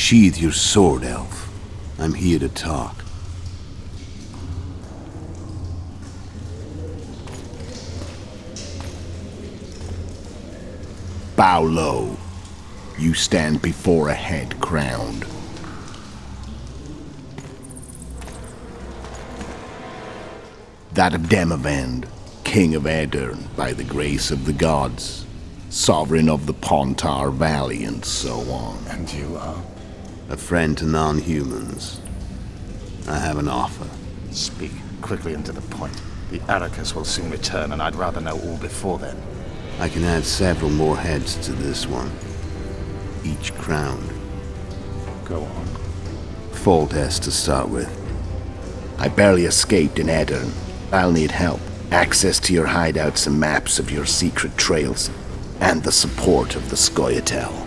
Sheathe your sword, elf. I'm here to talk. Bow low. You stand before a head crowned. That of Demavend, King of Aedirn by the grace of the gods, sovereign of the Pontar Valley, and so on. And you are? A friend to non-humans. I have an offer. Speak quickly and to the point. The Arrakis will soon return, and I'd rather know all before then. I can add several more heads to this one, each crowned. Go on. Foltest to start with. I barely escaped in Aedirn. I'll need help. Access to your hideouts and maps of your secret trails, and the support of the Scoia'tael.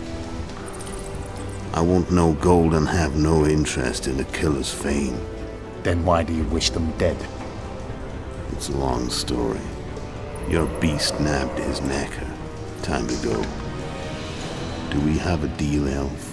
I want no gold and have no interest in the killer's fame. Then why do you wish them dead? It's a long story. Your beast nabbed his necker. Time to go. Do we have a deal, elf?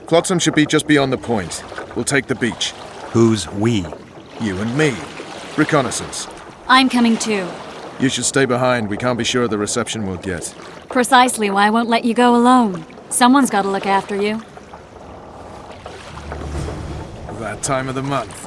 Flotsam should be just beyond the point. We'll take the beach. Who's we? You and me. Reconnaissance. I'm coming too. You should stay behind. We can't be sure of the reception we'll get. Precisely why I won't let you go alone. Someone's got to look after you. That time of the month.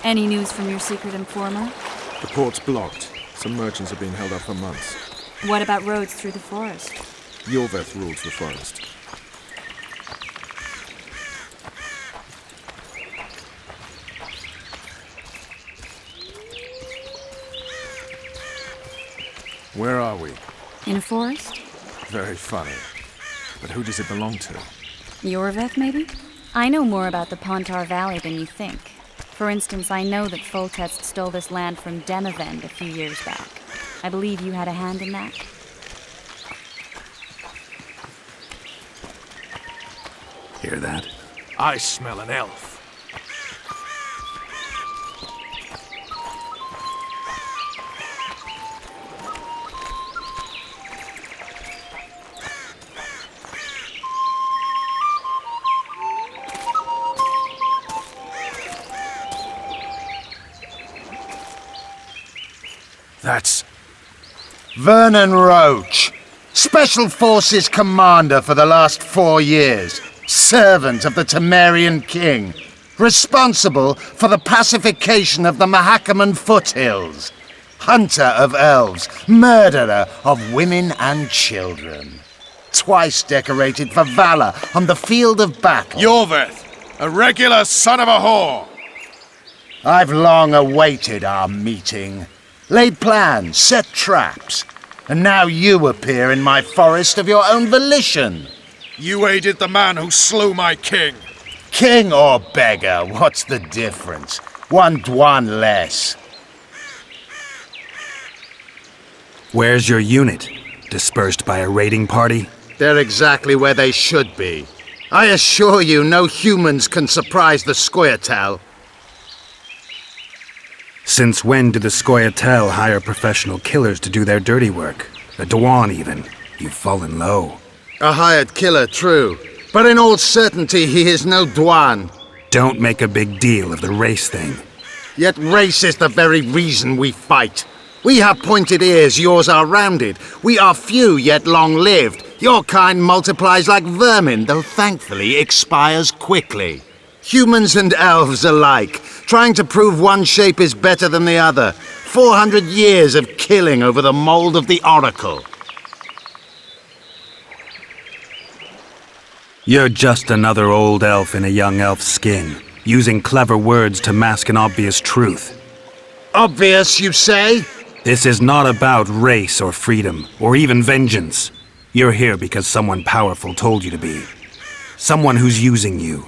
Any news from your secret informer? The port's blocked. Some merchants have been held up for months. What about roads through the forest? Yorveth rules the forest. Where are we? In a forest? Very funny. But who does it belong to? Yorveth, maybe? I know more about the Pontar Valley than you think. For instance, I know that Foltest stole this land from Demavend a few years back. I believe you had a hand in that. Hear that? I smell an elf. That's Vernon Roach, Special Forces Commander for the last 4 years, servant of the Temerian King, responsible for the pacification of the Mahakaman foothills, hunter of elves, murderer of women and children, twice decorated for valor on the field of battle. Yorveth, a regular son of a whore. I've long awaited our meeting. Laid plans, set traps, and now you appear in my forest of your own volition. You aided the man who slew my king. King or beggar, what's the difference? One Dwan less. Where's your unit? Dispersed by a raiding party? They're exactly where they should be. I assure you, no humans can surprise the Scoia'tael. Since when do the Scoia'tael hire professional killers to do their dirty work? A Dwan even. You've fallen low. A hired killer, true. But in all certainty, he is no Dwan. Don't make a big deal of the race thing. Yet race is the very reason we fight. We have pointed ears, yours are rounded. We are few, yet long-lived. Your kind multiplies like vermin, though thankfully expires quickly. Humans and elves alike, trying to prove one shape is better than the other. 400 years of killing over the mold of the Oracle. You're just another old elf in a young elf's skin, using clever words to mask an obvious truth. Obvious, you say? This is not about race or freedom, or even vengeance. You're here because someone powerful told you to be. Someone who's using you.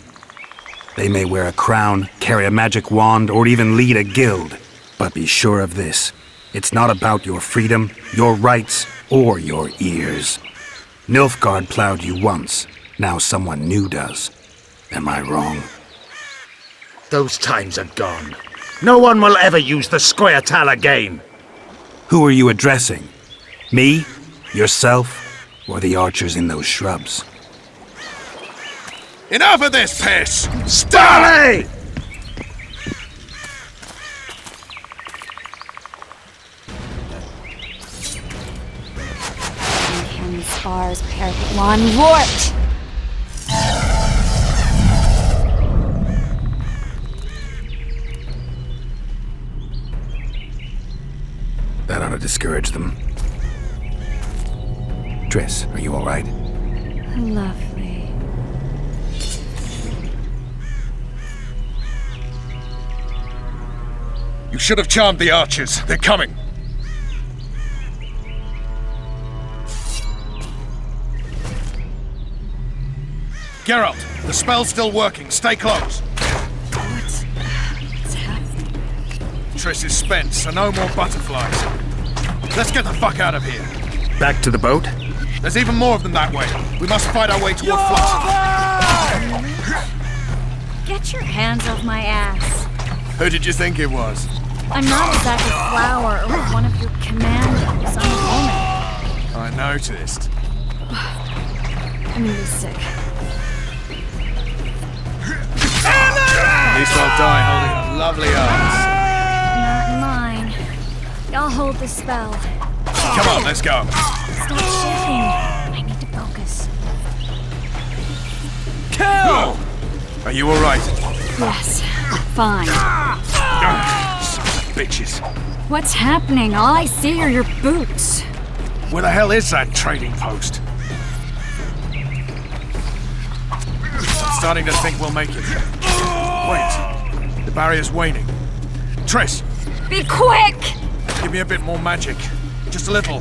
They may wear a crown, carry a magic wand, or even lead a guild. But be sure of this. It's not about your freedom, your rights, or your ears. Nilfgaard plowed you once. Now someone new does. Am I wrong? Those times are gone. No one will ever use the Squirtal again. Who are you addressing? Me? Yourself? Or the archers in those shrubs? Enough of this piss! Starley! Uncanny spars, parapet lawn, warped! That ought to discourage them. Triss, are you all right? Lovely. You should have charmed the archers. They're coming. Geralt, the spell's still working. Stay close. What's happening? Triss is spent, so no more butterflies. Let's get the fuck out of here. Back to the boat? There's even more of them that way. We must fight our way toward Flux. Get your hands off my ass. Who did you think it was? I'm not exactly Flower or one of your commandos. I'm a woman. I noticed. I'm really sick. At least I'll die holding a lovely ass. Not mine. I'll hold the spell. Come on, let's go. Stop shaking. I need to focus. Kill! Are you alright? Yes. Fine. Bitches. What's happening? All I see are your boots. Where the hell is that trading post? I'm starting to think we'll make it. Wait. The barrier's waning. Triss, Be quick! give me a bit more magic. Just a little.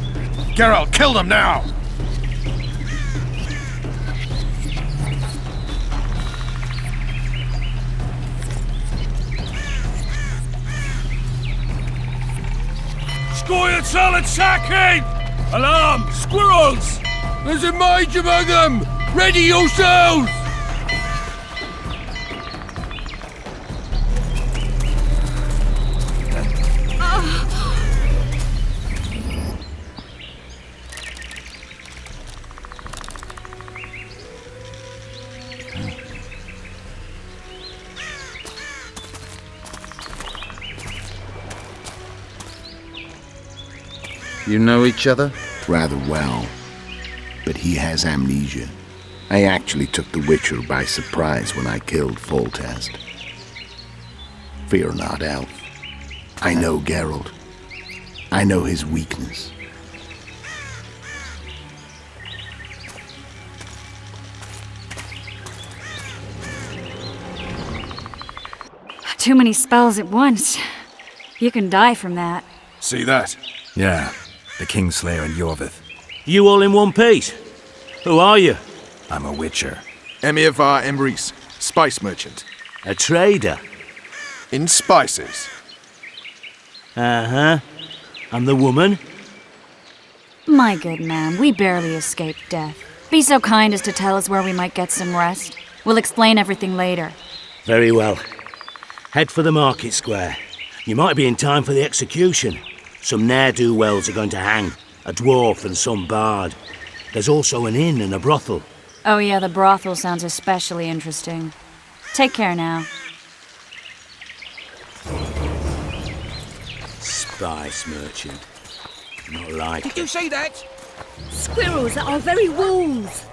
Geralt, kill them now! Squirtle attacking! Alarm! Squirrels! There's a mage among them! Ready yourselves! You know each other? Rather well. But he has amnesia. I actually took the Witcher by surprise when I killed Foltest. Fear not, Elf. I know Geralt. I know his weakness. Too many spells at once. You can die from that. See that? Yeah, the Kingslayer and Yorvith. You all in one piece? Who are you? I'm a Witcher. Emir var Emrys, spice merchant. A trader? In spices. Uh-huh. And the woman? My good man, we barely escaped death. Be so kind as to tell us where we might get some rest. We'll explain everything later. Very well. Head for the market square. You might be in time for the execution. Some ne'er-do-wells are going to hang. A dwarf and some bard. There's also an inn and a brothel. Oh yeah, the brothel sounds especially interesting. Take care now. Spice merchant. Not like Did you say that? Squirrels at our very walls.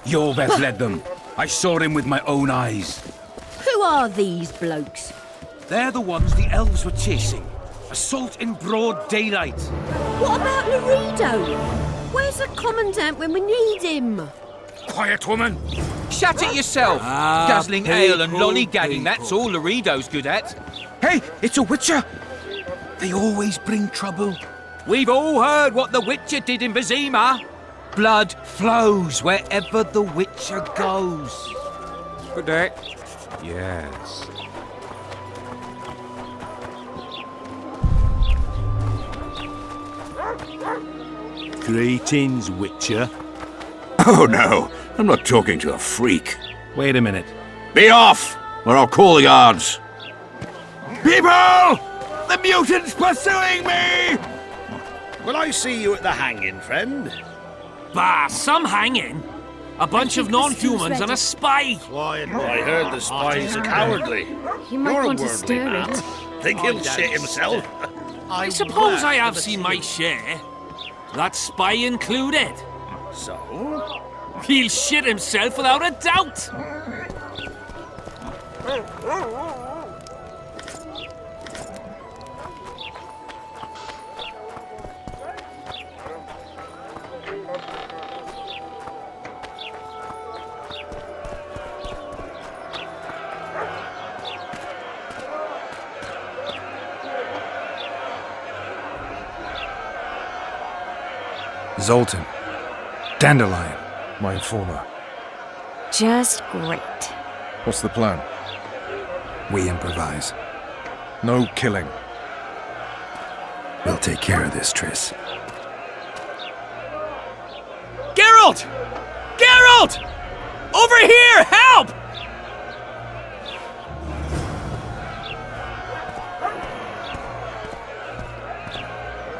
Yorveth led them. I saw him with my own eyes. Who are these blokes? They're the ones the elves were chasing. Assault in broad daylight. What about Laredo? Where's the commandant when we need him? Quiet, woman. Shut it yourself! Guzzling ale and lollygagging, that's all Laredo's good at. Hey, it's a witcher. They always bring trouble. We've all heard what the Witcher did in Vizima. Blood flows wherever the Witcher goes. Good day. Yes. Greetings, Witcher. Oh no, I'm not talking to a freak. Wait a minute. Be off, or I'll call the guards. People! The mutant's pursuing me! Will I see you at the hanging, friend? Bah, some hanging. A bunch of non-humans and a spy. Why, I heard the spy's cowardly. You might You're a want to worldly stir man. it. Think he'll shit himself? I suppose I have seen my share. That spy included. So? He'll shit himself without a doubt. Zoltan. Dandelion. My informer. Just great. What's the plan? We improvise. No killing. We'll take care of this, Triss. Geralt! Geralt! Over here! Help!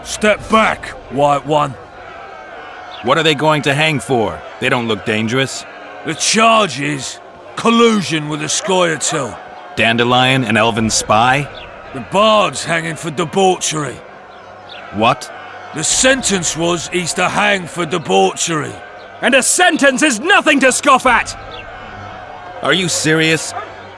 Step back, White One. What are they going to hang for? They don't look dangerous. The charge is collusion with the Scoia'tael. Dandelion, an elven spy? The bard's hanging for debauchery. What? The sentence was he's to hang for debauchery. And a sentence is nothing to scoff at! Are you serious?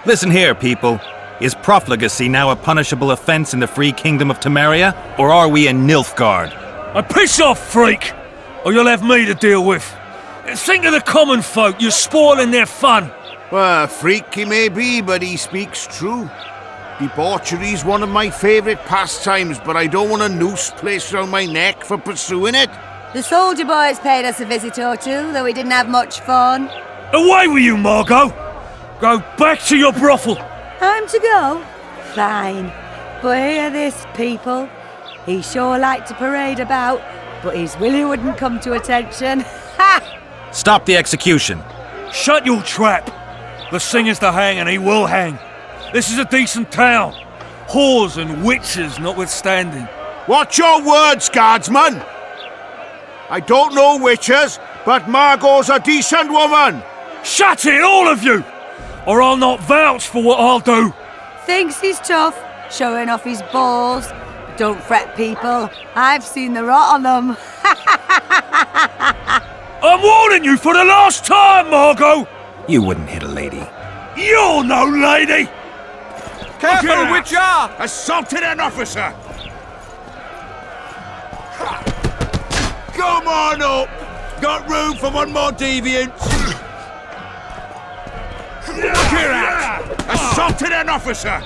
Listen here, people. Is profligacy now a punishable offense in the free kingdom of Temeria? Or are we in Nilfgaard? Piss off, freak! Or you'll have me to deal with. Think of the common folk, you're spoiling their fun. Well, a freak he may be, but he speaks true. Debauchery's one of my favourite pastimes, but I don't want a noose placed around my neck for pursuing it. The soldier boys paid us a visit or two, though we didn't have much fun. Away with you, Margot! Go back to your brothel. Time to go? Fine. But hear this, people. He sure liked to parade about, but his willy wouldn't come to attention. Ha! Stop the execution. Shut your trap. The singer's to hang and he will hang. This is a decent town. Whores and witches notwithstanding. Watch your words, guardsman! I don't know witches, but Margot's a decent woman! Shut it, all of you! Or I'll not vouch for what I'll do. Thinks he's tough, showing off his balls. But don't fret, people. I've seen the rot on them. I'm warning you for the last time, Margot! You wouldn't hit a lady. You're no lady! Careful, Witcher! Assaulted an officer! Come on up! Got room for one more deviant! Look here at! Assaulted an officer!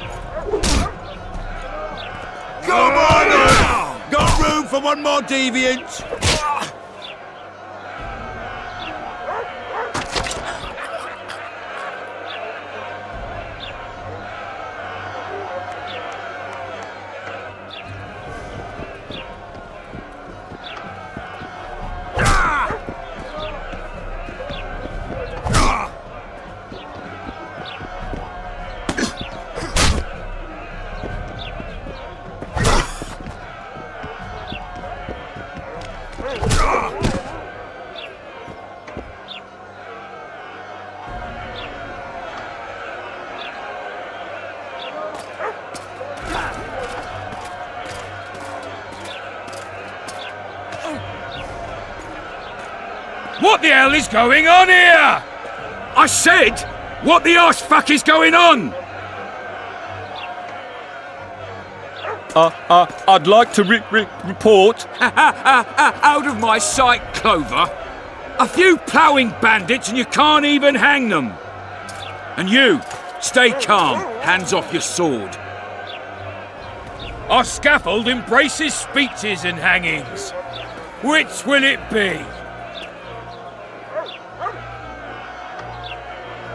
Come on up! Got room for one more deviant! What the hell is going on here? I said, what the arse fuck is going on? I'd like to report. Out of my sight, Clover. A few ploughing bandits and you can't even hang them. And you, stay calm, hands off your sword. Our scaffold embraces speeches and hangings. Which will it be?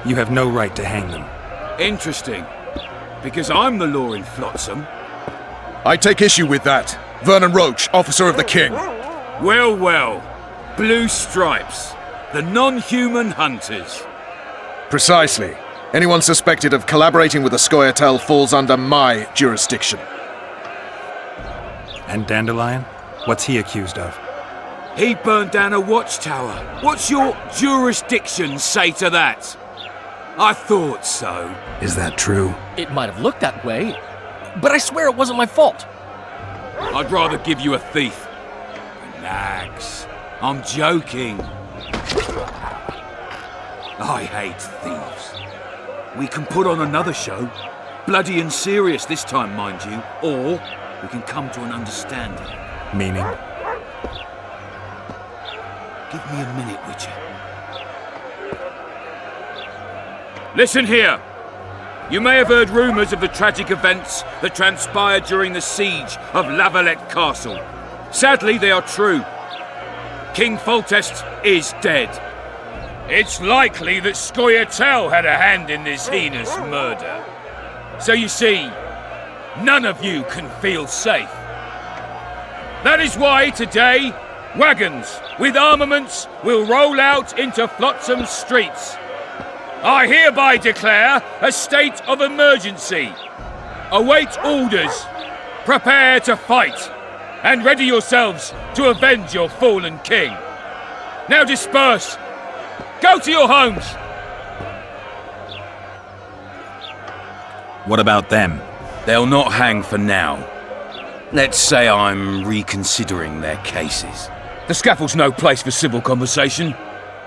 You have no right to hang them. Interesting. Because I'm the law in Flotsam. I take issue with that. Vernon Roach, officer of the king. Well, well. Blue Stripes. The non-human hunters. Precisely. Anyone suspected of collaborating with the Scoia'tael falls under my jurisdiction. And Dandelion? What's he accused of? He burned down a watchtower. What's your jurisdiction say to that? I thought so. Is that true? It might have looked that way, but I swear it wasn't my fault. I'd rather give you a thief. Relax. I'm joking. I hate thieves. We can put on another show. Bloody and serious this time, mind you. Or we can come to an understanding. Meaning? Give me a minute, Witcher. Listen here. You may have heard rumours of the tragic events that transpired during the siege of Lavalette Castle. Sadly, they are true. King Foltest is dead. It's likely that Scoia'tael had a hand in this heinous murder. So you see, none of you can feel safe. That is why today, wagons with armaments will roll out into Flotsam streets. I hereby declare a state of emergency. Await orders. Prepare to fight. And ready yourselves to avenge your fallen king. Now disperse. Go to your homes. What about them? They'll not hang for now. Let's say I'm reconsidering their cases. The scaffold's no place for civil conversation.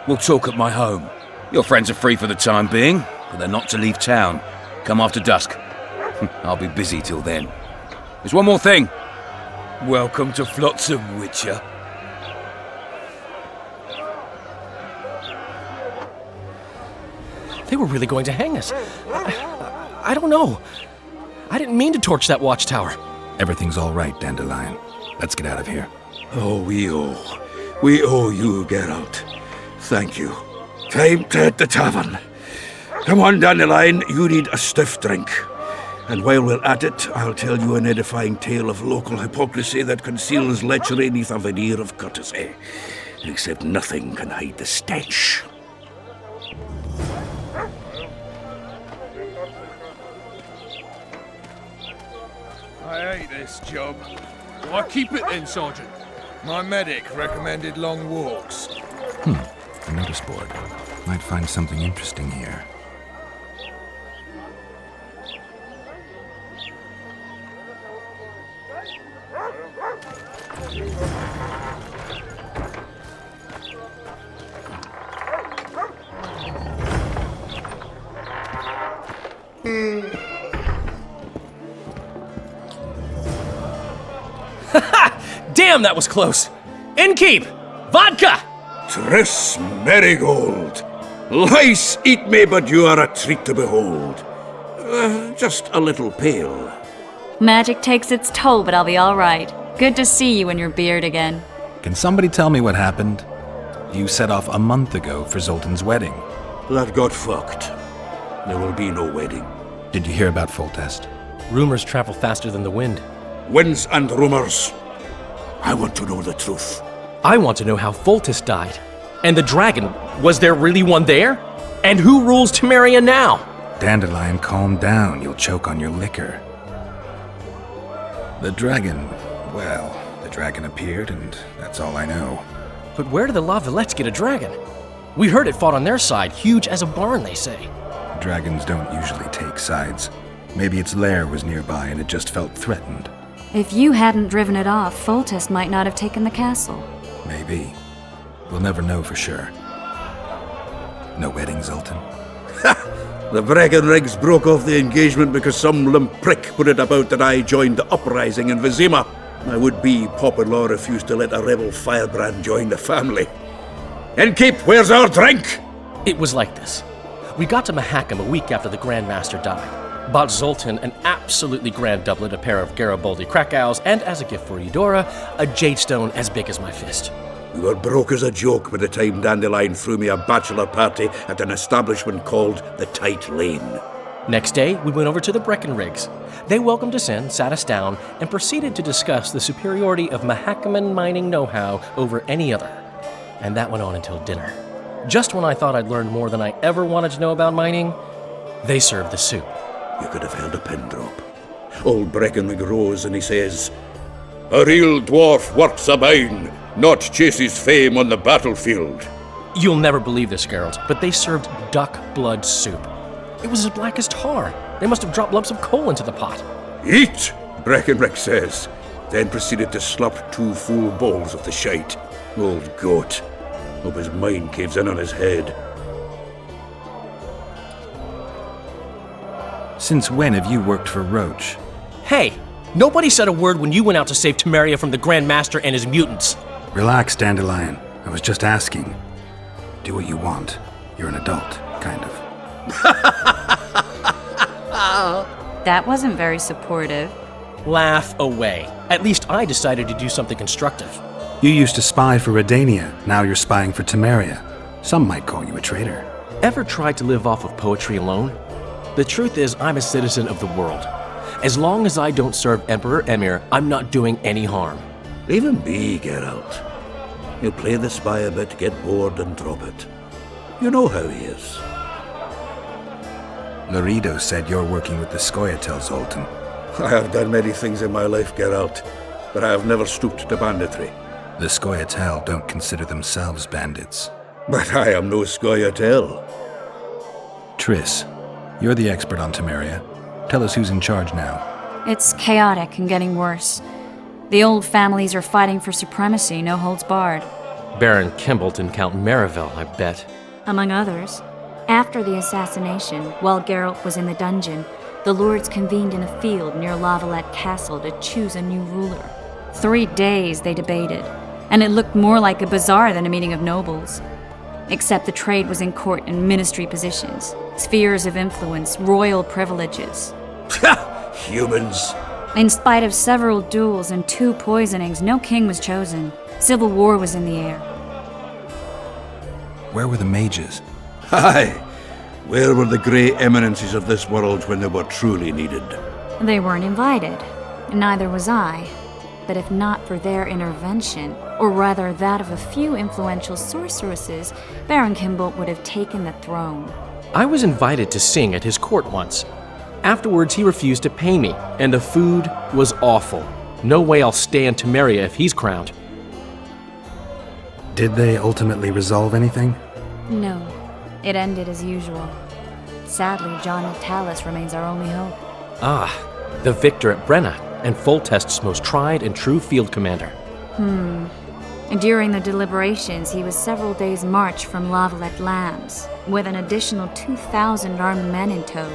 We'll talk at my home. Your friends are free for the time being, but they're not to leave town. Come after dusk. I'll be busy till then. There's one more thing. Welcome to Flotsam, Witcher. They were really going to hang us. I don't know. I didn't mean to torch that watchtower. Everything's all right, Dandelion. Let's get out of here. Oh, we owe you, Geralt. Thank you. Time to hit the tavern. Come on, Dandelion, you need a stiff drink. And while we're at it, I'll tell you an edifying tale of local hypocrisy that conceals lechery neath a veneer of courtesy. Except nothing can hide the stench. I hate this job. Why keep it then, Sergeant? My medic recommended long walks. A notice board. Might find something interesting here. Damn, that was close. Innkeep! Vodka! Triss Marigold! Lice eat me, but you are a treat to behold. Just a little pale. Magic takes its toll, but I'll be all right. Good to see you in your beard again. Can somebody tell me what happened? You set off a month ago for Zoltan's wedding. That got fucked. There will be no wedding. Did you hear about Foltest? Rumors travel faster than the wind. Winds and rumors. I want to know the truth. I want to know how Foltest died. And the dragon, was there really one there? And who rules Temeria now? Dandelion, calm down. You'll choke on your liquor. The dragon, well, the dragon appeared, and that's all I know. But where did the Lavalettes get a dragon? We heard it fought on their side, huge as a barn, they say. Dragons don't usually take sides. Maybe its lair was nearby and it just felt threatened. If you hadn't driven it off, Foltest might not have taken the castle. Maybe. We'll never know for sure. No wedding, Zoltan? The Breckenrigs broke off the engagement because some limp prick put it about that I joined the uprising in Vizima. My would-be Popper-in-law refused to let a rebel firebrand join the family. Innkeep, where's our drink? It was like this. We got to Mahakam a week after the Grand Master died. Bought Zoltan an absolutely grand doublet, a pair of Garibaldi Krakau's, and as a gift for Eudora, a jadestone as big as my fist. We were broke as a joke by the time Dandelion threw me a bachelor party at an establishment called the Tight Lane. Next day, we went over to the Breckenrigs. They welcomed us in, sat us down, and proceeded to discuss the superiority of Mahakaman mining know-how over any other. And that went on until dinner. Just when I thought I'd learned more than I ever wanted to know about mining, they served the soup. You could have held a pin drop. Old Breckenrig rose and he says, "A real dwarf works a mine, not chases fame on the battlefield." You'll never believe this, Geralt, but they served duck blood soup. It was as black as tar. They must have dropped lumps of coal into the pot. "Eat," Breckenrig says, then proceeded to slurp 2 full bowls of the shite. Old goat. Hope his mind caves in on his head. Since when have you worked for Roach? Hey, nobody said a word when you went out to save Temeria from the Grand Master and his mutants. Relax, Dandelion. I was just asking. Do what you want. You're an adult, kind of. That wasn't very supportive. Laugh away. At least I decided to do something constructive. You used to spy for Redania. Now you're spying for Temeria. Some might call you a traitor. Ever tried to live off of poetry alone? The truth is, I'm a citizen of the world. As long as I don't serve Emperor Emir, I'm not doing any harm. Leave him be, Geralt. He'll play the spy a bit, get bored, and drop it. You know how he is. Laredo said you're working with the Scoia'tael, Zoltan. I have done many things in my life, Geralt, but I have never stooped to banditry. The Scoia'tael don't consider themselves bandits. But I am no Scoia'tael. Triss, you're the expert on Temeria. Tell us who's in charge now. It's chaotic and getting worse. The old families are fighting for supremacy, no holds barred. Baron Kimbolt and Count Marivel, I bet. Among others. After the assassination, while Geralt was in the dungeon, the lords convened in a field near Lavalette Castle to choose a new ruler. 3 days they debated, and it looked more like a bazaar than a meeting of nobles. Except the trade was in court and ministry positions, spheres of influence, royal privileges. Humans. In spite of several duels and 2 poisonings, no king was chosen. Civil war was in the air. Where were the mages? Aye. Where were the grey eminences of this world when they were truly needed? They weren't invited. Neither was I. But if not for their intervention, or rather that of a few influential sorceresses, Baron Kimbolt would have taken the throne. I was invited to sing at his court once. Afterwards, he refused to pay me, and the food was awful. No way I'll stay in Temeria if he's crowned. Did they ultimately resolve anything? No. It ended as usual. Sadly, John Natalis remains our only hope. Ah, the victor at Brenna, and Foltest's most tried and true field commander. During the deliberations, he was several days' march from Lavalette Lands, with an additional 2,000 armed men in tow.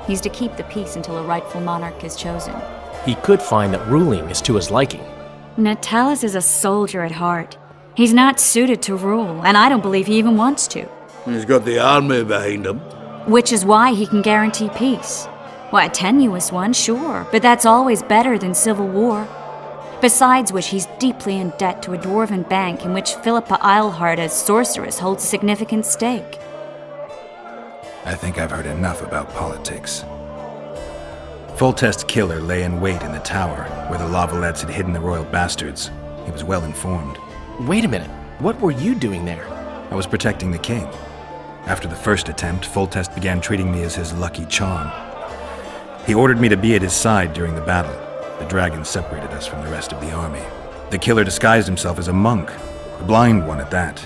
He's to keep the peace until a rightful monarch is chosen. He could find that ruling is to his liking. Natalis is a soldier at heart. He's not suited to rule, and I don't believe he even wants to. He's got the army behind him. Which is why he can guarantee peace. Well, a tenuous one, sure, but that's always better than civil war. Besides which, he's deeply in debt to a dwarven bank in which Philippa Eilhart as sorceress holds a significant stake. I think I've heard enough about politics. Foltest's killer lay in wait in the tower, where the Lavalettes had hidden the royal bastards. He was well informed. Wait a minute. What were you doing there? I was protecting the king. After the first attempt, Foltest began treating me as his lucky charm. He ordered me to be at his side during the battle. The dragon separated us from the rest of the army. The killer disguised himself as a monk, a blind one at that.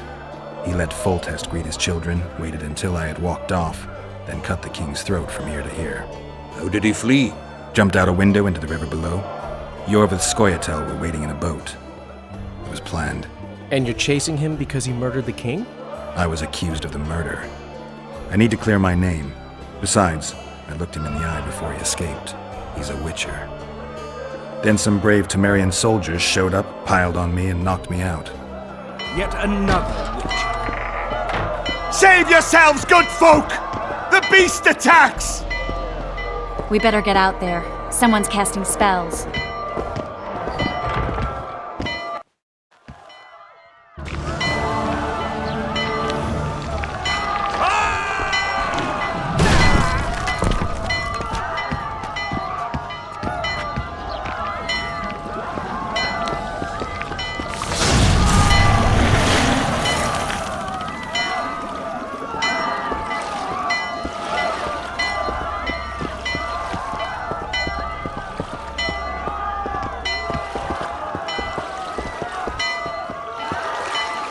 He let Foltest greet his children, waited until I had walked off, then cut the king's throat from ear to ear. How did he flee? Jumped out a window into the river below. Yorvith Scoia'tael were waiting in a boat. It was planned. And you're chasing him because he murdered the king? I was accused of the murder. I need to clear my name. Besides, I looked him in the eye before he escaped. He's a witcher. Then some brave Temerian soldiers showed up, piled on me, and knocked me out. Yet another witcher. Save yourselves, good folk! The beast attacks! We better get out there. Someone's casting spells.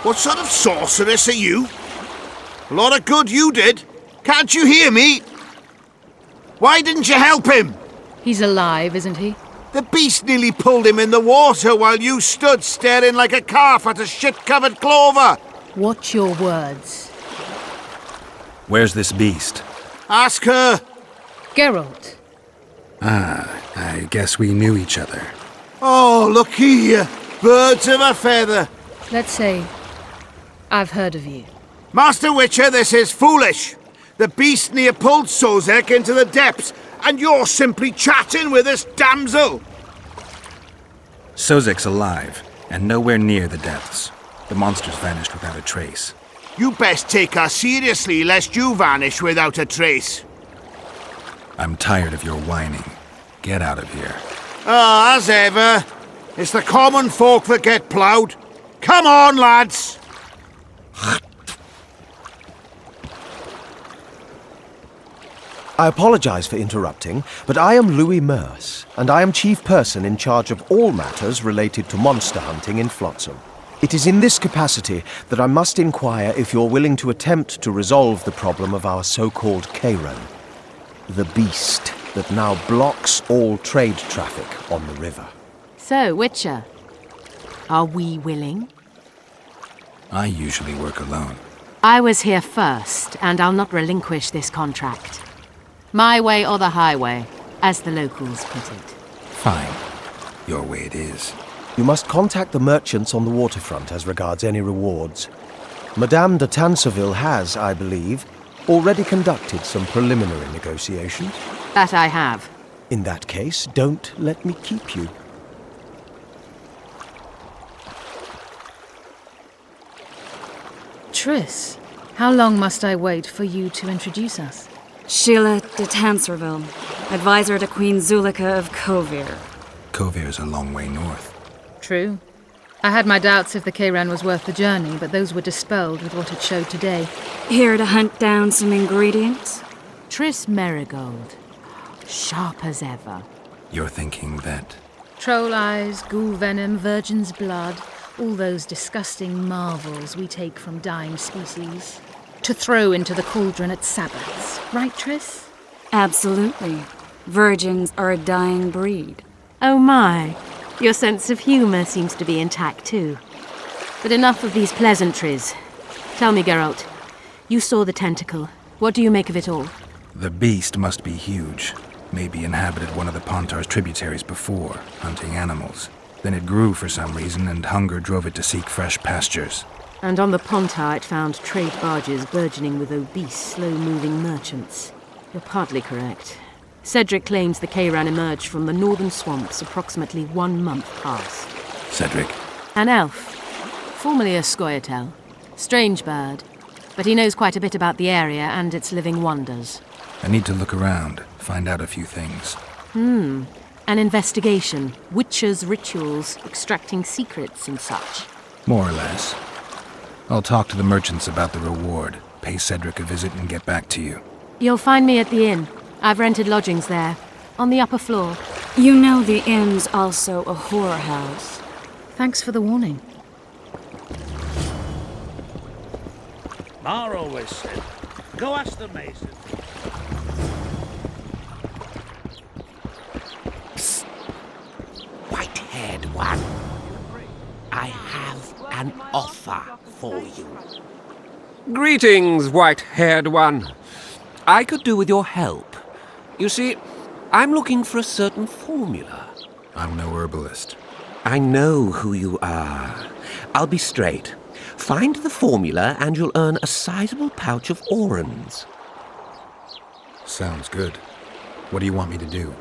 What sort of sorceress are you? A lot of good you did. Can't you hear me? Why didn't you help him? He's alive, isn't he? The beast nearly pulled him in the water while you stood staring like a calf at a shit-covered clover. Watch your words. Where's this beast? Ask her. Geralt. Ah, I guess we knew each other. Oh, look here. Birds of a feather. Let's say I've heard of you. Master Witcher, this is foolish. The beast near pulled Sozek into the depths, and you're simply chatting with this damsel. Sozek's alive, and nowhere near the depths. The monster's vanished without a trace. You best take her seriously, lest you vanish without a trace. I'm tired of your whining. Get out of here. Ah, as ever. It's the common folk that get ploughed. Come on, lads! I apologize for interrupting, but I am Louis Merce, and I am chief person in charge of all matters related to monster hunting in Flotsam. It is in this capacity that I must inquire if you're willing to attempt to resolve the problem of our so-called Kayran, the beast that now blocks all trade traffic on the river. So, Witcher, are we willing? I usually work alone. I was here first, and I'll not relinquish this contract. My way or the highway, as the locals put it. Fine. Your way it is. You must contact the merchants on the waterfront as regards any rewards. Madame de Tanseville has, I believe, already conducted some preliminary negotiations. That I have. In that case, don't let me keep you. Triss, how long must I wait for you to introduce us? Sheila de Tanserville, advisor to Queen Zulika of Kovir. Kovir's a long way north. True. I had my doubts if the Kayran was worth the journey, but those were dispelled with what it showed today. Here to hunt down some ingredients? Triss Merigold. Sharp as ever. You're thinking that... Troll eyes, ghoul venom, virgin's blood, all those disgusting marvels we take from dying species. To throw into the cauldron at Sabbaths. Right, Triss? Absolutely. Virgins are a dying breed. Oh my. Your sense of humour seems to be intact too. But enough of these pleasantries. Tell me, Geralt. You saw the tentacle. What do you make of it all? The beast must be huge. Maybe inhabited one of the Pontar's tributaries before, hunting animals. Then it grew for some reason, and hunger drove it to seek fresh pastures. And on the Pontar it found trade barges burgeoning with obese, slow-moving merchants. You're partly correct. Cedric claims the Kayran emerged from the northern swamps approximately 1 month past. Cedric? An elf. Formerly a Scoia'tael. Strange bird. But he knows quite a bit about the area and its living wonders. I need to look around, find out a few things. An investigation. Witches' rituals, extracting secrets and such. More or less. I'll talk to the merchants about the reward, pay Cedric a visit and get back to you. You'll find me at the inn. I've rented lodgings there, on the upper floor. You know the inn's also a whorehouse. Thanks for the warning. Ma always said, go ask the mason. White-haired one, I have a an offer for you. Greetings, white-haired one. I could do with your help. You see, I'm looking for a certain formula. I'm no herbalist. I know who you are. I'll be straight. Find the formula and you'll earn a sizable pouch of orans. Sounds good. What do you want me to do?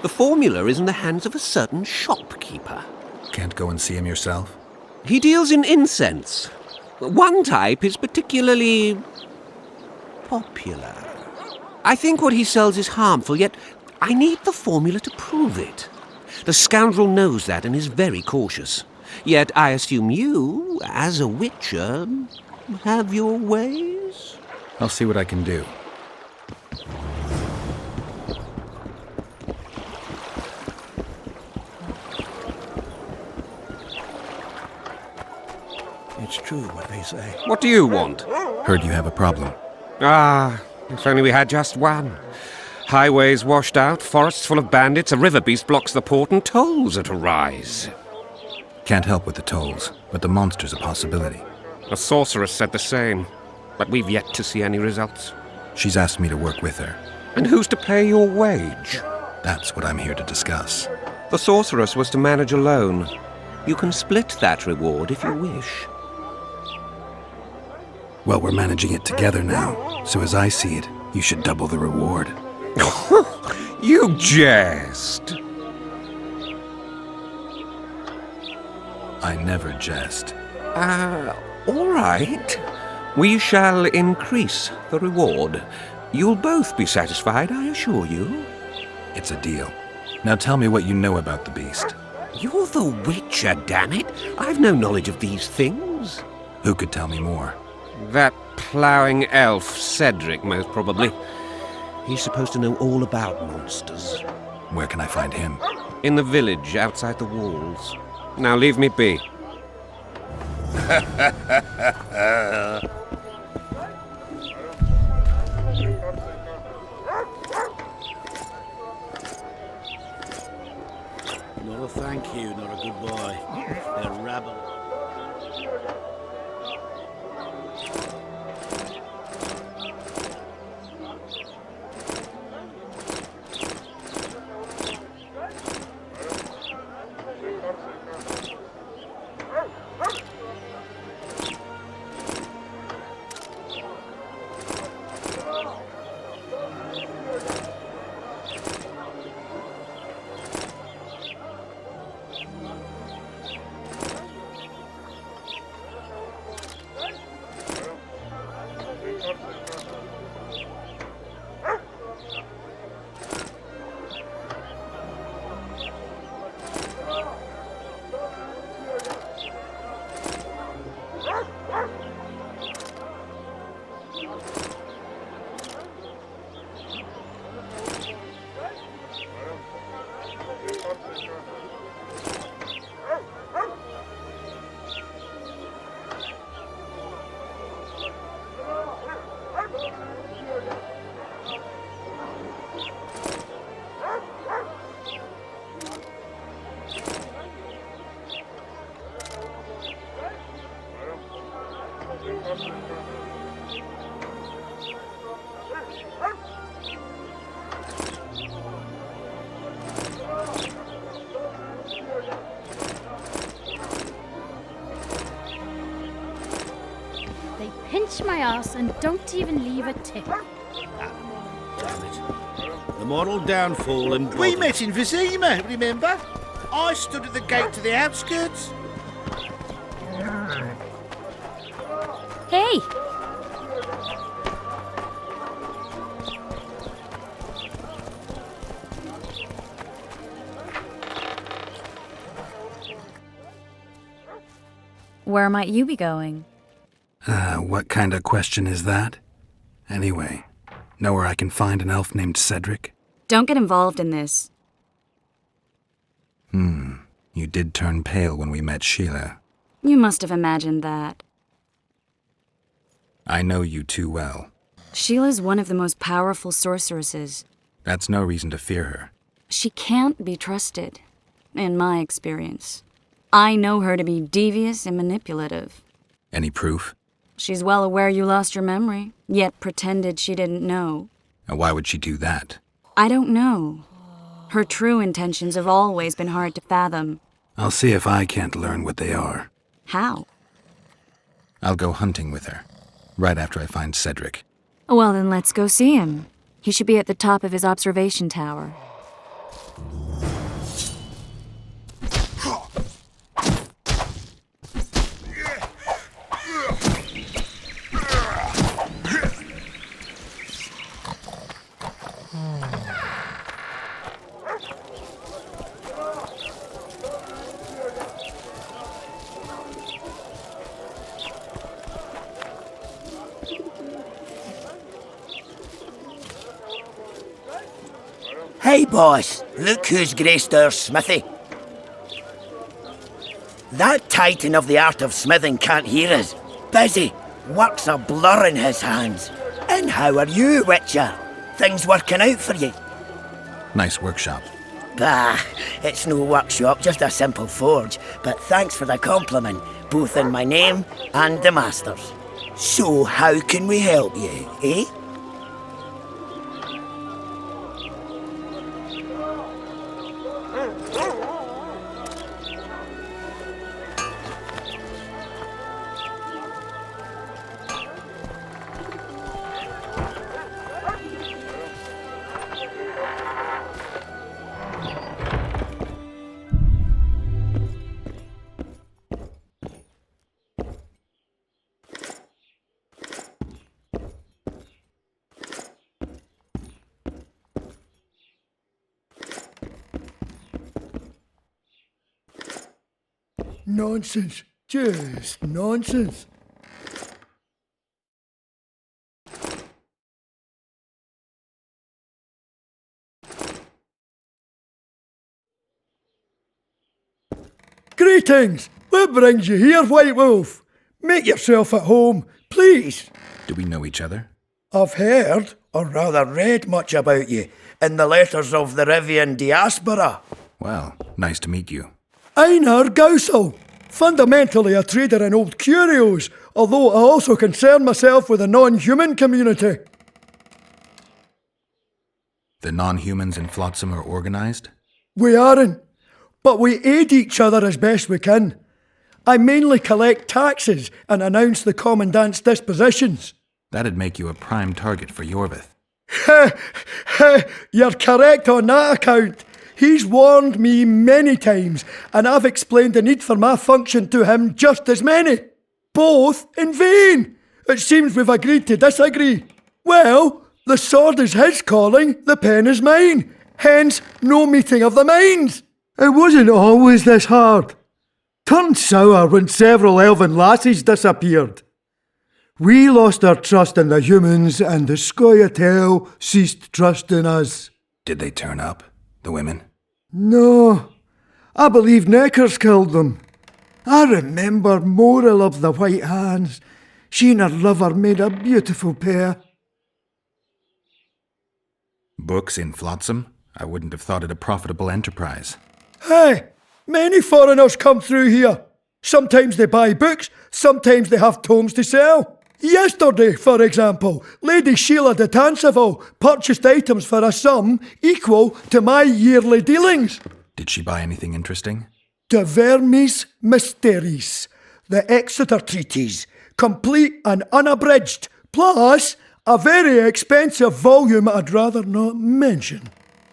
The formula is in the hands of a certain shopkeeper. Can't go and see him yourself? He deals in incense. One type is particularly popular. I think what he sells is harmful, yet I need the formula to prove it. The scoundrel knows that and is very cautious. Yet I assume you, as a witcher, have your ways? I'll see what I can do. It's true what they say. What do you want? Heard you have a problem. Ah, if only we had just one. Highways washed out, forests full of bandits, a river beast blocks the port, and tolls at a rise. Can't help with the tolls, but the monster's a possibility. A sorceress said the same, but we've yet to see any results. She's asked me to work with her. And who's to pay your wage? That's what I'm here to discuss. The sorceress was to manage alone. You can split that reward if you wish. Well, we're managing it together now, so as I see it, you should double the reward. You jest! I never jest. All right. We shall increase the reward. You'll both be satisfied, I assure you. It's a deal. Now tell me what you know about the beast. You're the Witcher, damn it! I've no knowledge of these things. Who could tell me more? That ploughing elf, Cedric, most probably. He's supposed to know all about monsters. Where can I find him? In the village, outside the walls. Now leave me be. Not a thank you, not a goodbye. They're rabble. Pinch my ass and don't even leave a tip. Damn it. The moral downfall and... We met in Vizima, remember? I stood at the gate to the outskirts. Hey! Where might you be going? What kind of question is that? Anyway, know where I can find an elf named Cedric? Don't get involved in this. You did turn pale when we met Sheila. You must have imagined that. I know you too well. Sheila's one of the most powerful sorceresses. That's no reason to fear her. She can't be trusted, in my experience. I know her to be devious and manipulative. Any proof? She's well aware you lost your memory, yet pretended she didn't know. And why would she do that? I don't know. Her true intentions have always been hard to fathom. I'll see if I can't learn what they are. How? I'll go hunting with her, right after I find Cedric. Well, then let's go see him. He should be at the top of his observation tower. Hey, boss. Look who's graced our smithy. That titan of the art of smithing can't hear us. Busy. Work's a blur in his hands. And how are you, Witcher? Things working out for you? Nice workshop. Bah, it's no workshop, just a simple forge. But thanks for the compliment, both in my name and the master's. So how can we help you, eh? Nonsense. Just nonsense. Greetings! What brings you here, White Wolf? Make yourself at home, please. Do we know each other? I've heard, or rather read much about you, in the letters of the Rivian diaspora. Well, nice to meet you. Einar Gausel, fundamentally a trader in old curios, although I also concern myself with the non-human community. The non-humans in Flotsam are organized? We aren't, but we aid each other as best we can. I mainly collect taxes and announce the Commandant's dispositions. That'd make you a prime target for Yorvith. You're correct on that account. He's warned me many times, and I've explained the need for my function to him just as many. Both in vain. It seems we've agreed to disagree. Well, the sword is his calling, the pen is mine. Hence, no meeting of the minds. It wasn't always this hard. Turned sour when several elven lassies disappeared. We lost our trust in the humans, and the Scoia'tael ceased trusting us. Did they turn up, the women? No, I believe Neckers killed them. I remember Moril of the White Hands. She and her lover made a beautiful pair. Books in Flotsam? I wouldn't have thought it a profitable enterprise. Hey, many foreigners come through here. Sometimes they buy books, sometimes they have tomes to sell. Yesterday, for example, Lady Sheila de Tanseville purchased items for a sum equal to my yearly dealings. Did she buy anything interesting? De Vermis Mysteries, the Exeter Treatise, complete and unabridged, plus a very expensive volume I'd rather not mention.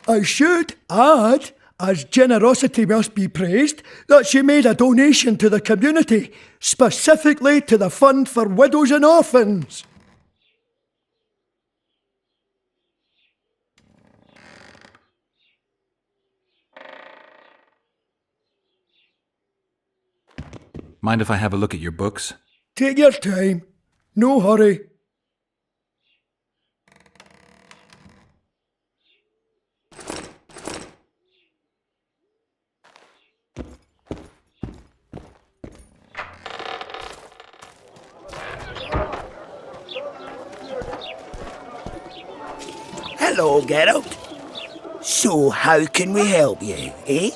I should add, as generosity must be praised, that she made a donation to the community, specifically to the Fund for Widows and Orphans. Mind if I have a look at your books? Take your time. No hurry. Hello, Geralt. So, how can we help you, eh?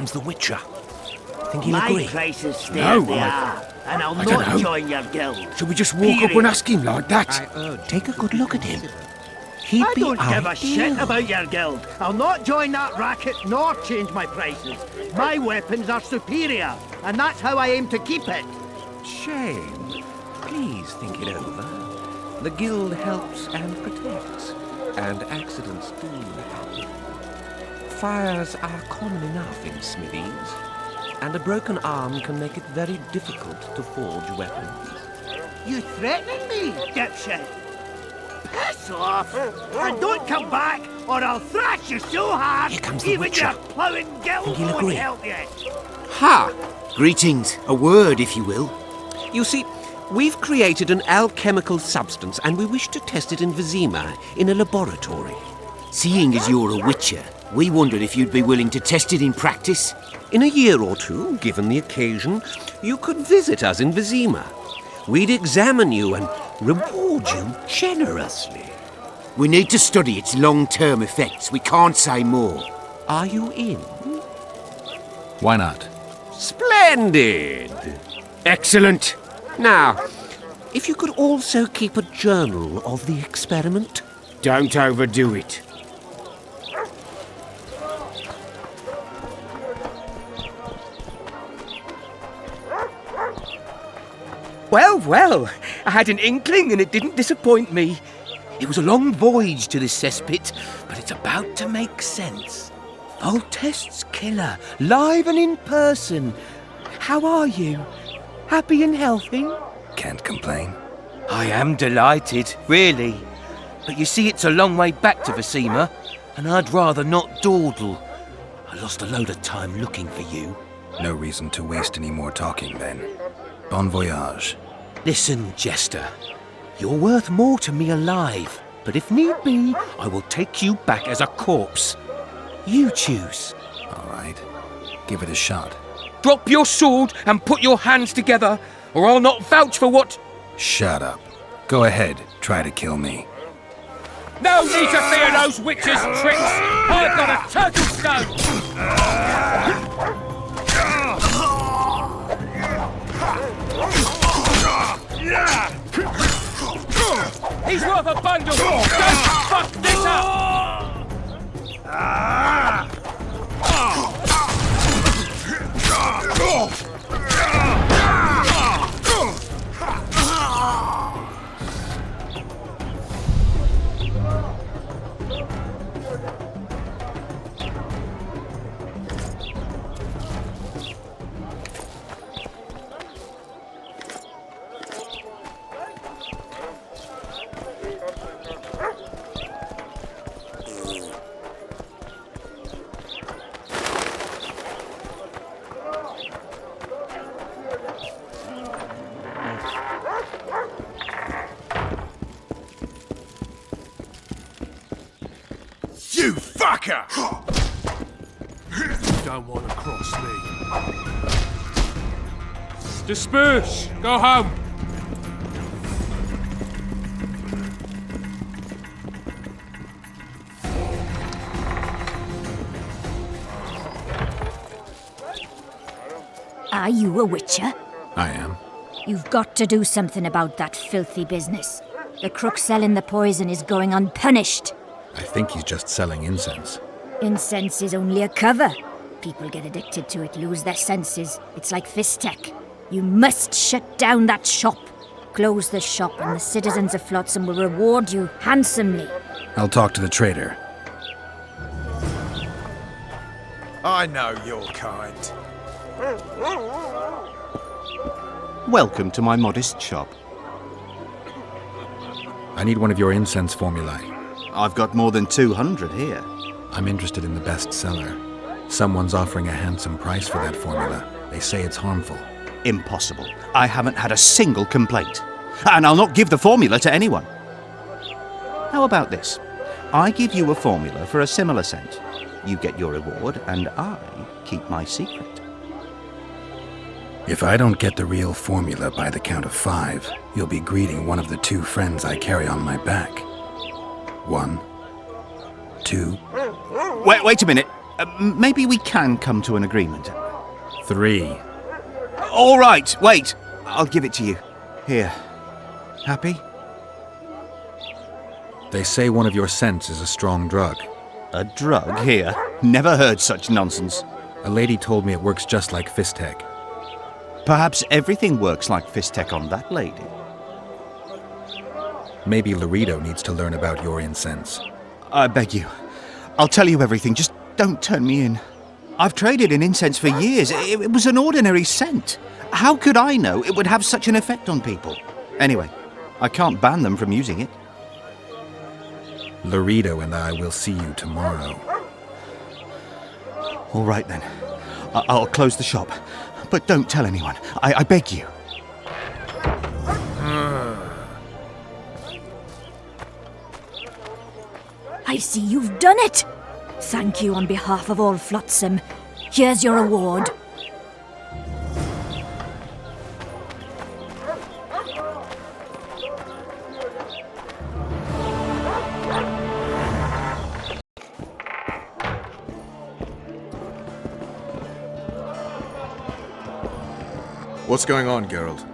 comes the Witcher. Think he'll My agree? prices stay No, as they are, and I'll I don't not know. join your guild. Should we just walk up and ask him like that? Take a good look at him. He'd I be don't give a ideal. shit about your guild. I'll not join that racket nor change my prices. My weapons are superior, and that's how I aim to keep it. Shame. Please think it over. The guild helps and protects, and accidents do happen. Fires are common enough in smithies, and a broken arm can make it very difficult to forge weapons. You threatening me, dipshit? Piss off! And don't come back, or I'll thrash you so hard, the even Witcher. your ploughing guild Think he'll won't agree? help you. Ha! Greetings. A word, if you will. You see, we've created an alchemical substance, and we wish to test it in Vizima, in a laboratory. Seeing as you're a witcher, we wondered if you'd be willing to test it in practice. In a year or two, given the occasion, you could visit us in Vizima. We'd examine you and reward you generously. We need to study its long-term effects. We can't say more. Are you in? Why not? Splendid! Excellent. Now, if you could also keep a journal of the experiment. Don't overdo it. Well, well, I had an inkling and it didn't disappoint me. It was a long voyage to this cesspit, but it's about to make sense. Voltest's killer, live and in person. How are you? Happy and healthy? Can't complain. I am delighted, really. But you see, it's a long way back to Vizima, and I'd rather not dawdle. I lost a load of time looking for you. No reason to waste any more talking, then. Bon voyage. Listen, Jester. You're worth more to me alive, but if need be, I will take you back as a corpse. You choose. All right. Give it a shot. Drop your sword and put your hands together, or I'll not vouch for what... Shut up. Go ahead. Try to kill me. No need to fear those witches' tricks! I've got a turtle stone! He's worth a bundle! Don't fuck this up! You fucker! You don't want to cross me. Disperse! Go home! Are you a witcher? I am. You've got to do something about that filthy business. The crook selling the poison is going unpunished. I think he's just selling incense. Incense is only a cover. People get addicted to it, lose their senses. It's like Fistech. You must shut down that shop. Close the shop and the citizens of Flotsam will reward you handsomely. I'll talk to the trader. I know your kind. Welcome to my modest shop. I need one of your incense formulae. I've got more than 200 here. I'm interested in the best seller. Someone's offering a handsome price for that formula. They say it's harmful. Impossible. I haven't had a single complaint. And I'll not give the formula to anyone. How about this? I give you a formula for a similar scent. You get your reward, and I keep my secret. If I don't get the real formula by the count of 5, you'll be greeting one of the 2 friends I carry on my back. 1, 2... Wait a minute. Maybe we can come to an agreement. 3. All right, wait. I'll give it to you. Here. Happy? They say one of your scents is a strong drug. A drug here? Never heard such nonsense. A lady told me it works just like Fistek. Perhaps everything works like Fistek on that lady. Maybe Laredo needs to learn about your incense. I beg you. I'll tell you everything, just don't turn me in. I've traded in incense for years. It was an ordinary scent. How could I know it would have such an effect on people? Anyway, I can't ban them from using it. Laredo and I will see you tomorrow. All right then. I'll close the shop. But don't tell anyone. I beg you. I see you've done it. Thank you on behalf of all Flotsam. Here's your reward. What's going on, Geralt?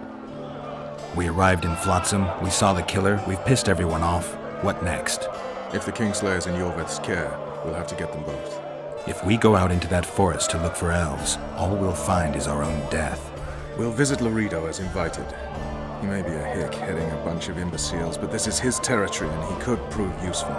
We arrived in Flotsam, we saw the killer, we've pissed everyone off. What next? If the Kingslayer's in Yorveth's care, we'll have to get them both. If we go out into that forest to look for elves, all we'll find is our own death. We'll visit Laredo as invited. He may be a hick heading a bunch of imbeciles, but this is his territory and he could prove useful.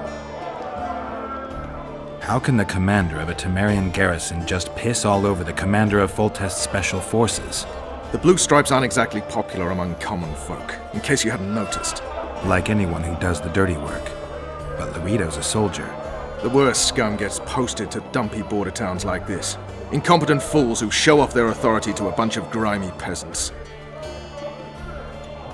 How can the commander of a Temerian garrison just piss all over the commander of Foltest's special forces? The Blue Stripes aren't exactly popular among common folk, in case you hadn't noticed. Like anyone who does the dirty work. But Laredo's a soldier. The worst scum gets posted to dumpy border towns like this. Incompetent fools who show off their authority to a bunch of grimy peasants.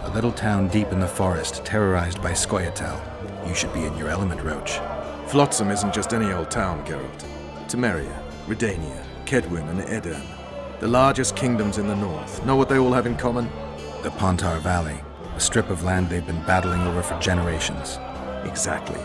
A little town deep in the forest, terrorized by Scoia'tael. You should be in your element, Roach. Flotsam isn't just any old town, Geralt. Temeria, Redania, Kedwin, and Edern. The largest kingdoms in the north. Know what they all have in common? The Pontar Valley, a strip of land they've been battling over for generations. Exactly.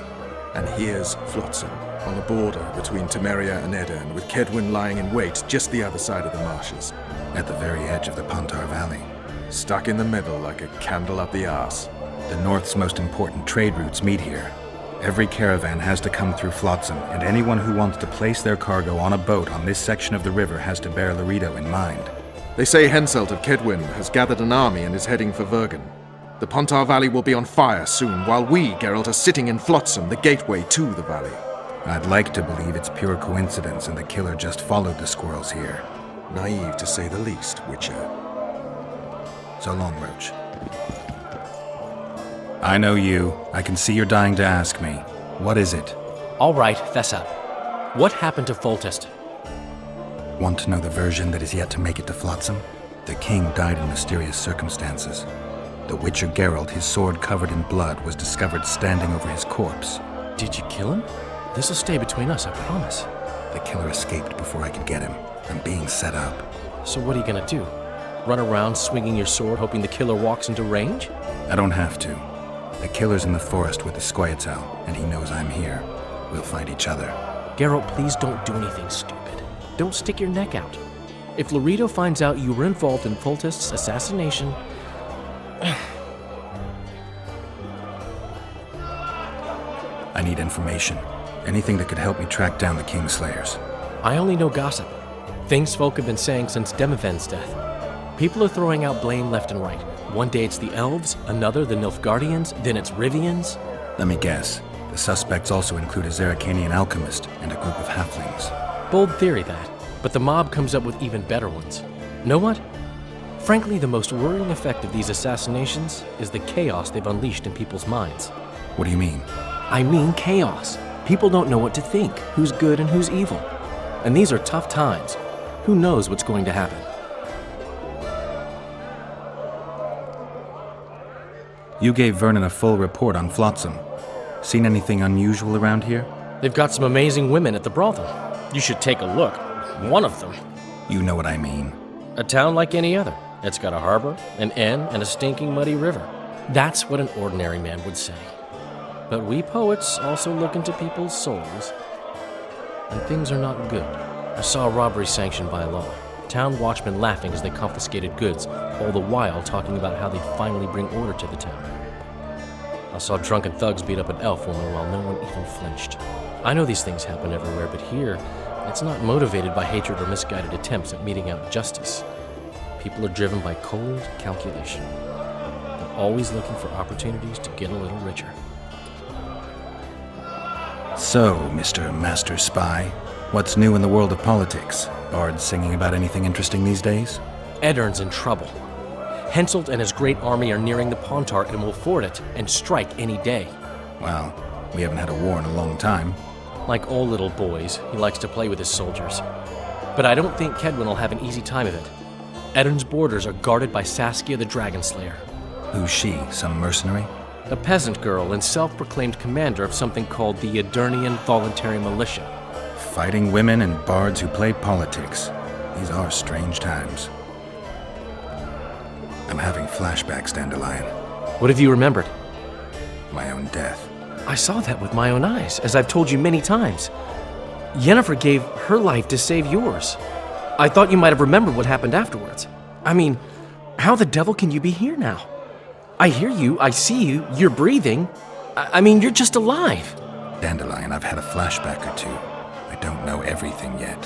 And here's Flotsam, on the border between Temeria and Edern, with Kedwin lying in wait just the other side of the marshes. At the very edge of the Pontar Valley. Stuck in the middle like a candle up the arse. The north's most important trade routes meet here. Every caravan has to come through Flotsam, and anyone who wants to place their cargo on a boat on this section of the river has to bear Laredo in mind. They say Henselt of Kedwin has gathered an army and is heading for Vergen. The Pontar Valley will be on fire soon, while we, Geralt, are sitting in Flotsam, the gateway to the valley. I'd like to believe it's pure coincidence and the killer just followed the squirrels here. Naive to say the least, Witcher. So long, Roach. I know you. I can see you're dying to ask me. What is it? All right, Thessa. What happened to Foltest? Want to know the version that is yet to make it to Flotsam? The king died in mysterious circumstances. The Witcher Geralt, his sword covered in blood, was discovered standing over his corpse. Did you kill him? This'll stay between us, I promise. The killer escaped before I could get him. I'm being set up. So what are you gonna do? Run around swinging your sword hoping the killer walks into range? I don't have to. The killer's in the forest with the Scoia'tael, and he knows I'm here. We'll find each other. Geralt, please don't do anything stupid. Don't stick your neck out. If Laredo finds out you were involved in Foltest's assassination... I need information. Anything that could help me track down the Kingslayers. I only know gossip. Things folk have been saying since Demavend's death. People are throwing out blame left and right. One day it's the elves, another the Nilfgaardians, then it's Rivians. Let me guess. The suspects also include a Zerrikanian alchemist and a group of halflings. Bold theory, that. But the mob comes up with even better ones. Know what? Frankly, the most worrying effect of these assassinations is the chaos they've unleashed in people's minds. What do you mean? I mean chaos. People don't know what to think, who's good and who's evil. And these are tough times. Who knows what's going to happen? You gave Vernon a full report on Flotsam. Seen anything unusual around here? They've got some amazing women at the brothel. You should take a look. One of them. You know what I mean. A town like any other. It's got a harbor, an inn, and a stinking muddy river. That's what an ordinary man would say. But we poets also look into people's souls. and things are not good. I saw a robbery sanctioned by law. Town watchmen laughing as they confiscated goods, all the while talking about how they'd finally bring order to the town. I saw drunken thugs beat up an elf woman while no one even flinched. I know these things happen everywhere, but here, it's not motivated by hatred or misguided attempts at meting out justice. People are driven by cold calculation. They're always looking for opportunities to get a little richer. So, Mr. Master Spy, what's new in the world of politics? Bards singing about anything interesting these days? Eddern's in trouble. Henselt and his great army are nearing the Pontar and will ford it and strike any day. Well, we haven't had a war in a long time. Like all little boys, he likes to play with his soldiers. But I don't think Kedwin will have an easy time of it. Eddern's borders are guarded by Saskia the Dragon Slayer. Who's she? Some mercenary? A peasant girl and self-proclaimed commander of something called the Edirnian Voluntary Militia. Fighting women and bards who play politics. These are strange times. I'm having flashbacks, Dandelion. What have you remembered? My own death. I saw that with my own eyes, as I've told you many times. Yennefer gave her life to save yours. I thought you might have remembered what happened afterwards. I mean, how the devil can you be here now? I hear you, I see you, you're breathing. I mean, you're just alive. Dandelion, I've had a flashback or two. I don't know everything yet.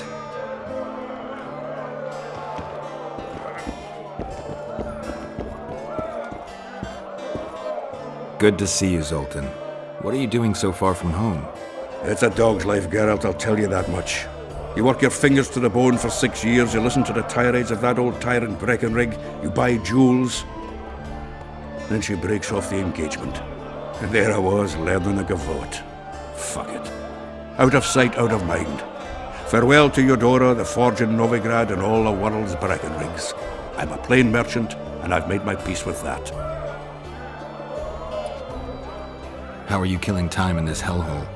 Good to see you, Zoltan. What are you doing so far from home? It's a dog's life, Geralt, I'll tell you that much. You work your fingers to the bone for 6 years, you listen to the tirades of that old tyrant Breckenrig, you buy jewels. Then she breaks off the engagement. And there I was, learning a gavotte. Fuck it. Out of sight, out of mind. Farewell to Eudora, the forge in Novigrad, and all the world's Breckenrigs. I'm a plain merchant, and I've made my peace with that. How are you killing time in this hellhole?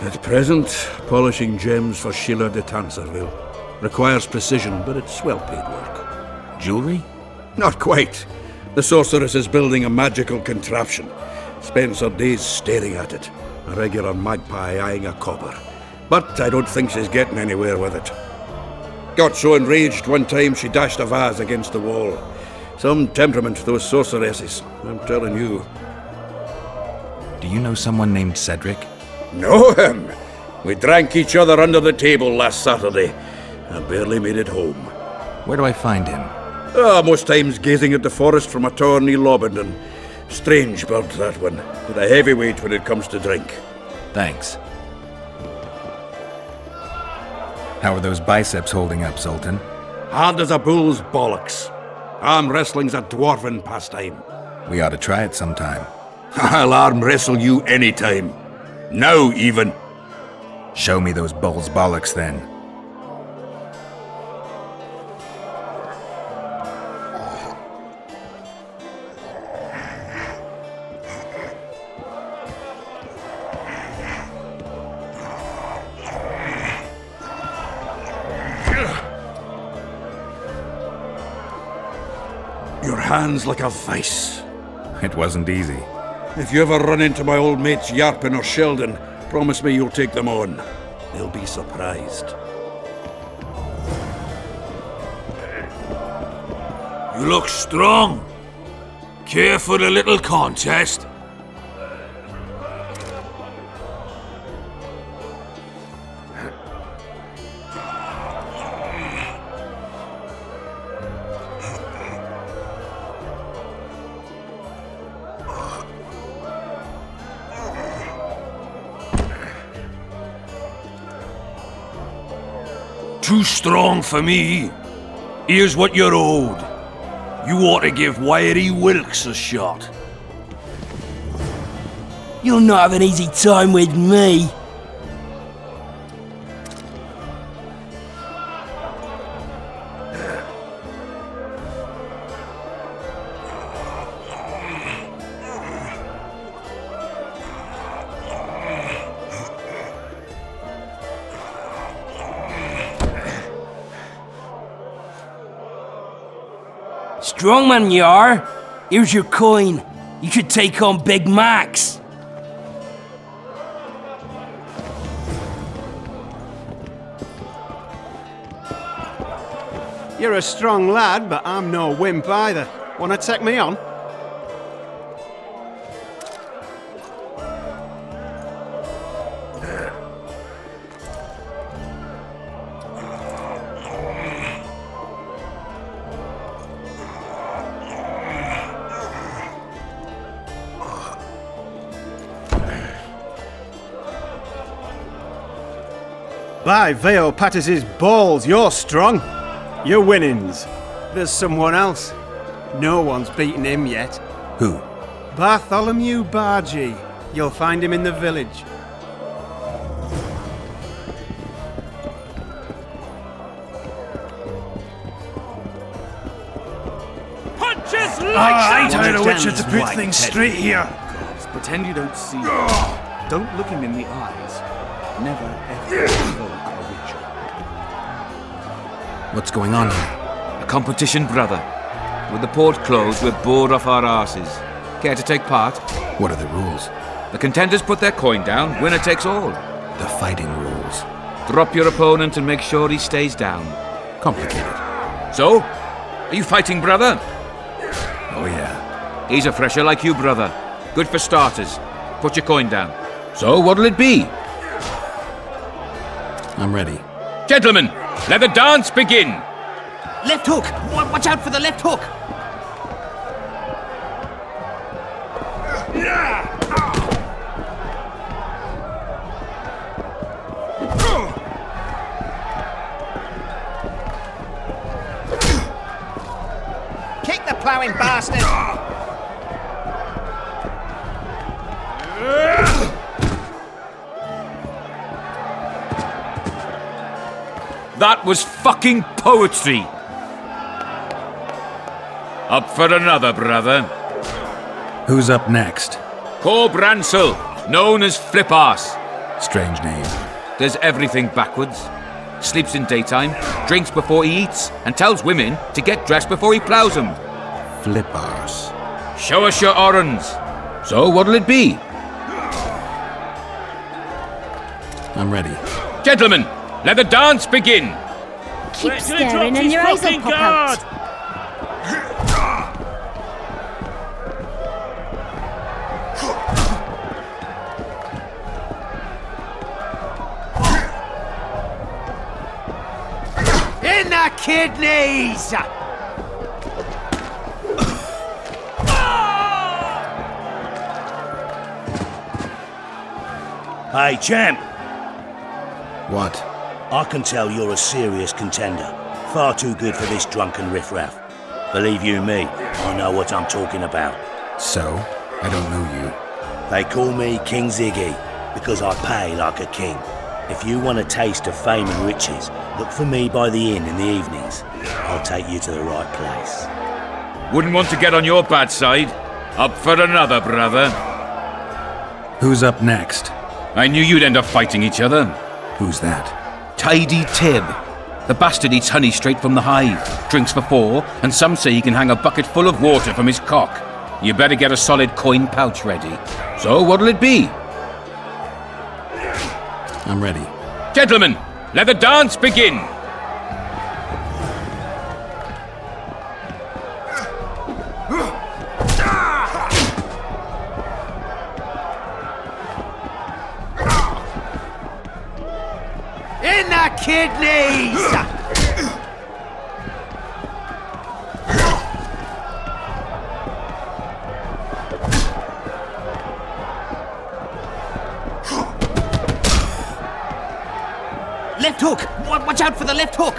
At present, polishing gems for Sheila de Tanserville. Requires precision, but it's well-paid work. Jewelry? Not quite. The sorceress is building a magical contraption. Spends her days staring at it. A regular magpie eyeing a copper. But I don't think she's getting anywhere with it. Got so enraged one time she dashed a vase against the wall. Some temperament, those sorceresses, I'm telling you. Do you know someone named Cedric? Know him? We drank each other under the table last Saturday. I barely made it home. Where do I find him? Most times gazing at the forest from a tower near Lobendon. Strange bird, that one, but a heavyweight when it comes to drink. Thanks. How are those biceps holding up, Zoltan? Hard as a bull's bollocks. Arm wrestling's a dwarven pastime. We ought to try it sometime. I'll arm wrestle you anytime. Now, even. Show me those bull's bollocks, then. Your hand's like a vice. It wasn't easy. If you ever run into my old mates Yarpin or Sheldon, promise me you'll take them on. They'll be surprised. You look strong. Care for the little contest? Too strong for me. Here's what you're owed. You ought to give Wiry Wilkes a shot. You'll not have an easy time with me. Strong man you are. Here's your coin. You should take on Big Max. You're a strong lad, but I'm no wimp either. Wanna take me on? By Veo Patis's balls, you're strong. You're winnings. There's someone else. No one's beaten him yet. Who? Bartholomew Bargy. You'll find him in the village. Punches like I that! told a witcher to put things straight here. Pretend you don't see him. Don't look him in the eyes. Never ever provoke a witcher. What's going on here? A competition, brother. With the port closed, we're bored off our asses. Care to take part? What are the rules? The contenders put their coin down, winner takes all. The fighting rules. Drop your opponent and make sure he stays down. Complicated. So? Are you fighting, brother? Oh, yeah. He's a fresher like you, brother. Good for starters. Put your coin down. So, what'll it be? I'm ready. Gentlemen, let the dance begin! Left hook! Watch out for the left hook! Kick the ploughing bastard! That was fucking poetry! Up for another, brother. Who's up next? Cor Bransel, known as Flip-Arse. Strange name. Does everything backwards. Sleeps in daytime, drinks before he eats, and tells women to get dressed before he ploughs them. Flip-Arse. Show us your orans. So what'll it be? I'm ready. Gentlemen, let the dance begin! Keep staring and your eyes will pop out. In the kidneys! Hey, champ. What? I can tell you're a serious contender. Far too good for this drunken riffraff. Believe you me, I know what I'm talking about. So? I don't know you. They call me King Ziggy, because I pay like a king. If you want a taste of fame and riches, look for me by the inn in the evenings. I'll take you to the right place. Wouldn't want to get on your bad side. Up for another, brother. Who's up next? I knew you'd end up fighting each other. Who's that? Tidy Tib. The bastard eats honey straight from the hive, drinks for 4, and some say he can hang a bucket full of water from his cock. You better get a solid coin pouch ready. So what'll it be? I'm ready. Gentlemen, let the dance begin! In the kidneys! Left hook! Watch out for the left hook!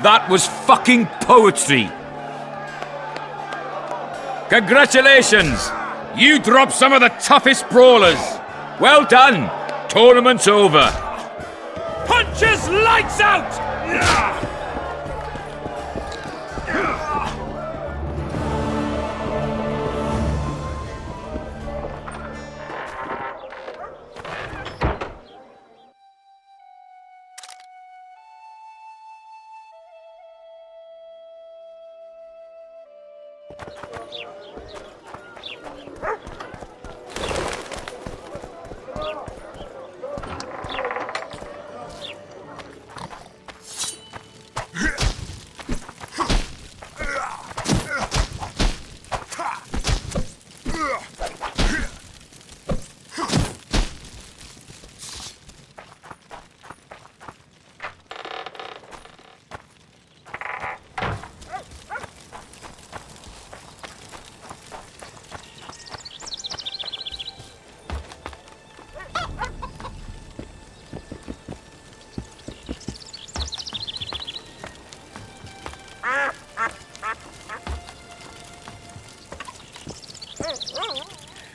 That was fucking poetry! Congratulations! You dropped some of the toughest brawlers! Well done! Tournament's over! Punches lights out!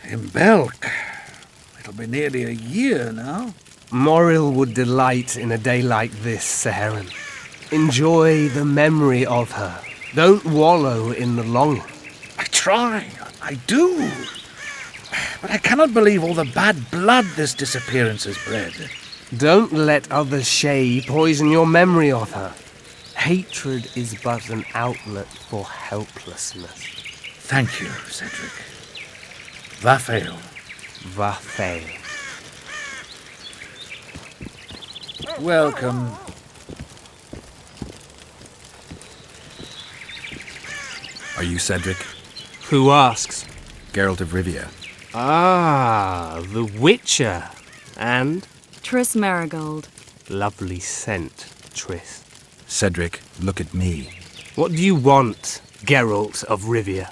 In Belk. It'll be nearly a year now. Moril would delight in a day like this, Saharan. Enjoy the memory of her. Don't wallow in the longing. I try. I do. But I cannot believe all the bad blood this disappearance has bred. Don't let other Shay poison your memory of her. Hatred is but an outlet for helplessness. Thank you, Cedric. Vafael. Vafael. Welcome. Are you Cedric? Who asks? Geralt of Rivia. Ah, the Witcher. And? Triss Marigold. Lovely scent, Triss. Cedric, look at me. What do you want, Geralt of Rivia?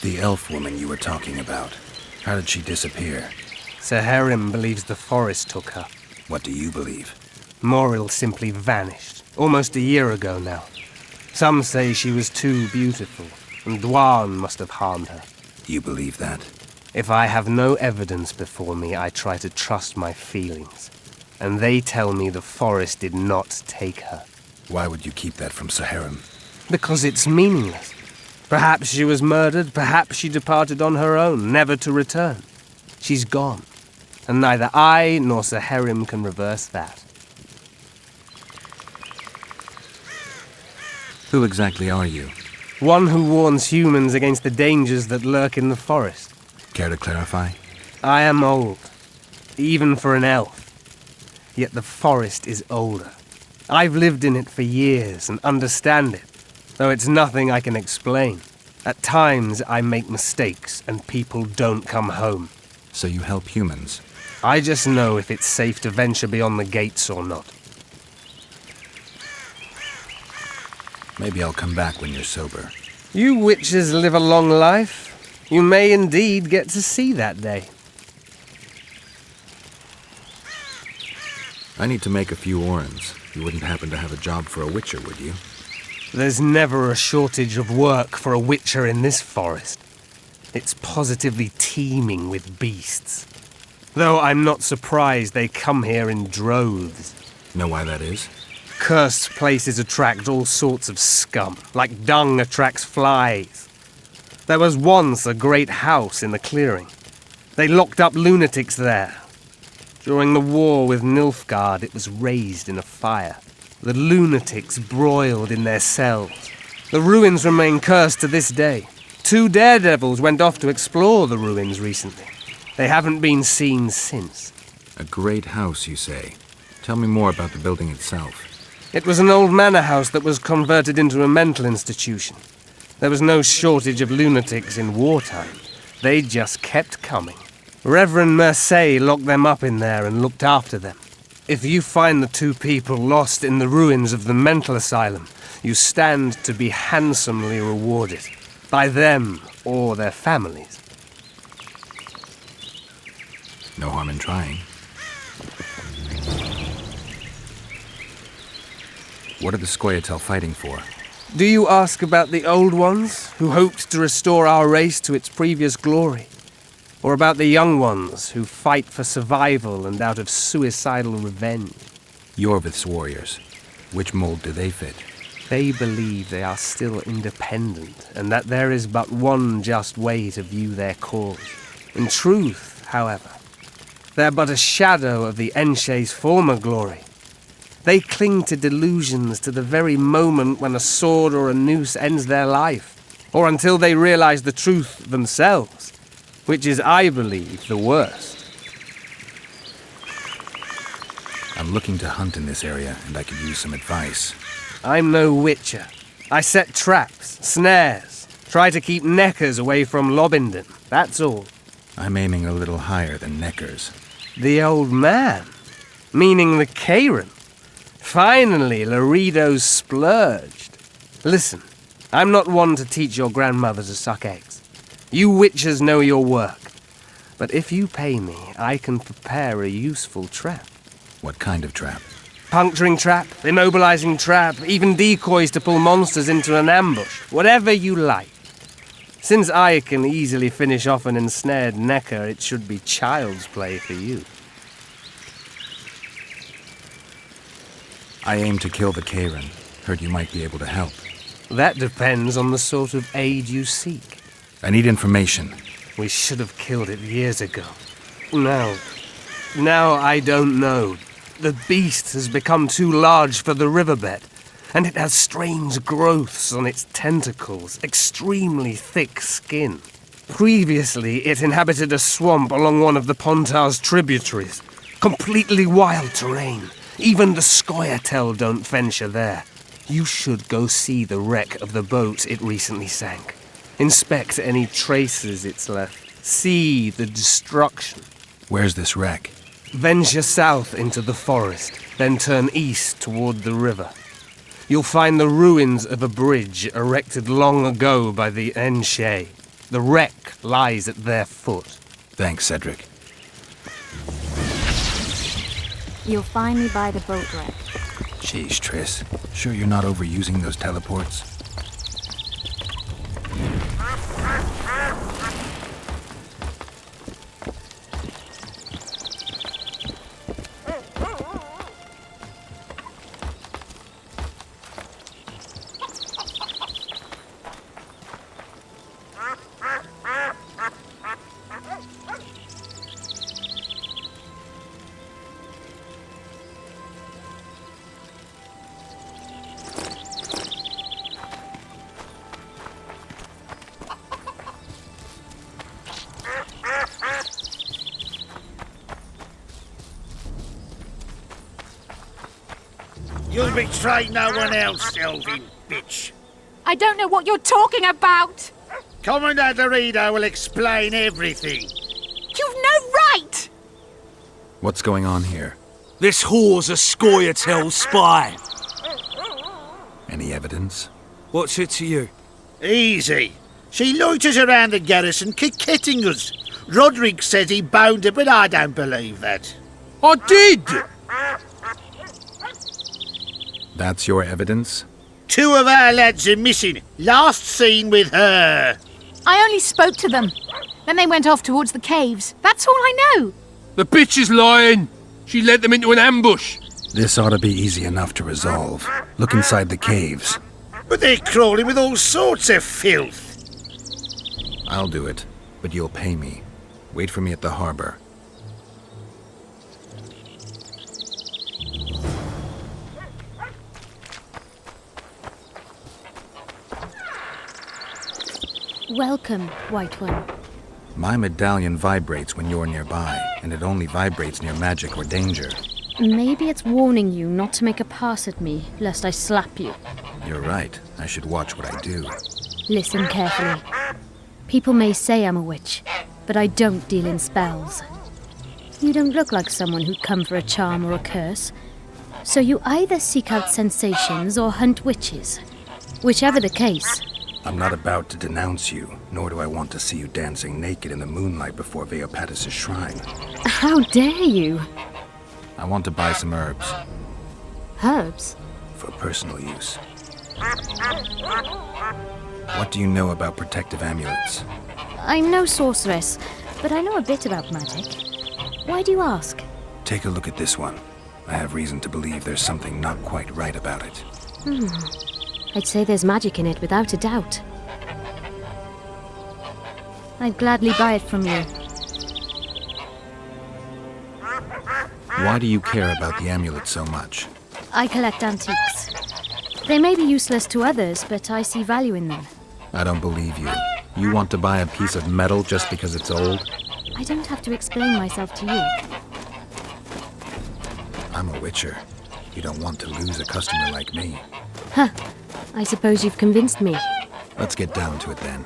The elf woman you were talking about. How did she disappear? Saharim believes the forest took her. What do you believe? Moril simply vanished, almost a year ago now. Some say she was too beautiful, and Dwan must have harmed her. You believe that? If I have no evidence before me, I try to trust my feelings. And they tell me the forest did not take her. Why would you keep that from Saharim? Because it's meaningless. Perhaps she was murdered, perhaps she departed on her own, never to return. She's gone, and neither I nor Saharim can reverse that. Who exactly are you? One who warns humans against the dangers that lurk in the forest. Care to clarify? I am old, even for an elf. Yet the forest is older. I've lived in it for years and understand it, though it's nothing I can explain. At times I make mistakes and people don't come home. So you help humans? I just know if it's safe to venture beyond the gates or not. Maybe I'll come back when you're sober. You witches live a long life. You may indeed get to see that day. I need to make a few orens. You wouldn't happen to have a job for a witcher, would you? There's never a shortage of work for a witcher in this forest. It's positively teeming with beasts. Though I'm not surprised they come here in droves. Know why that is? Cursed places attract all sorts of scum, like dung attracts flies. There was once a great house in the clearing. They locked up lunatics there. During the war with Nilfgaard, it was raised in a fire. The lunatics broiled in their cells. The ruins remain cursed to this day. 2 daredevils went off to explore the ruins recently. They haven't been seen since. A great house, you say. Tell me more about the building itself. It was an old manor house that was converted into a mental institution. There was no shortage of lunatics in wartime. They just kept coming. Reverend Mercey locked them up in there and looked after them. If you find the 2 people lost in the ruins of the mental asylum, you stand to be handsomely rewarded. By them or their families. No harm in trying. What are the Scoia'tael fighting for? Do you ask about the old ones, who hoped to restore our race to its previous glory? Or about the young ones, who fight for survival and out of suicidal revenge? Yorvith's warriors. Which mold do they fit? They believe they are still independent, and that there is but one just way to view their cause. In truth, however, they're but a shadow of the Enshay's former glory. They cling to delusions to the very moment when a sword or a noose ends their life, or until they realize the truth themselves, which is, I believe, the worst. I'm looking to hunt in this area, and I could use some advice. I'm no witcher. I set traps, snares, try to keep neckers away from Lobindon, that's all. I'm aiming a little higher than neckers. The old man? Meaning the Karen? Finally, Laredo's splurged. Listen, I'm not one to teach your grandmother to suck eggs. You witchers know your work. But if you pay me, I can prepare a useful trap. What kind of trap? Puncturing trap, immobilizing trap, even decoys to pull monsters into an ambush. Whatever you like. Since I can easily finish off an ensnared necker, it should be child's play for you. I aim to kill the Karen. Heard you might be able to help. That depends on the sort of aid you seek. I need information. We should have killed it years ago. Now I don't know. The beast has become too large for the riverbed, and it has strange growths on its tentacles, extremely thick skin. Previously, it inhabited a swamp along one of the Pontar's tributaries. Completely wild terrain. Even the Scoia'tael don't venture there. You should go see the wreck of the boat it recently sank. Inspect any traces it's left. See the destruction. Where's this wreck? Venture south into the forest, then turn east toward the river. You'll find the ruins of a bridge erected long ago by the Enshe. The wreck lies at their foot. Thanks, Cedric. You'll find me by the boat wreck. Jeez, Triss. Sure you're not overusing those teleports? You'll betray no one else, Elvin bitch. I don't know what you're talking about. Commandant Laredo will explain everything. You've no right! What's going on here? This whore's a Scoia'tael spy. Any evidence? What's it to you? Easy. She loiters around the garrison, kicking us. Roderick says he bound her, but I don't believe that. I did! That's your evidence? 2 of our lads are missing. Last seen with her. I only spoke to them. Then they went off towards the caves. That's all I know. The bitch is lying. She led them into an ambush. This ought to be easy enough to resolve. Look inside the caves. But they're crawling with all sorts of filth. I'll do it, but you'll pay me. Wait for me at the harbor. Welcome, White One. My medallion vibrates when you're nearby, and it only vibrates near magic or danger. Maybe it's warning you not to make a pass at me, lest I slap you. You're right. I should watch what I do. Listen carefully. People may say I'm a witch, but I don't deal in spells. You don't look like someone who'd come for a charm or a curse. So you either seek out sensations or hunt witches. Whichever the case. I'm not about to denounce you, nor do I want to see you dancing naked in the moonlight before Veopatis' shrine. How dare you? I want to buy some herbs. Herbs? For personal use. What do you know about protective amulets? I'm no sorceress, but I know a bit about magic. Why do you ask? Take a look at this one. I have reason to believe there's something not quite right about it. I'd say there's magic in it without a doubt. I'd gladly buy it from you. Why do you care about the amulet so much? I collect antiques. They may be useless to others, but I see value in them. I don't believe you. You want to buy a piece of metal just because it's old? I don't have to explain myself to you. I'm a witcher. You don't want to lose a customer like me. Huh. I suppose you've convinced me. Let's get down to it then.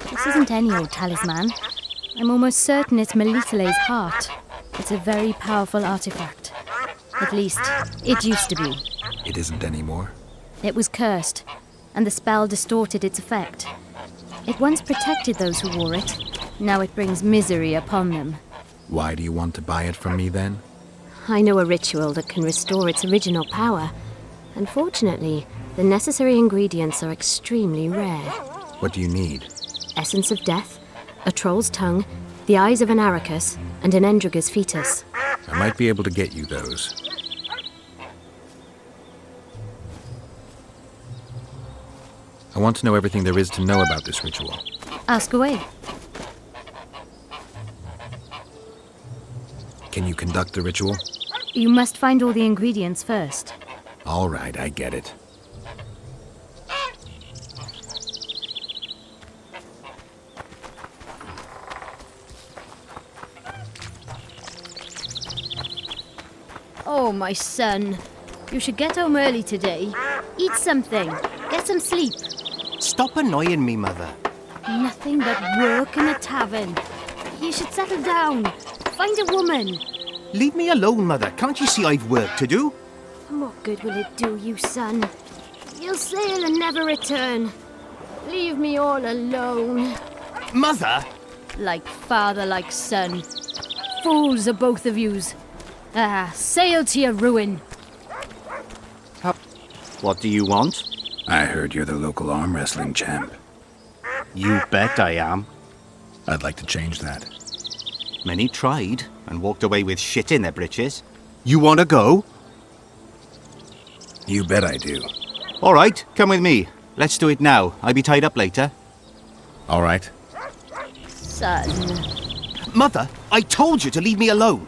This isn't any old talisman. I'm almost certain it's Melitele's heart. It's a very powerful artifact. At least, it used to be. It isn't anymore? It was cursed, and the spell distorted its effect. It once protected those who wore it. Now it brings misery upon them. Why do you want to buy it from me then? I know a ritual that can restore its original power. Unfortunately, the necessary ingredients are extremely rare. What do you need? Essence of death, a troll's tongue, the eyes of an Arachus, and an Endriga's fetus. I might be able to get you those. I want to know everything there is to know about this ritual. Ask away. Can you conduct the ritual? You must find all the ingredients first. All right, I get it. Oh, my son. You should get home early today. Eat something. Get some sleep. Stop annoying me, Mother. Nothing but work in a tavern. You should settle down. Find a woman. Leave me alone, Mother. Can't you see I've work to do? And what good will it do you, son? You'll sail and never return. Leave me all alone. Mother? Like father, like son. Fools are both of yous. Ah, sail to your ruin. What do you want? I heard you're the local arm wrestling champ. You bet I am. I'd like to change that. Many tried and walked away with shit in their britches. You want to go? You bet I do. All right, come with me. Let's do it now. I'll be tied up later. All right. Son. Mother, I told you to leave me alone.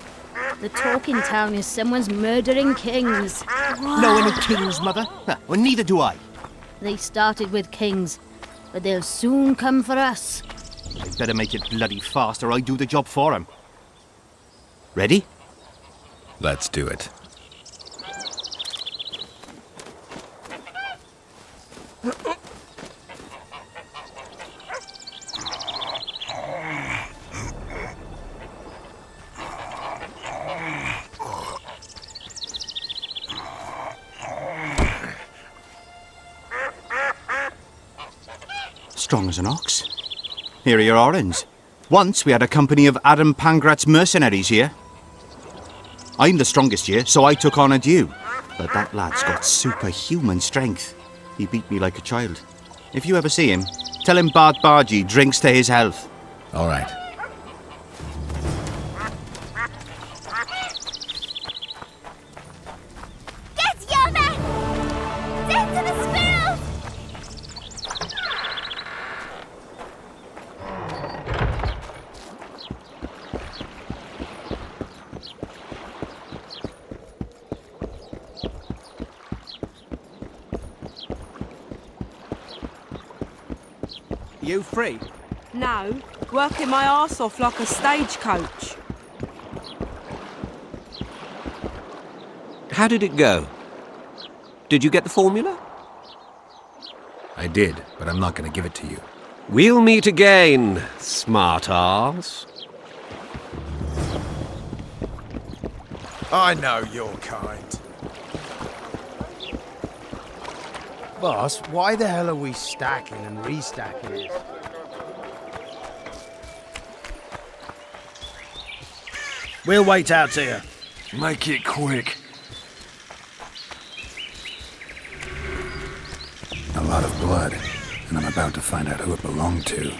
The talk in town is someone's murdering kings. No any kings, Mother. Well, neither do I. They started with kings, but they'll soon come for us. I'd better make it bloody fast or I do the job for him. Ready? Let's do it. Strong as an ox. Here are your orange. Once we had a company of Adam Pangrat's mercenaries here. I'm the strongest here, so I took on a due. But that lad's got superhuman strength. He beat me like a child. If you ever see him, tell him Bart Bargy drinks to his health. All right. Get your men! Dead to the spills! You free? No, working my arse off like a stagecoach. How did it go? Did you get the formula? I did, but I'm not going to give it to you. We'll meet again, smart arse. I know your kind. Boss, why the hell are we stacking and restacking it? We'll wait out here. Make it quick. A lot of blood, and I'm about to find out who it belonged to.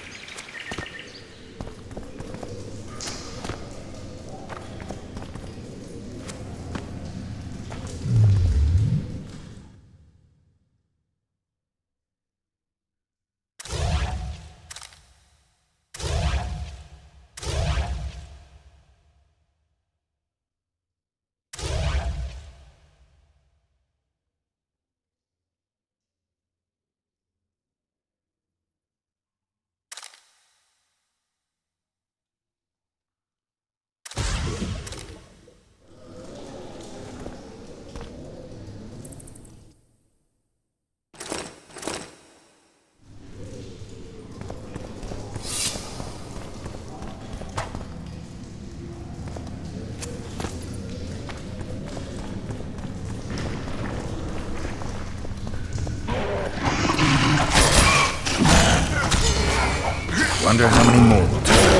more will turn.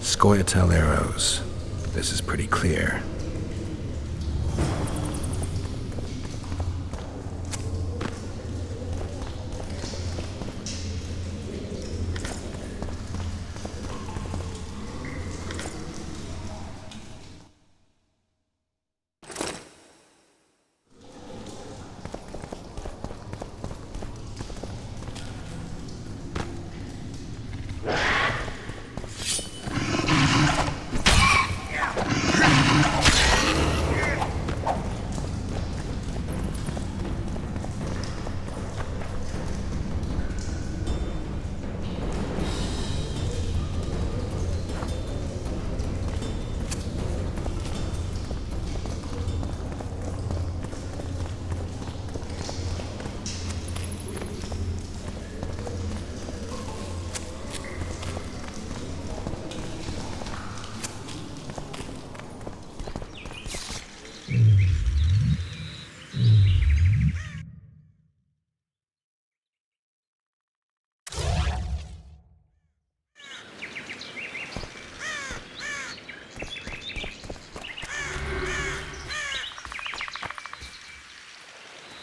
Scoia'tael arrows. This is pretty clear.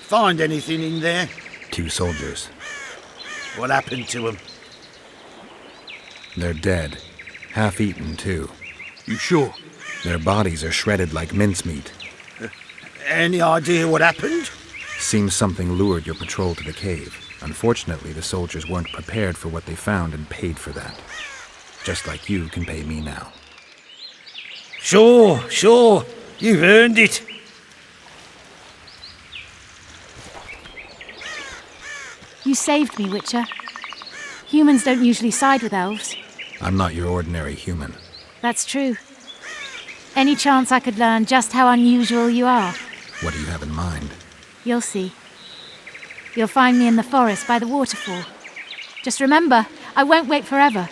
Find anything in there? 2 soldiers. What happened to them? They're dead. Half-eaten, too. You sure? Their bodies are shredded like mincemeat. Any idea what happened? Seems something lured your patrol to the cave. Unfortunately, the soldiers weren't prepared for what they found and paid for that. Just like you can pay me now. Sure. You've earned it. You saved me, Witcher. Humans don't usually side with elves. I'm not your ordinary human. That's true. Any chance I could learn just how unusual you are? What do you have in mind? You'll see. You'll find me in the forest by the waterfall. Just remember, I won't wait forever.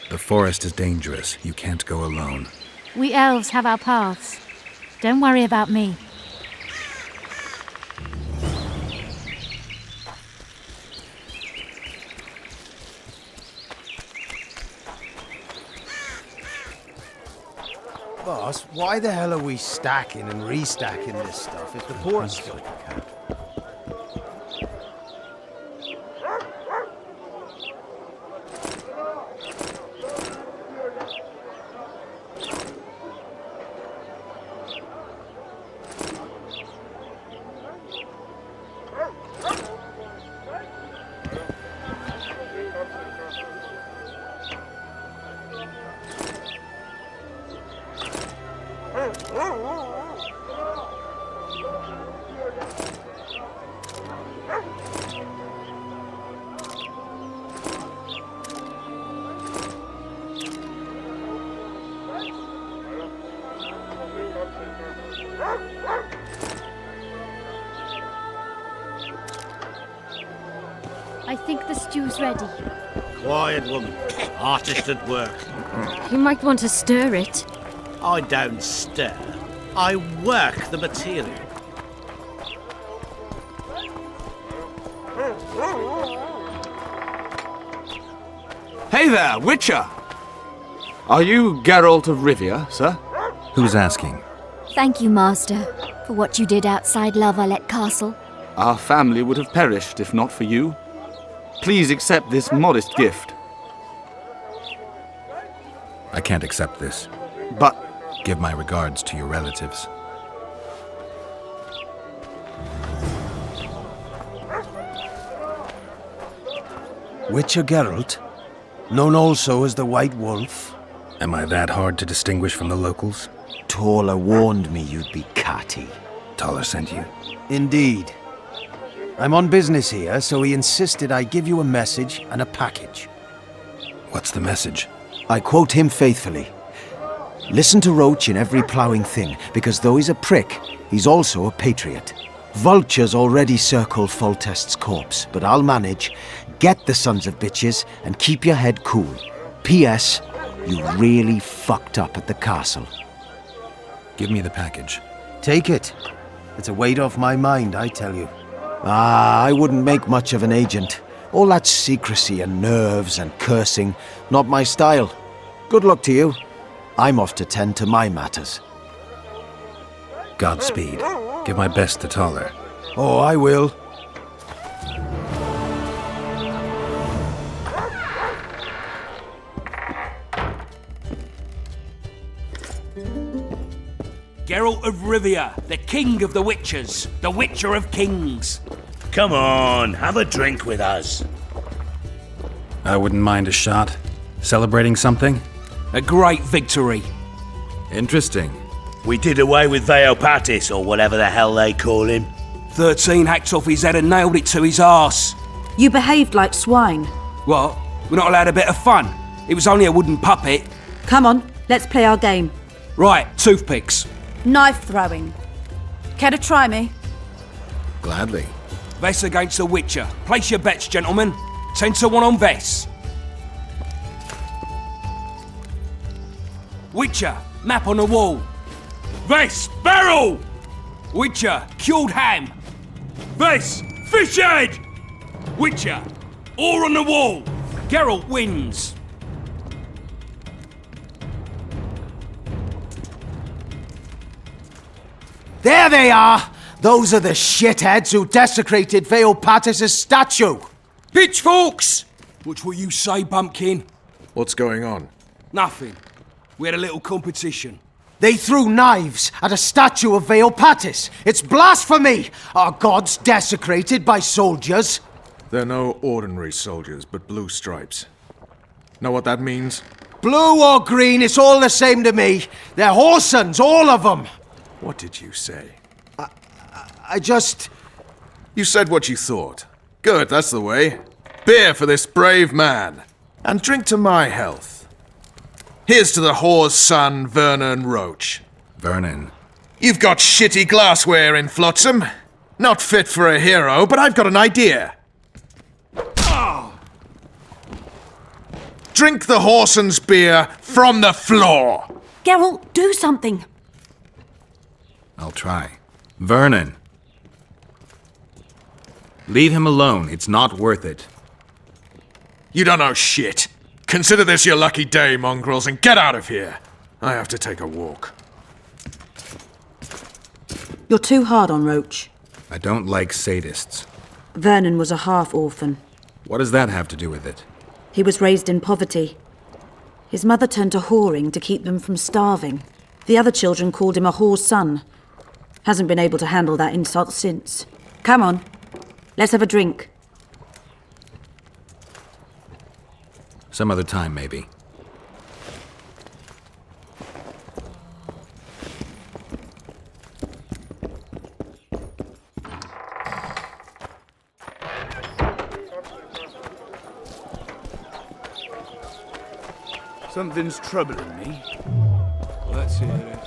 The forest is dangerous. You can't go alone. We elves have our paths. Don't worry about me. Boss, why the hell are we stacking and restacking this stuff if the port's still capped? think the stew's ready? Quiet, woman. Artist at work. You might want to stir it. I don't stir. I work the material. Hey there, Witcher! Are you Geralt of Rivia, sir? Who's asking? Thank you, Master, for what you did outside La Valette Castle. Our family would have perished if not for you. Please accept this modest gift. I can't accept this. But give my regards to your relatives. Witcher Geralt, known also as the White Wolf. Am I that hard to distinguish from the locals? Taller warned me you'd be catty. Taller sent you? Indeed. I'm on business here, so he insisted I give you a message and a package. What's the message? I quote him faithfully. Listen to Roach in every ploughing thing, because though he's a prick, he's also a patriot. Vultures already circle Foltest's corpse, but I'll manage. Get the sons of bitches and keep your head cool. P.S. You really fucked up at the castle. Give me the package. Take it. It's a weight off my mind, I tell you. I wouldn't make much of an agent. All that secrecy and nerves and cursing, not my style. Good luck to you. I'm off to tend to my matters. Godspeed. Give my best to Taller. Oh, I will. Geralt of Rivia, the king of the witchers, the witcher of kings. Come on, have a drink with us. I wouldn't mind a shot. Celebrating something? A great victory. Interesting. We did away with Veopatis, or whatever the hell they call him. 13 hacked off his head and nailed it to his arse. You behaved like swine. What? We're not allowed a bit of fun? It was only a wooden puppet. Come on, let's play our game. Right, toothpicks. Knife throwing. Care to try me? Gladly. Vess against the Witcher. Place your bets, gentlemen. 10 to 1 on Vess. Witcher, map on the wall. Vess, barrel! Witcher, cured ham. Vess, fish head! Witcher, oar on the wall. Geralt wins. There they are! Those are the shitheads who desecrated Veopatis' statue! Pitchforks! What will you say, Bumpkin? What's going on? Nothing. We had a little competition. They threw knives at a statue of Veopatis! It's blasphemy! Our gods desecrated by soldiers! They're no ordinary soldiers, but blue stripes. Know what that means? Blue or green, it's all the same to me. They're Horsons, all of them! What did you say? I just... You said what you thought. Good, that's the way. Beer for this brave man. And drink to my health. Here's to the whore's son, Vernon Roach. Vernon? You've got shitty glassware in Flotsam. Not fit for a hero, but I've got an idea. Drink the Horson's beer from the floor. Geralt, do something. I'll try. Vernon. Leave him alone. It's not worth it. You don't know shit. Consider this your lucky day, mongrels, and get out of here. I have to take a walk. You're too hard on Roach. I don't like sadists. Vernon was a half-orphan. What does that have to do with it? He was raised in poverty. His mother turned to whoring to keep them from starving. The other children called him a whore's son. Hasn't been able to handle that insult since. Come on, let's have a drink. Some other time, maybe. Something's troubling me. Let's hear it.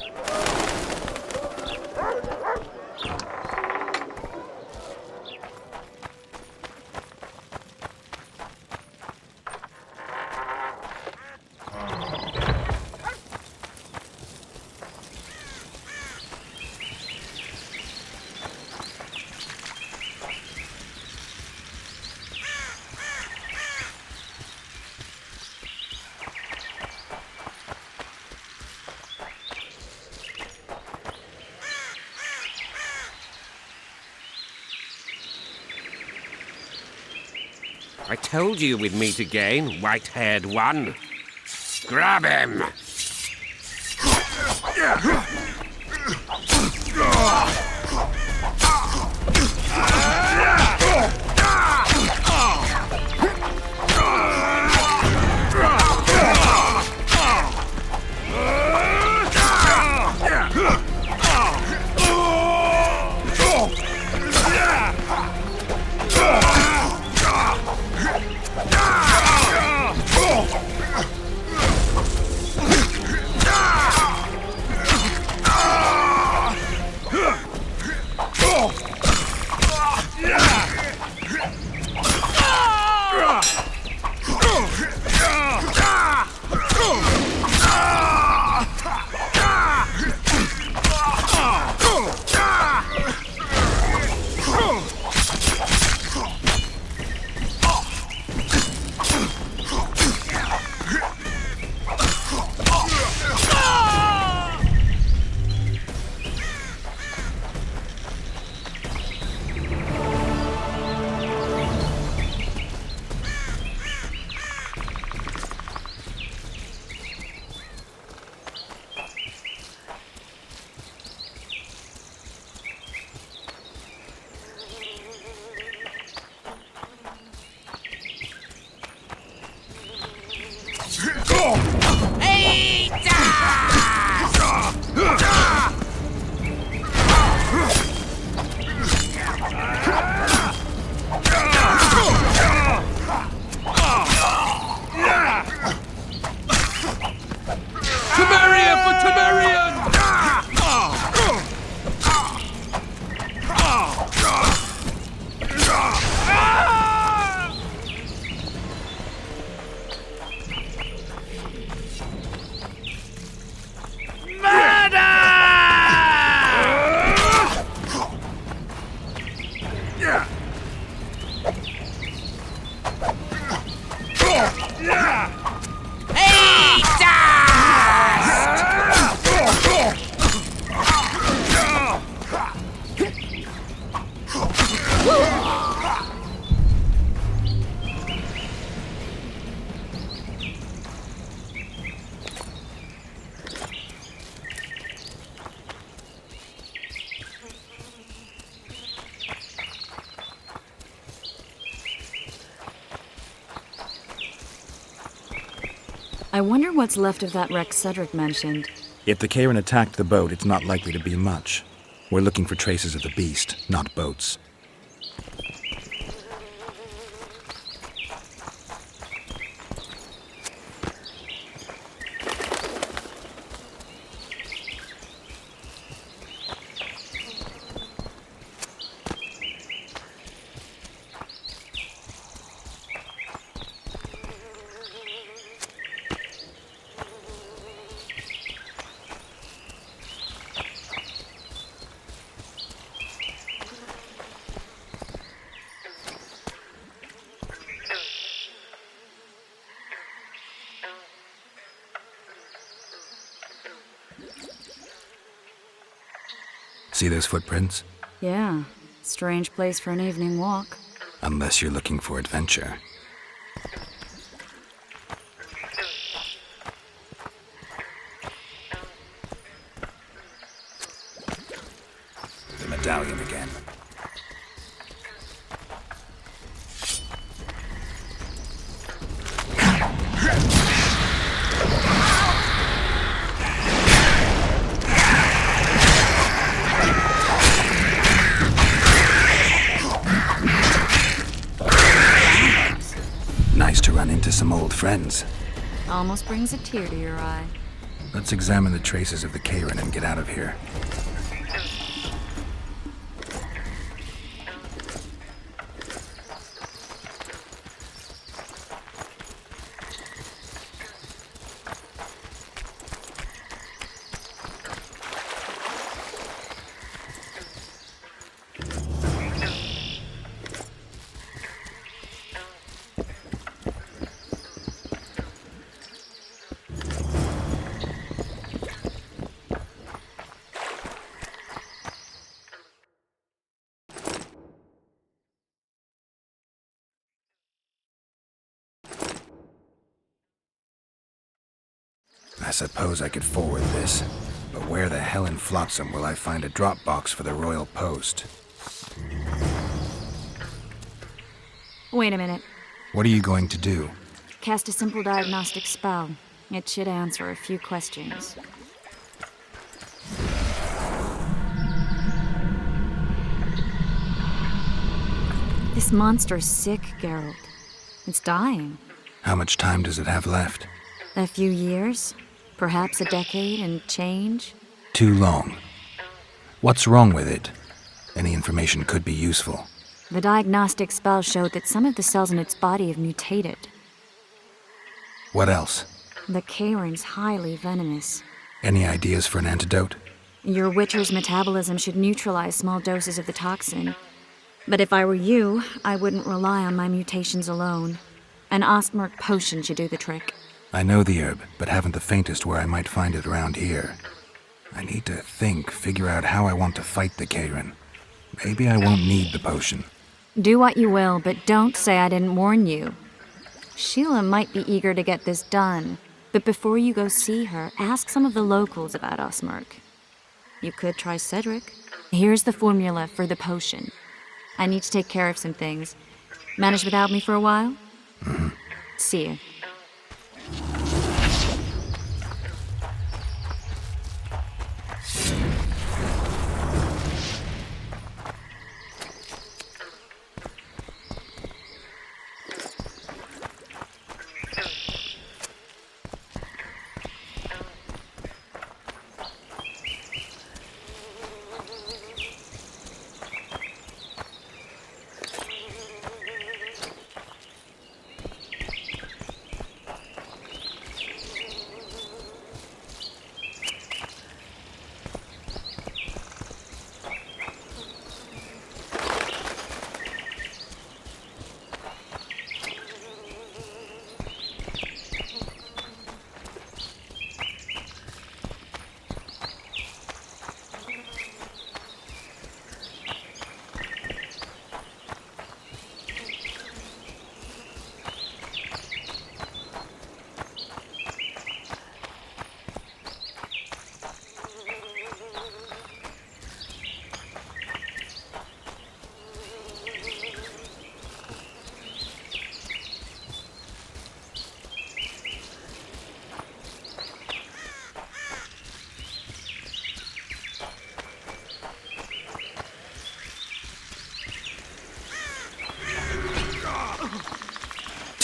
I told you we'd meet again, white-haired one. Grab him! Temerian for Temerian! I wonder what's left of that wreck Cedric mentioned. If the Karen attacked the boat, it's not likely to be much. We're looking for traces of the beast, not boats. See those footprints? Yeah, strange place for an evening walk. Unless you're looking for adventure. The medallion again. Nice to run into some old friends. Almost brings a tear to your eye. Let's examine the traces of the Karen and get out of here. I suppose I could forward this, but where the hell in Flotsam will I find a drop box for the royal post? Wait a minute. What are you going to do? Cast a simple diagnostic spell. It should answer a few questions. This monster's sick, Geralt. It's dying. How much time does it have left? A few years? Perhaps a decade and change? Too long. What's wrong with it? Any information could be useful. The diagnostic spell showed that some of the cells in its body have mutated. What else? The Cairn's highly venomous. Any ideas for an antidote? Your Witcher's metabolism should neutralize small doses of the toxin. But if I were you, I wouldn't rely on my mutations alone. An Ostmark potion should do the trick. I know the herb, but haven't the faintest where I might find it around here. I need to figure out how I want to fight the Cairn. Maybe I won't need the potion. Do what you will, but don't say I didn't warn you. Sheila might be eager to get this done, but before you go see her, ask some of the locals about Ostmark. You could try Cedric. Here's the formula for the potion. I need to take care of some things. Manage without me for a while? Mm-hmm. See you.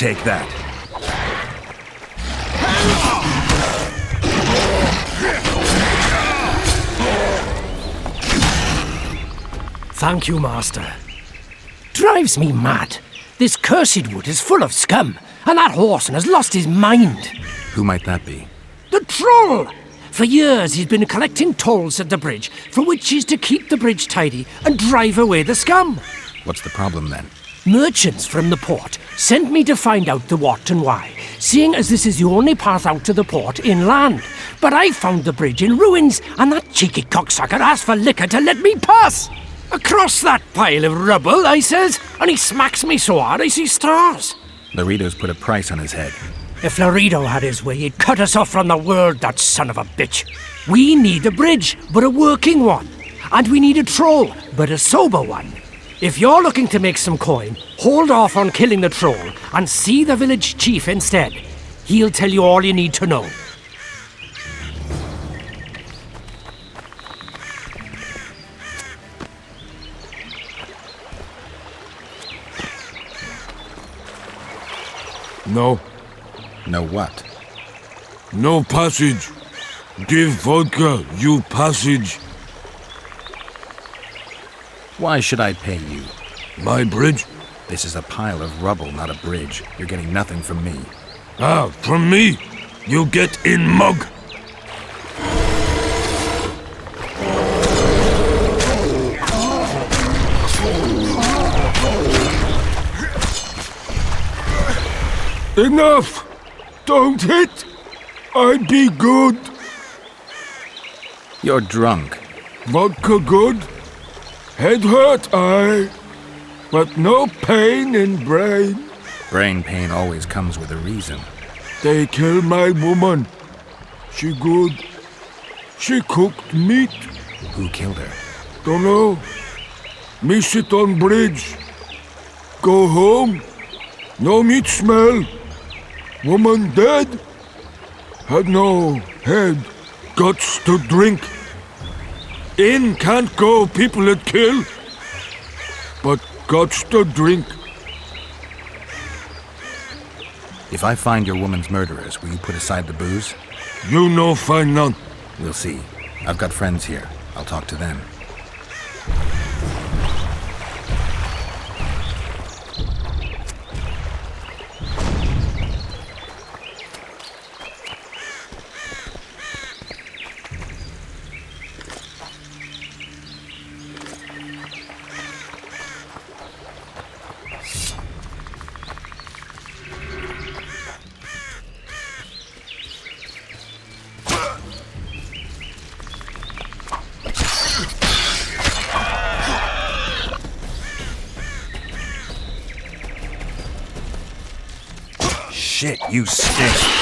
Take that. Thank you, Master. Drives me mad. This cursed wood is full of scum, and that horseman has lost his mind. Who might that be? The troll! For years he's been collecting tolls at the bridge, for which is to keep the bridge tidy and drive away the scum. What's the problem then? Merchants from the port sent me to find out the what and why, seeing as this is the only path out to the port inland. But I found the bridge in ruins, and that cheeky cocksucker asked for liquor to let me pass. Across that pile of rubble, I says, and he smacks me so hard I see stars. Laredo's put a price on his head. If Laredo had his way, he'd cut us off from the world, that son of a bitch. We need a bridge, but a working one. And we need a troll, but a sober one. If you're looking to make some coin, hold off on killing the troll and see the village chief instead. He'll tell you all you need to know. No. No what? No passage. Give vodka, you passage. Why should I pay you? My bridge? This is a pile of rubble, not a bridge. You're getting nothing from me. Ah, from me? You get in mug. Enough! Don't hit! I'd be good. You're drunk. Vodka good? Head hurt, aye. But no pain in brain. Brain pain always comes with a reason. They kill my woman. She good. She cooked meat. Who killed her? Dunno. Me sit on bridge. Go home. No meat smell. Woman dead. Had no head. Guts to drink. In can't go, people it kill. But guts to drink. If I find your woman's murderers, will you put aside the booze? You no find none. We'll see. I've got friends here. I'll talk to them. Shit, you stink.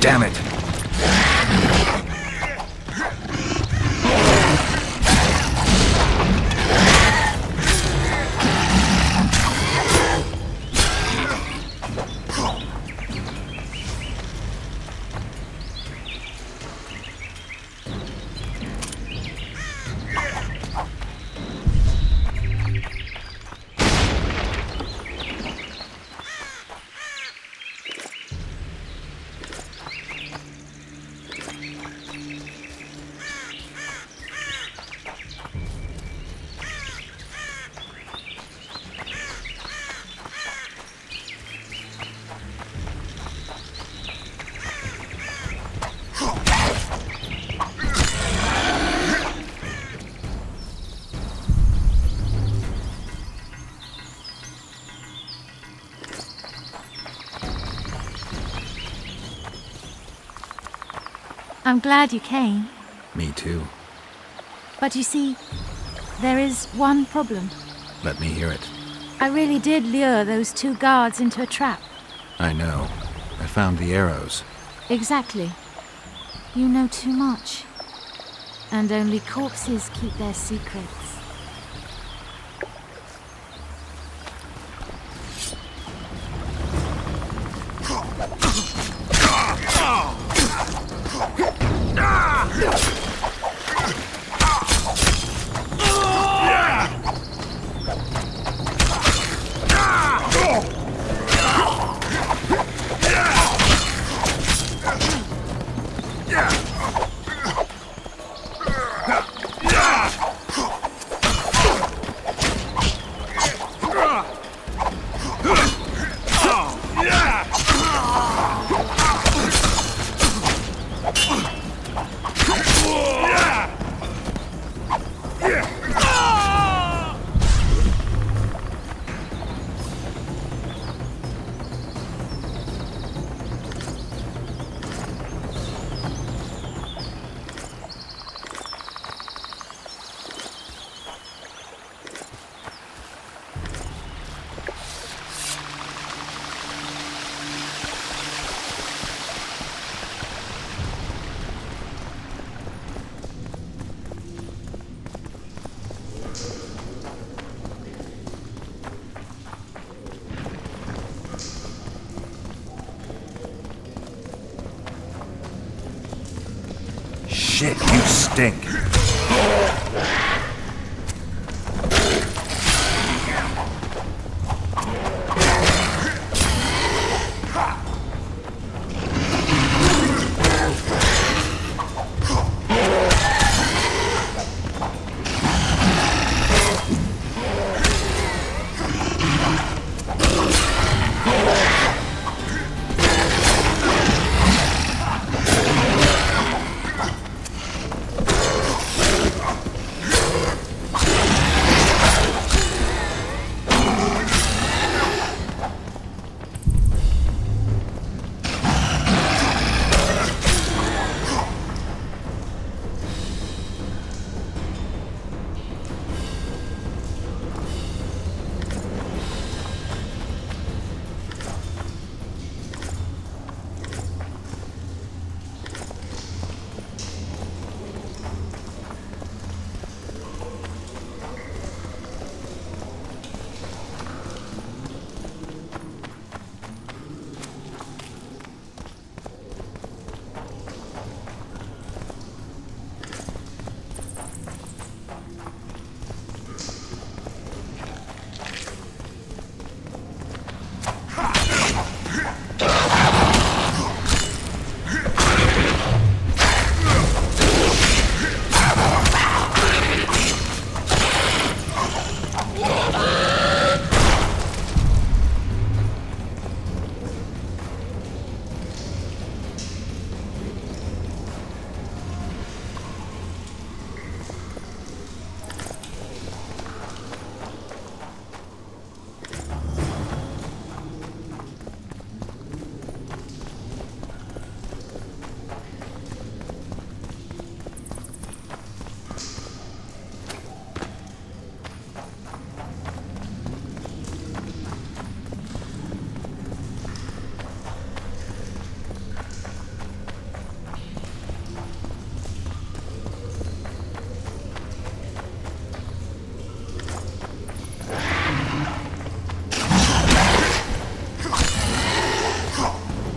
Damn it! I'm glad you came. Me too. But you see, there is one problem. Let me hear it. I really did lure those two guards into a trap. I know. I found the arrows. Exactly. You know too much. And only corpses keep their secrets. Shit, you stink.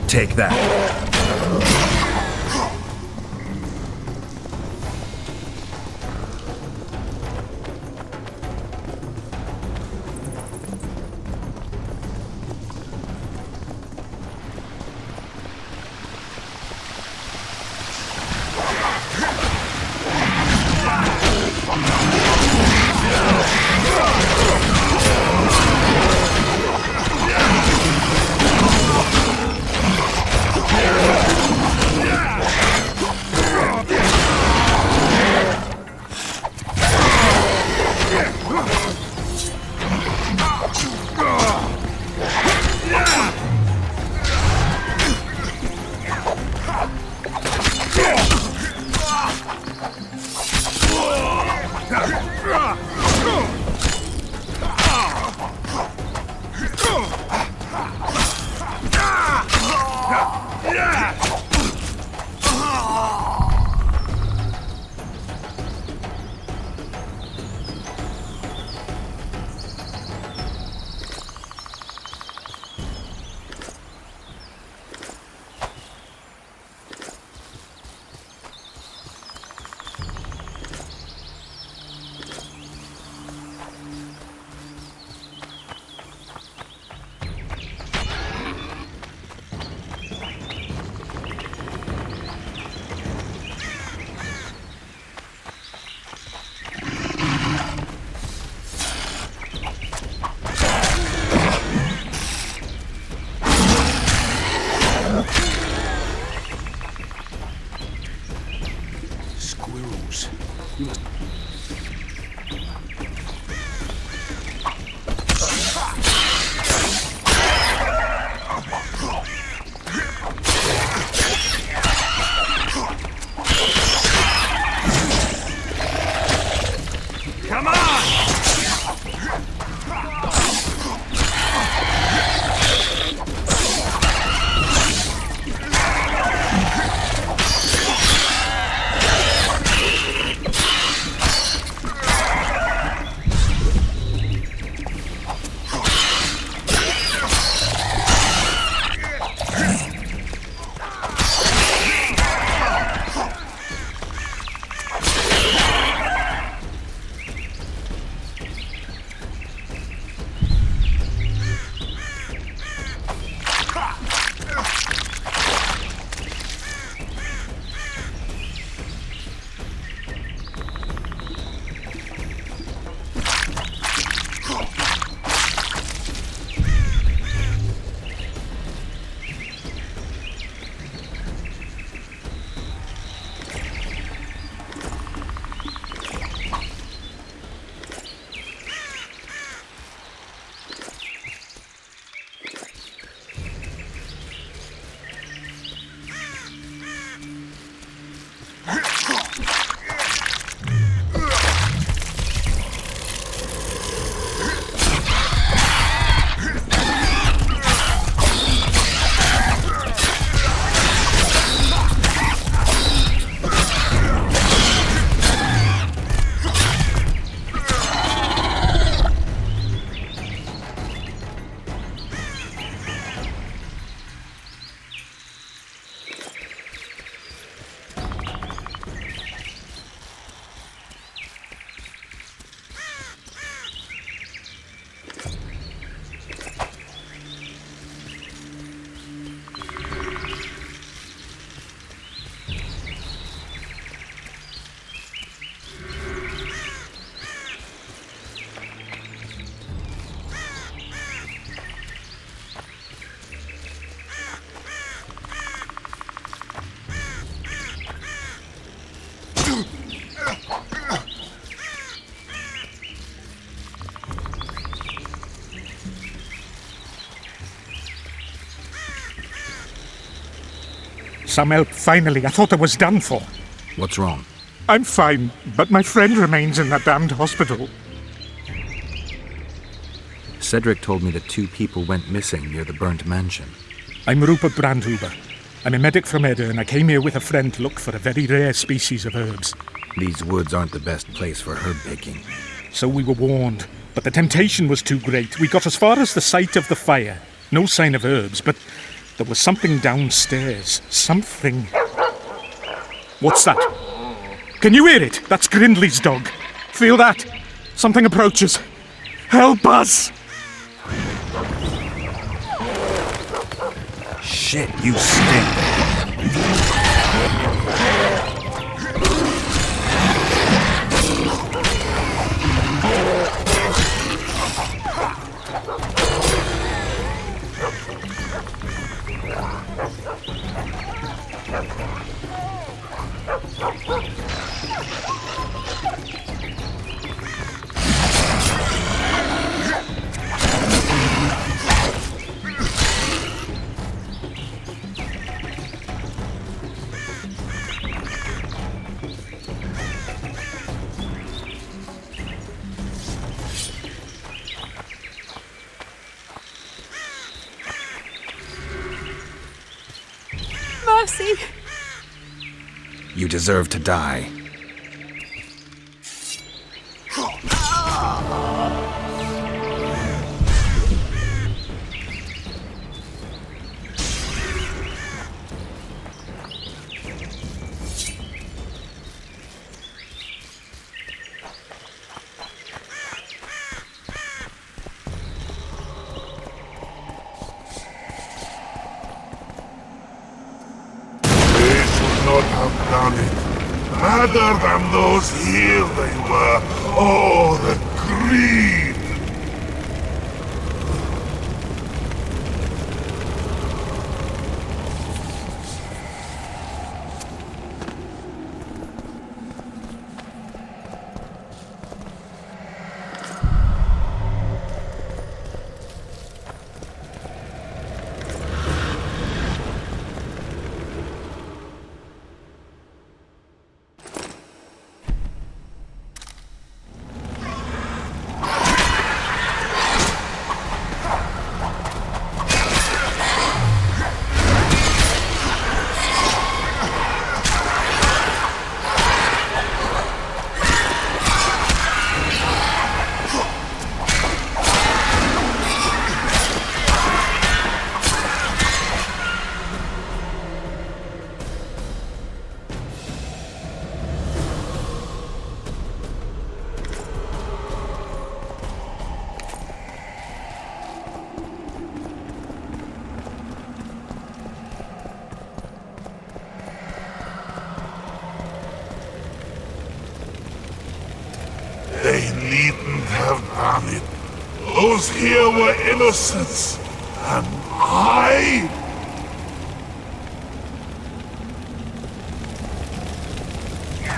Take that. Yeah! some help, finally. I thought I was done for. What's wrong? I'm fine, but my friend remains in that damned hospital. Cedric told me that 2 people went missing near the burnt mansion. I'm Rupert Brandhuber. I'm a medic from Edda, and I came here with a friend to look for a very rare species of herbs. These woods aren't the best place for herb picking. So we were warned, but the temptation was too great. We got as far as the site of the fire. No sign of herbs, but there was something downstairs. Something... What's that? Can you hear it? That's Grindley's dog. Feel that? Something approaches. Help us! Shit, you stink. Mercy! You deserve to die. Not have done it. Rather than those here they were. Oh, the greed! They needn't have done it. Those here were innocents. And I...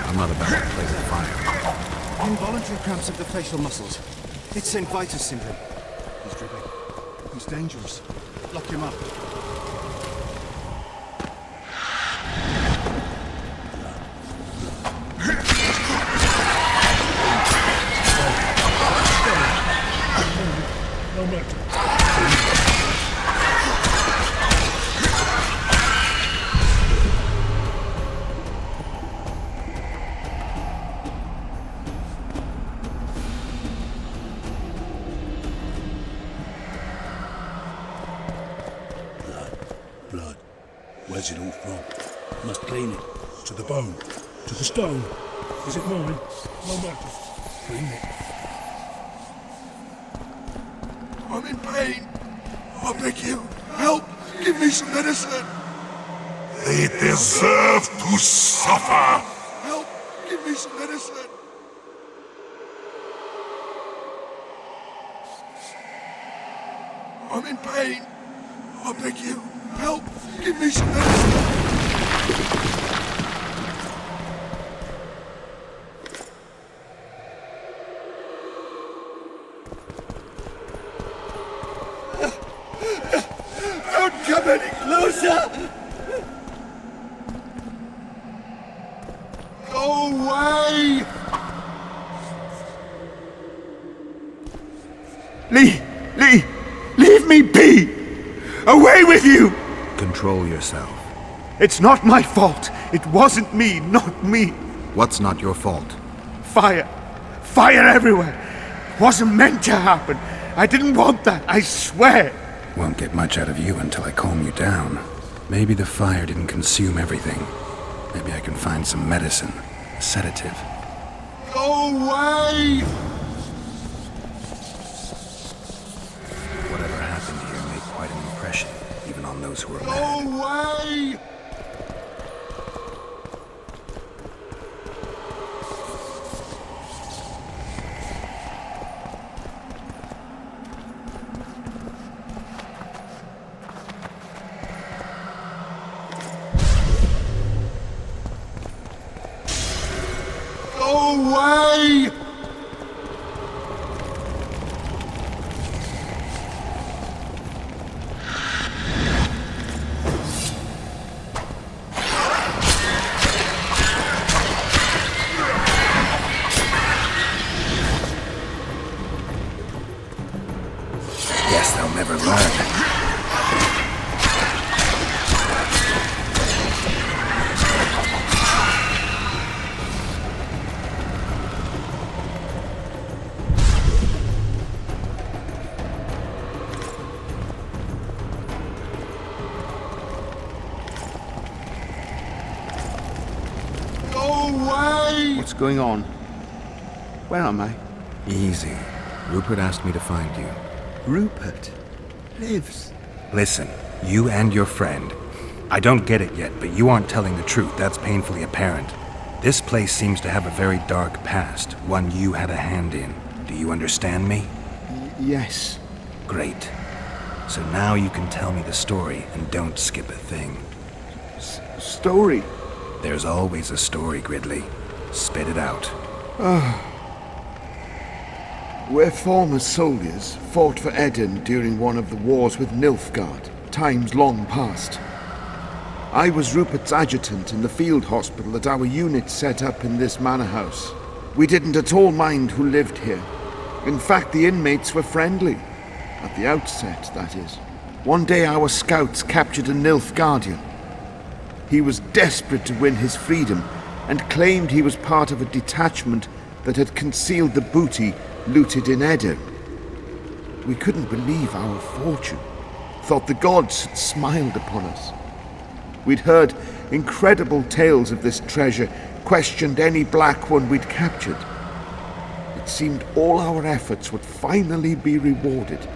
I'm not about to play with fire. Involuntary cramps of the facial muscles. It's St. Vitus syndrome. He's dripping. He's dangerous. Lock him up. Blood. Where's it all from? Must clean it. To the bone. To the stone. Is it mine? No matter. Clean it. I'm in pain. I beg you, help! Give me some medicine! They deserve to suffer! Help! Give me some medicine! I'm in pain. I beg you, help! Give me some medicine! Don't come any closer! away! Lee! Leave me be! Away with you! Control yourself. It's not my fault. It wasn't me, not me. What's not your fault? Fire everywhere. Wasn't meant to happen. I didn't want that, I swear. Won't get much out of you until I calm you down. Maybe the fire didn't consume everything. Maybe I can find some medicine, a sedative. Go away! Whatever happened here made quite an impression, even on those who were Go mad. away! Go away! Guess they'll never learn. What's going on? Where am I? Easy. Rupert asked me to find you. Rupert lives. Listen, you and your friend. I don't get it yet, but you aren't telling the truth. That's painfully apparent. This place seems to have a very dark past, one you had a hand in. Do you understand me? Yes. Great. So now you can tell me the story and don't skip a thing. Story? There's always a story, Gridley. Spit it out. We're former soldiers, fought for Eden during one of the wars with Nilfgaard, times long past. I was Rupert's adjutant in the field hospital that our unit set up in this manor house. We didn't at all mind who lived here. In fact, the inmates were friendly. At the outset, that is. One day our scouts captured a Nilfgaardian. He was desperate to win his freedom and claimed he was part of a detachment that had concealed the booty looted in Eden. We couldn't believe our fortune, thought the gods had smiled upon us. We'd heard incredible tales of this treasure, questioned any black one we'd captured. It seemed all our efforts would finally be rewarded.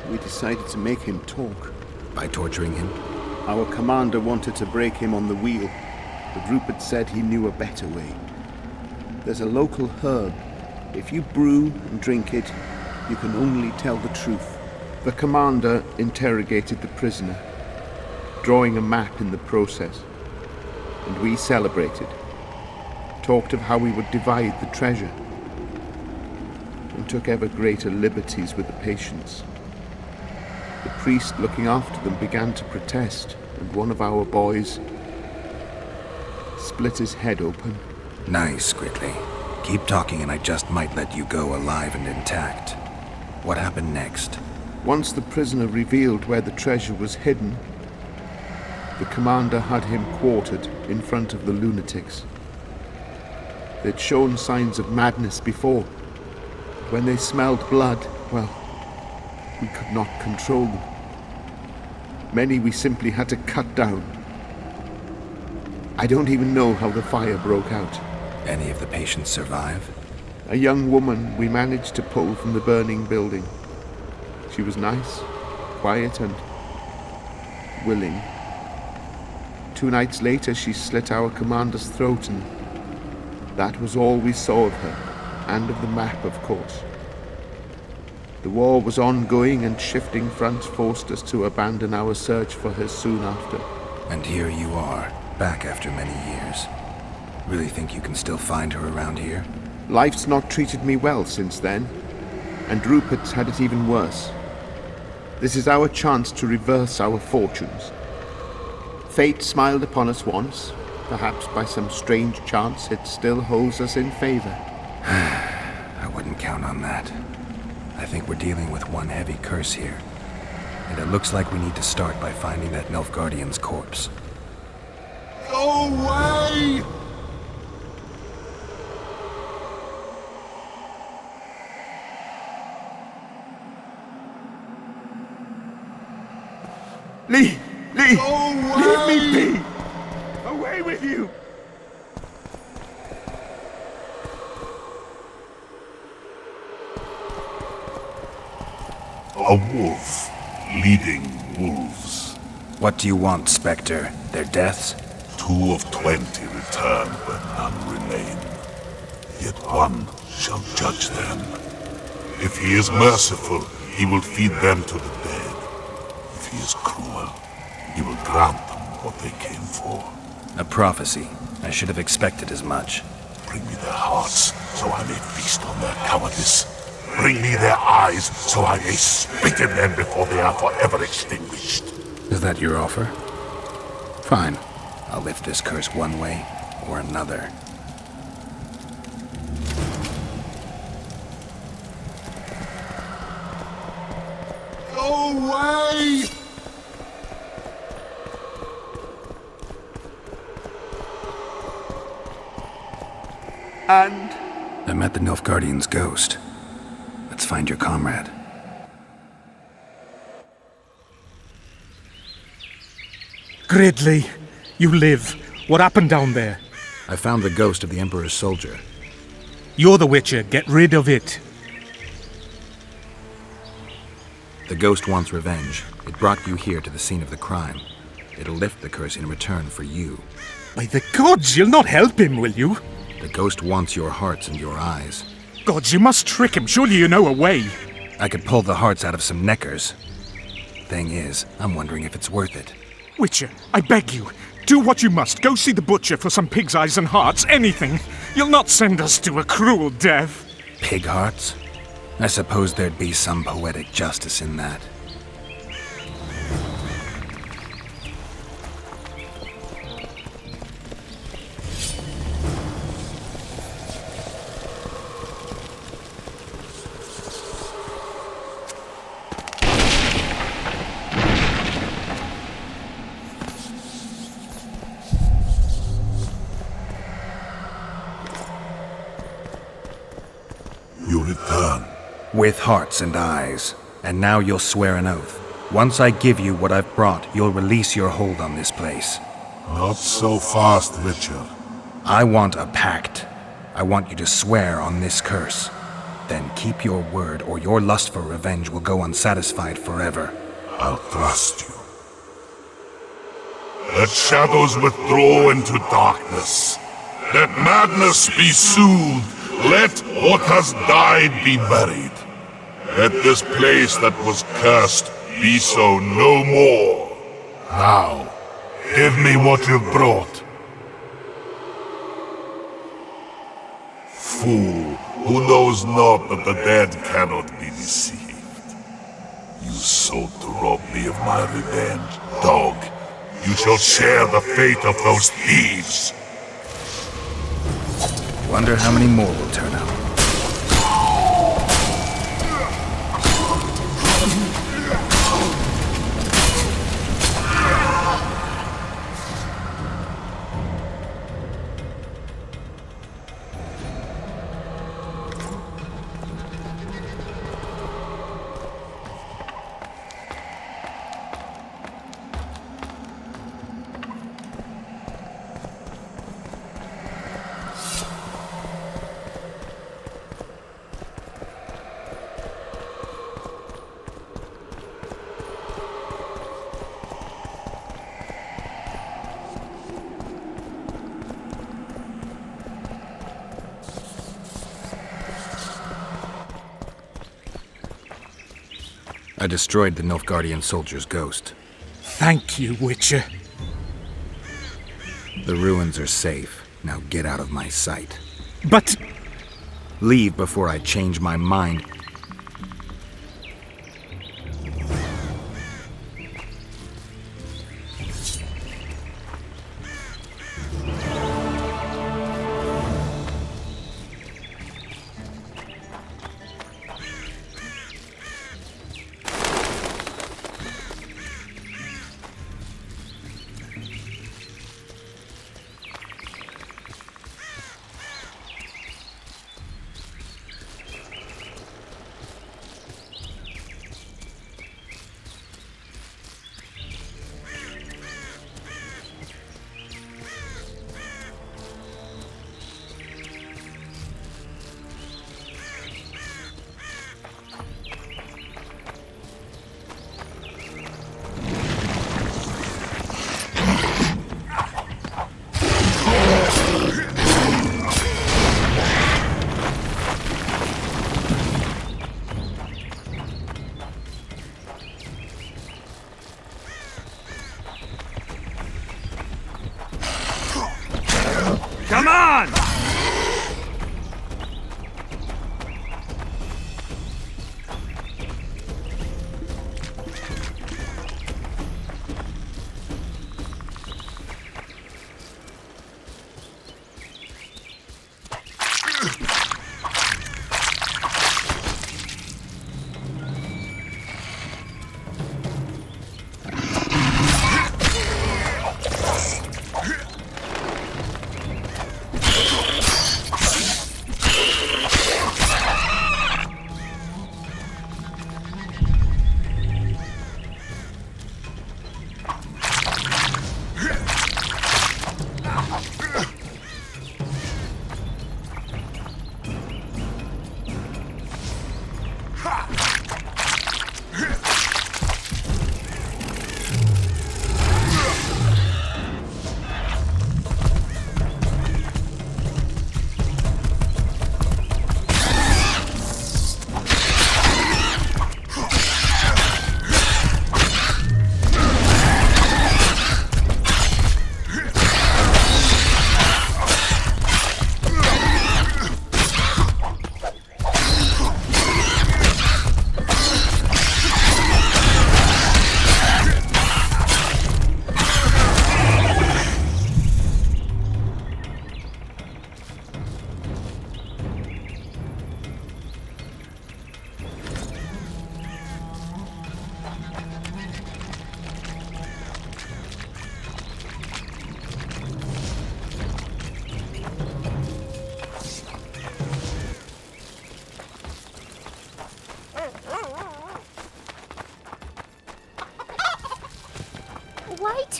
We decided to make him talk. By torturing him? Our commander wanted to break him on the wheel, but Rupert said he knew a better way. There's a local herb. If you brew and drink it, you can only tell the truth. The commander interrogated the prisoner, drawing a map in the process, and we celebrated, talked of how we would divide the treasure, and took ever greater liberties with the patients. The priest looking after them began to protest, and one of our boys split his head open. Nice, Gridley. Keep talking and I just might let you go alive and intact. What happened next? Once the prisoner revealed where the treasure was hidden, the commander had him quartered in front of the lunatics. They'd shown signs of madness before. When they smelled blood, well, we could not control them. Many we simply had to cut down. I don't even know how the fire broke out. Any of the patients survive? A young woman we managed to pull from the burning building. She was nice, quiet, and willing. 2 nights later, she slit our commander's throat, and that was all we saw of her, and of the map, of course. The war was ongoing, and shifting fronts forced us to abandon our search for her soon after. And here you are, back after many years. Really think you can still find her around here? Life's not treated me well since then, and Rupert's had it even worse. This is our chance to reverse our fortunes. Fate smiled upon us once, Perhaps by some strange chance it still holds us in favor. I wouldn't count on that. I think we're dealing with one heavy curse here. And it looks like we need to start by finding that Nilfgaardian's corpse. Go away! Lee! Leave me be! Away with you! A wolf leading wolves. What do you want, Spectre? Their deaths? 2 of 20 return, but none remain. Yet one shall judge them. If he is merciful, he will feed them to the dead. If he is cruel, he will grant them what they came for. A prophecy. I should have expected as much. Bring me their hearts, so I may feast on their cowardice. Bring me their eyes, so I may spit in them before they are forever extinguished. Is that your offer? Fine. I'll lift this curse one way or another. Go away! And? I met the Nilfgaardian's ghost. Let's find your comrade. Gridley, you live. What happened down there? I found the ghost of the Emperor's soldier. You're the Witcher. Get rid of it. The ghost wants revenge. It brought you here to the scene of the crime. It'll lift the curse in return for you. By the gods, you'll not help him, will you? The ghost wants your hearts and your eyes. Gods, you must trick him. Surely you know a way. I could pull the hearts out of some neckers. Thing is, I'm wondering if it's worth it. Witcher, I beg you, do what you must. Go see the butcher for some pig's eyes and hearts, anything. You'll not send us to a cruel death. Pig hearts? I suppose there'd be some poetic justice in that. You return. With hearts and eyes. And now you'll swear an oath. Once I give you what I've brought, you'll release your hold on this place. Not so fast, Richard. I want a pact. I want you to swear on this curse. Then keep your word, or your lust for revenge will go unsatisfied forever. I'll trust you. Let shadows withdraw into darkness. Let madness be soothed. Let what has died be buried. Let this place that was cursed be so no more. Now, give me what you've brought. Fool, who knows not that the dead cannot be deceived. You sought to rob me of my revenge. Dog, you shall share the fate of those thieves. Wonder how many more will turn up. I destroyed the Nilfgaardian soldier's ghost. Thank you, Witcher. The ruins are safe. Now get out of my sight. But... Leave before I change my mind.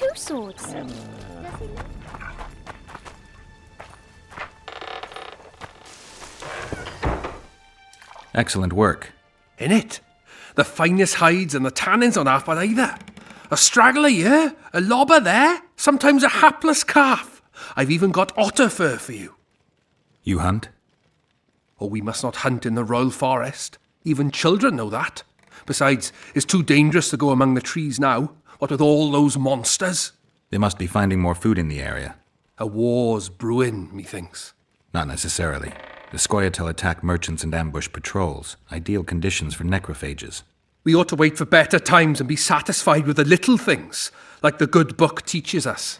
2 swords. Excellent work. In it. The finest hides and the tannins on half by either. A straggler here, a lobber there, sometimes a hapless calf. I've even got otter fur for you. You hunt? Oh, we must not hunt in the royal forest. Even children know that. Besides, it's too dangerous to go among the trees now, what with all those monsters. They must be finding more food in the area. A war's brewing, methinks. Not necessarily. The Scoia'tael attack merchants and ambush patrols. Ideal conditions for necrophages. We ought to wait for better times and be satisfied with the little things, like the good book teaches us.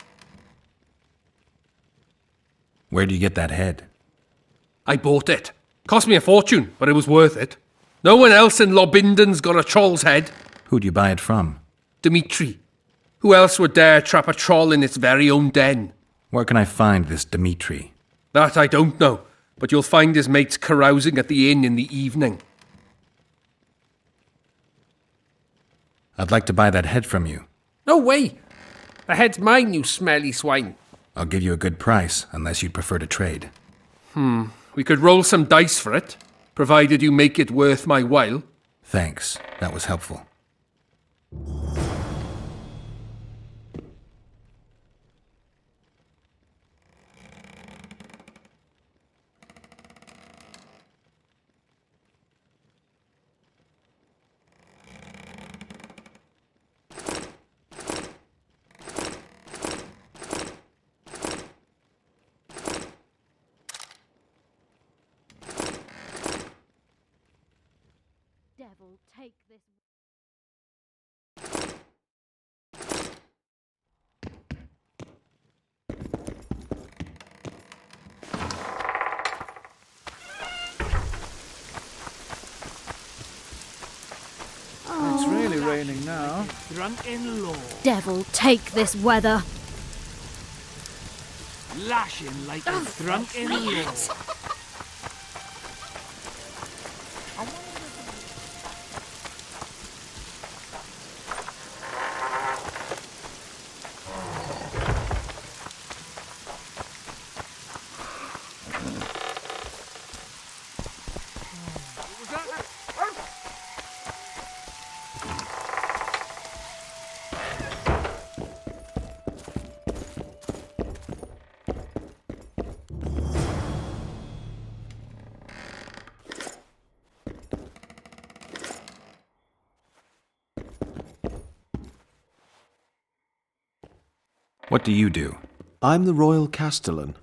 Where do you get that head? I bought it. Cost me a fortune, but it was worth it. No one else in Lobinden's got a troll's head. Who'd you buy it from? Dimitri. Who else would dare trap a troll in its very own den? Where can I find this Dimitri? That I don't know, but you'll find his mates carousing at the inn in the evening. I'd like to buy that head from you. No way. The head's mine, you smelly swine. I'll give you a good price, unless you'd prefer to trade. We could roll some dice for it, provided you make it worth my while. Thanks. That was helpful. Devil, take this. It's really raining now. Drunken lord. Devil, take this weather. Lashing like a drunken lord. What do you do? I'm the Royal Castellan.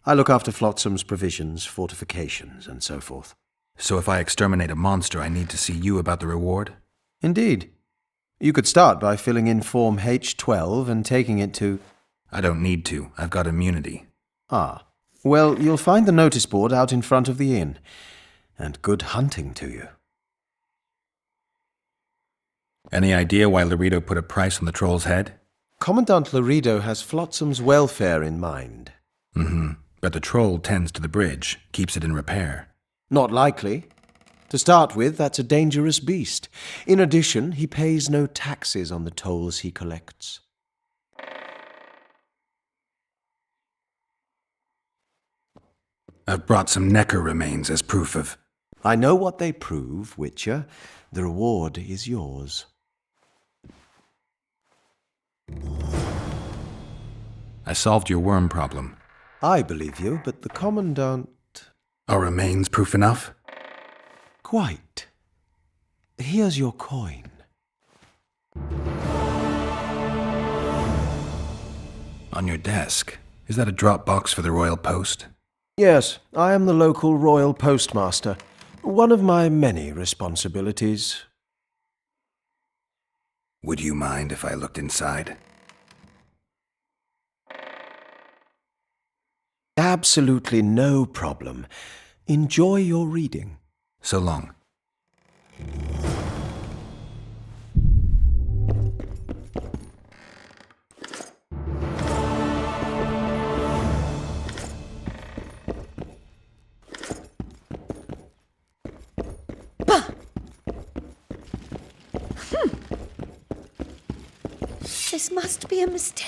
I look after Flotsam's provisions, fortifications, and so forth. So if I exterminate a monster, I need to see you about the reward? Indeed. You could start by filling in Form H12 and taking it to... I don't need to. I've got immunity. Ah. Well, you'll find the notice board out in front of the inn. And good hunting to you. Any idea why Laredo put a price on the troll's head? Commandant Laredo has Flotsam's welfare in mind. But the troll tends to the bridge, keeps it in repair. Not likely. To start with, that's a dangerous beast. In addition, he pays no taxes on the tolls he collects. I've brought some Necker remains as proof of... I know what they prove, Witcher. The reward is yours. I solved your worm problem. I believe you, but the Commandant... Are remains proof enough? Quite. Here's your coin. On your desk. Is that a drop box for the Royal Post? Yes, I am the local Royal Postmaster. One of my many responsibilities. Would you mind if I looked inside? Absolutely no problem. Enjoy your reading. So long. This This must be a mistake.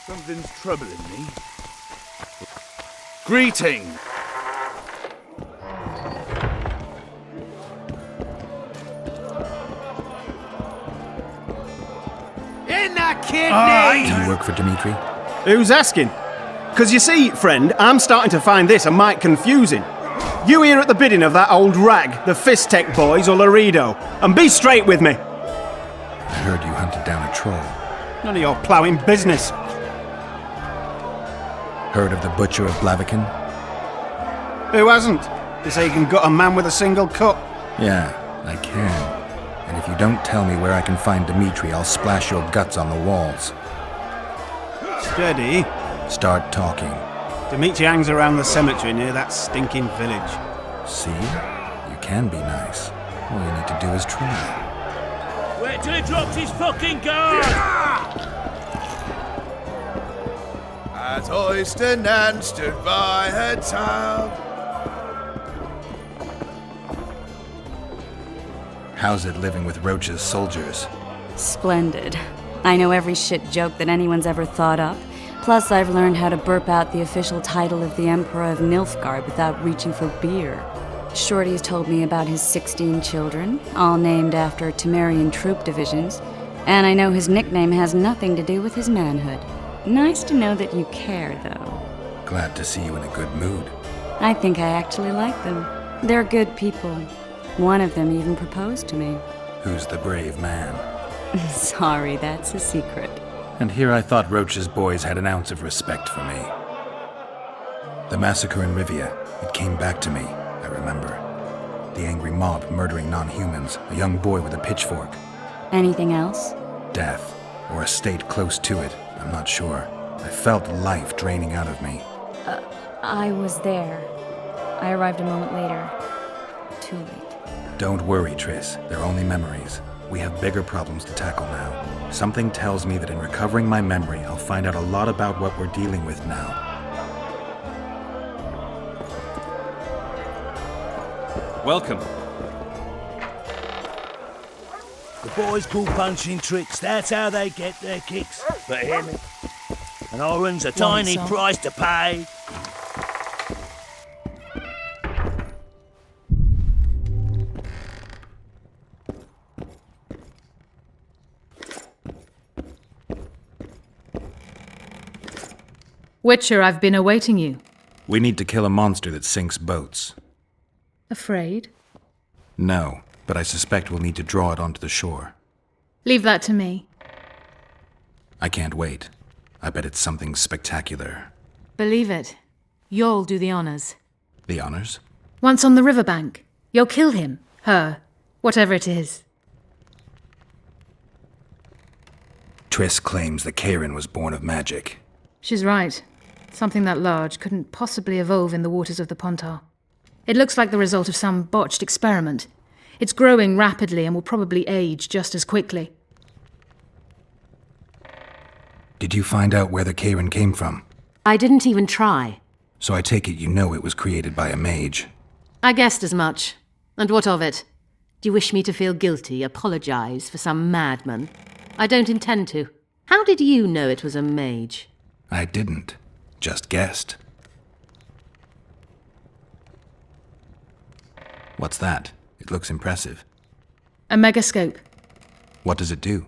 Something's troubling me. Greeting! In the kidney! Do you work for Dimitri? Who's asking? Because you see, friend, I'm starting to find this a mite confusing. You here at the bidding of that old rag, the Fistech boys or Laredo, and be straight with me. I heard you hunted down a troll. None of your ploughing business. Heard of the Butcher of Blaviken? Who hasn't? They say you can gut a man with a single cut. Yeah, I can. And if you don't tell me where I can find Dimitri, I'll splash your guts on the walls. Steady. Start talking. Dimitri hangs around the cemetery near that stinking village. See? You can be nice. All you need to do is try. Wait till he drops his fucking guard! As Oyster Nan stood by her town. How's it living with Roach's soldiers? Splendid. I know every shit joke that anyone's ever thought up. Plus, I've learned how to burp out the official title of the Emperor of Nilfgaard without reaching for beer. Shorty's told me about his 16 children, all named after Temerian troop divisions, and I know his nickname has nothing to do with his manhood. Nice to know that you care, though. Glad to see you in a good mood. I think I actually like them. They're good people. One of them even proposed to me. Who's the brave man? Sorry, that's a secret. And here I thought Roach's boys had an ounce of respect for me. The massacre in Rivia, it came back to me, I remember. The angry mob murdering non-humans, a young boy with a pitchfork. Anything else? Death, or a state close to it, I'm not sure. I felt life draining out of me. I was there. I arrived a moment later. Too late. Don't worry, Triss. They're only memories. We have bigger problems to tackle now. Something tells me that in recovering my memory, I'll find out a lot about what we're dealing with now. Welcome. The boys call punching tricks. That's how they get their kicks. But hear me? An oran's a tiny price to pay. Witcher, I've been awaiting you. We need to kill a monster that sinks boats. Afraid? No, but I suspect we'll need to draw it onto the shore. Leave that to me. I can't wait. I bet it's something spectacular. Believe it. You'll do the honors. The honors? Once on the riverbank, you'll kill him, her, whatever it is. Triss claims that Karen was born of magic. She's right. Something that large couldn't possibly evolve in the waters of the Pontar. It looks like the result of some botched experiment. It's growing rapidly and will probably age just as quickly. Did you find out where the Karen came from? I didn't even try. So I take it you know it was created by a mage. I guessed as much. And what of it? Do you wish me to feel guilty, apologize for some madman? I don't intend to. How did you know it was a mage? I didn't. Just guessed. What's that? It looks impressive. A megascope. What does it do?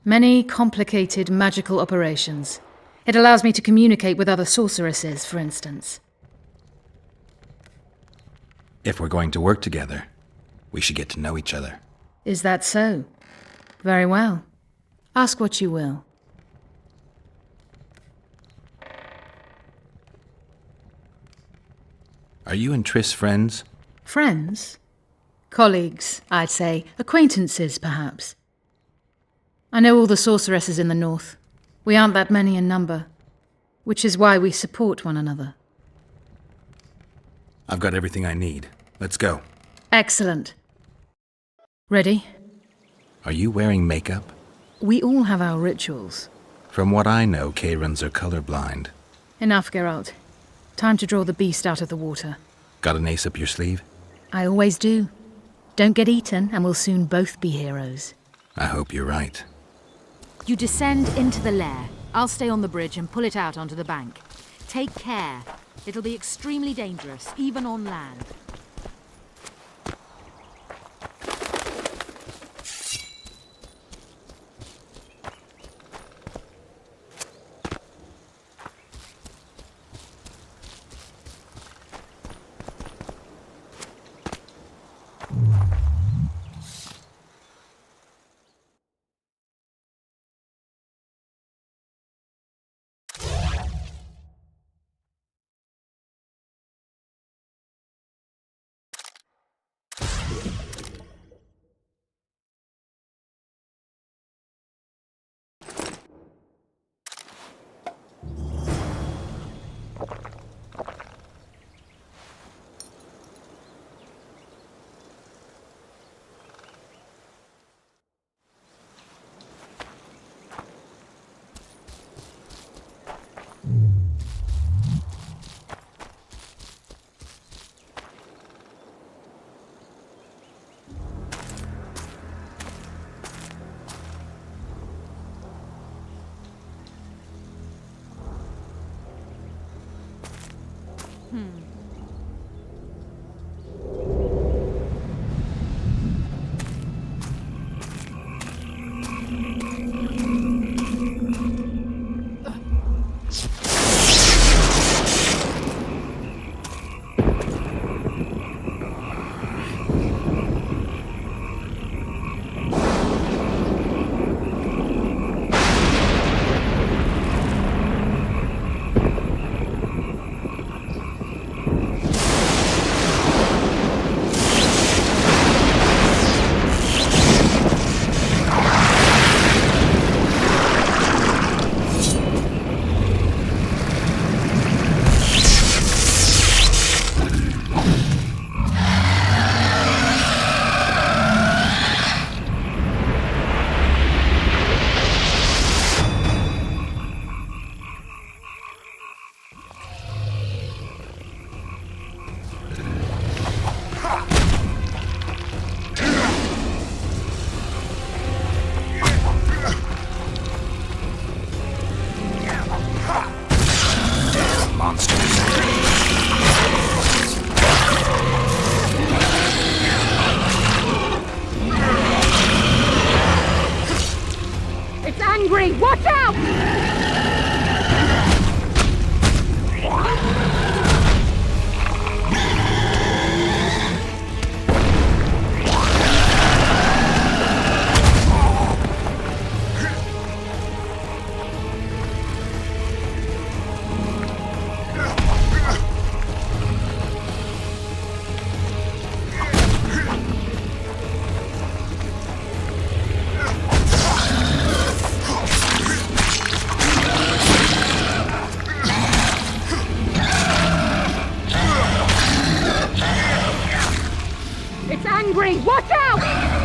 Many complicated magical operations. It allows me to communicate with other sorceresses, for instance. If we're going to work together, we should get to know each other. Is that so? Very well. Ask what you will. Are you and Triss friends? Friends? Colleagues, I'd say. Acquaintances, perhaps. I know all the sorceresses in the north. We aren't that many in number. Which is why we support one another. I've got everything I need. Let's go. Excellent. Ready? Are you wearing makeup? We all have our rituals. From what I know, Kayrans are colorblind. Enough, Geralt. Time to draw the beast out of the water. Got an ace up your sleeve? I always do. Don't get eaten, and we'll soon both be heroes. I hope you're right. You descend into the lair. I'll stay on the bridge and pull it out onto the bank. Take care. It'll be extremely dangerous, even on land. Watch out! Watch out!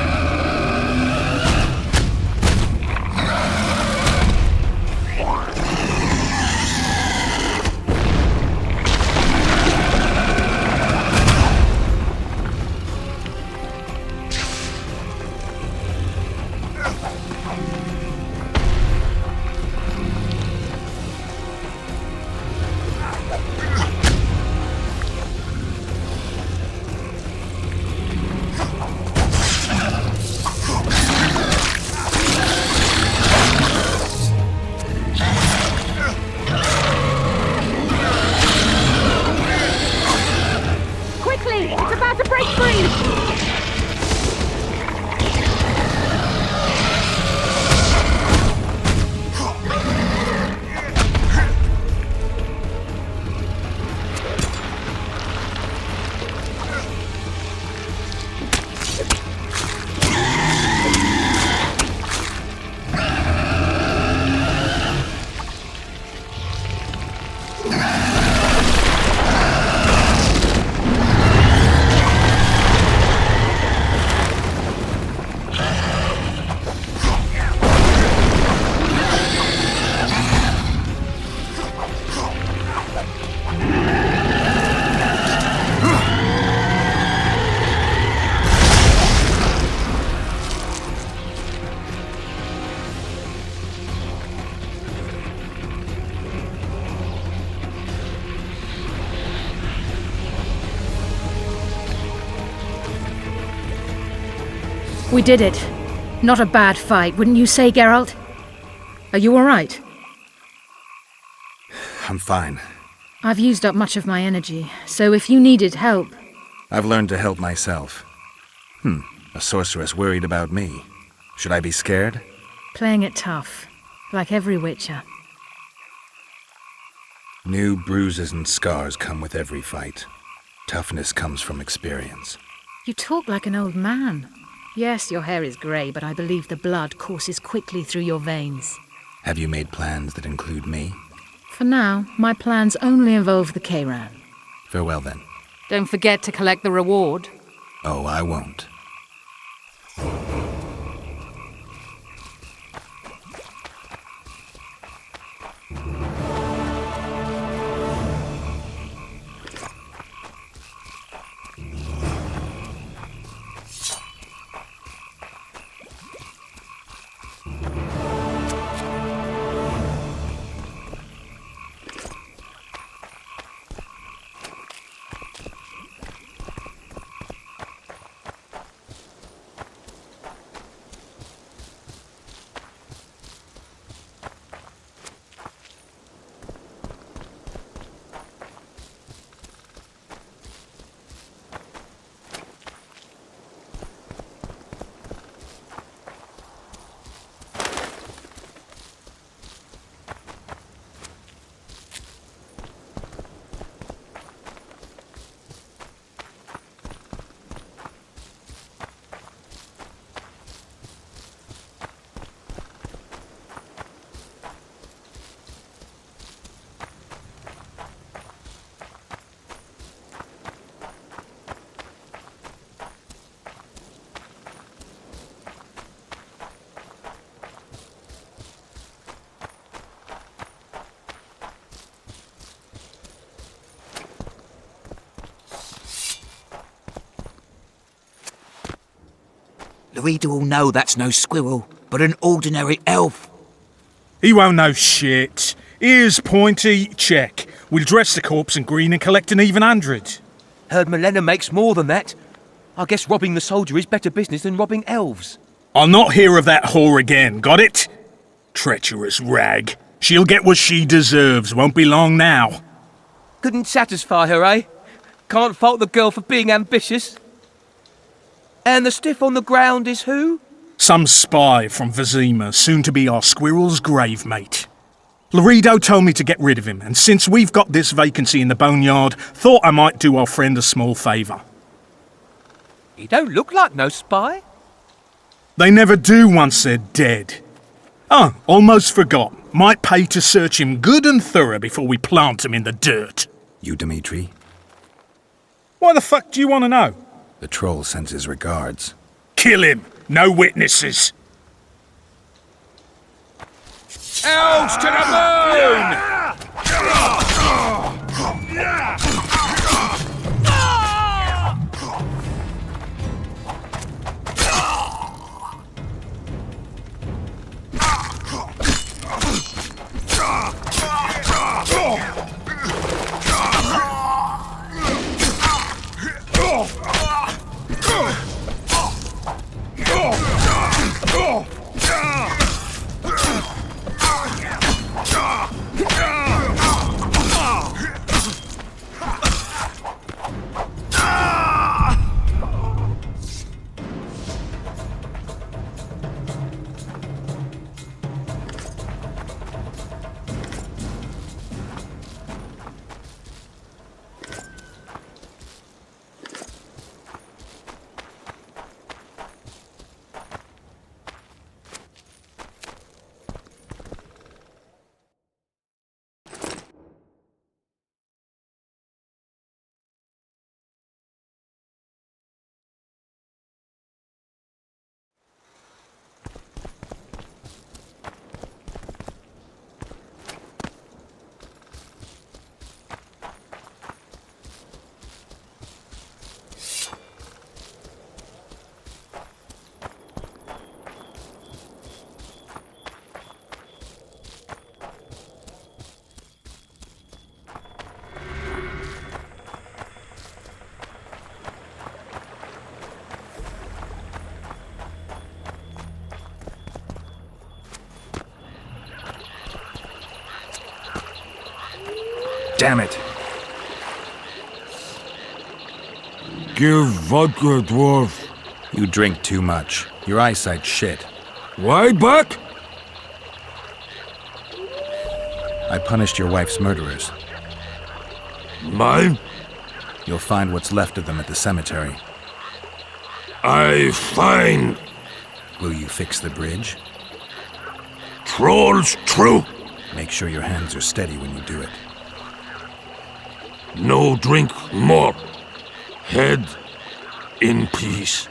We did it. Not a bad fight, wouldn't you say, Geralt? Are you all right? I'm fine. I've used up much of my energy, so if you needed help... I've learned to help myself. A sorceress worried about me. Should I be scared? Playing it tough, like every witcher. New bruises and scars come with every fight. Toughness comes from experience. You talk like an old man. Yes, your hair is grey, but I believe the blood courses quickly through your veins. Have you made plans that include me? For now, my plans only involve the Kayran. Farewell then. Don't forget to collect the reward. Oh, I won't. Loredo will know that's no squirrel, but an ordinary elf. He won't know shit. Ears pointy, check. We'll dress the corpse in green and collect an even 100. Heard Malena makes more than that. I guess robbing the soldier is better business than robbing elves. I'll not hear of that whore again, got it? Treacherous rag. She'll get what she deserves, won't be long now. Couldn't satisfy her, eh? Can't fault the girl for being ambitious. And the stiff on the ground is who? Some spy from Vizima, soon to be our squirrel's grave mate. Loredo told me to get rid of him, and since we've got this vacancy in the boneyard, thought I might do our friend a small favour. He don't look like no spy. They never do once they're dead. Oh, almost forgot. Might pay to search him good and thorough before we plant him in the dirt. You, Dimitri? Why the fuck do you want to know? The troll sends his regards. Kill him! No witnesses! Elves to the moon! damn it. Give vodka, dwarf. You drink too much. Your eyesight's shit. Why back? I punished your wife's murderers. Mine? You'll find what's left of them at the cemetery. I find... Will you fix the bridge? Trolls true. Make sure your hands are steady when you do it. No drink more. Head in peace.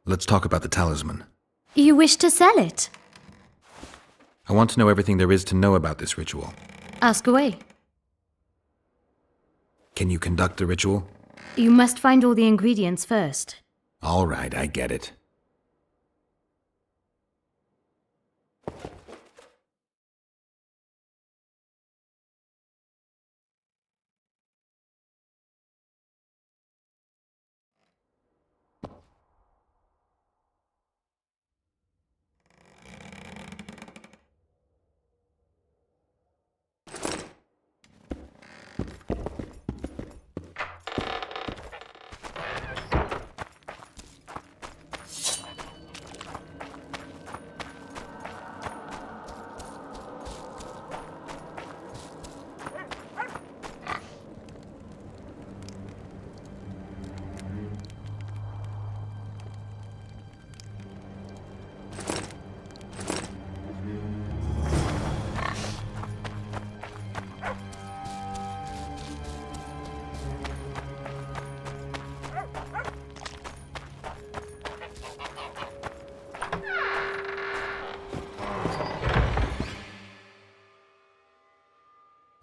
Let's talk about the talisman. You wish to sell it? I want to know everything there is to know about this ritual. Ask away. Can you conduct the ritual? You must find all the ingredients first. All right, I get it.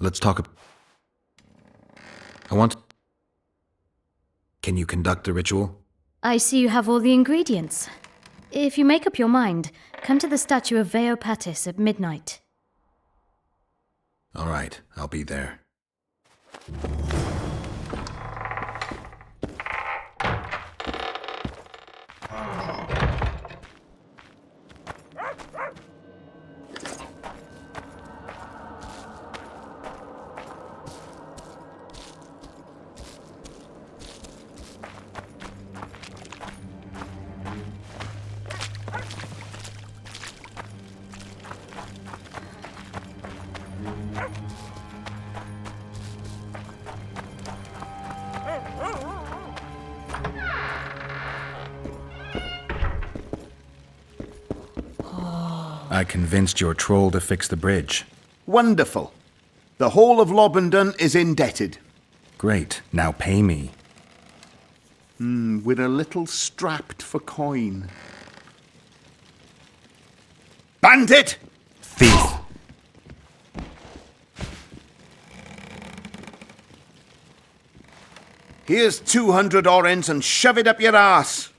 Let's talk. I want. Can you conduct the ritual? I see you have all the ingredients. If you make up your mind, come to the statue of Veopatis at midnight. All right, I'll be there. I convinced your troll to fix the bridge. Wonderful. The whole of Lobendon is indebted. Great. Now pay me. We're a little strapped for coin. Bandit! Thief! Here's 200 orens and shove it up your ass.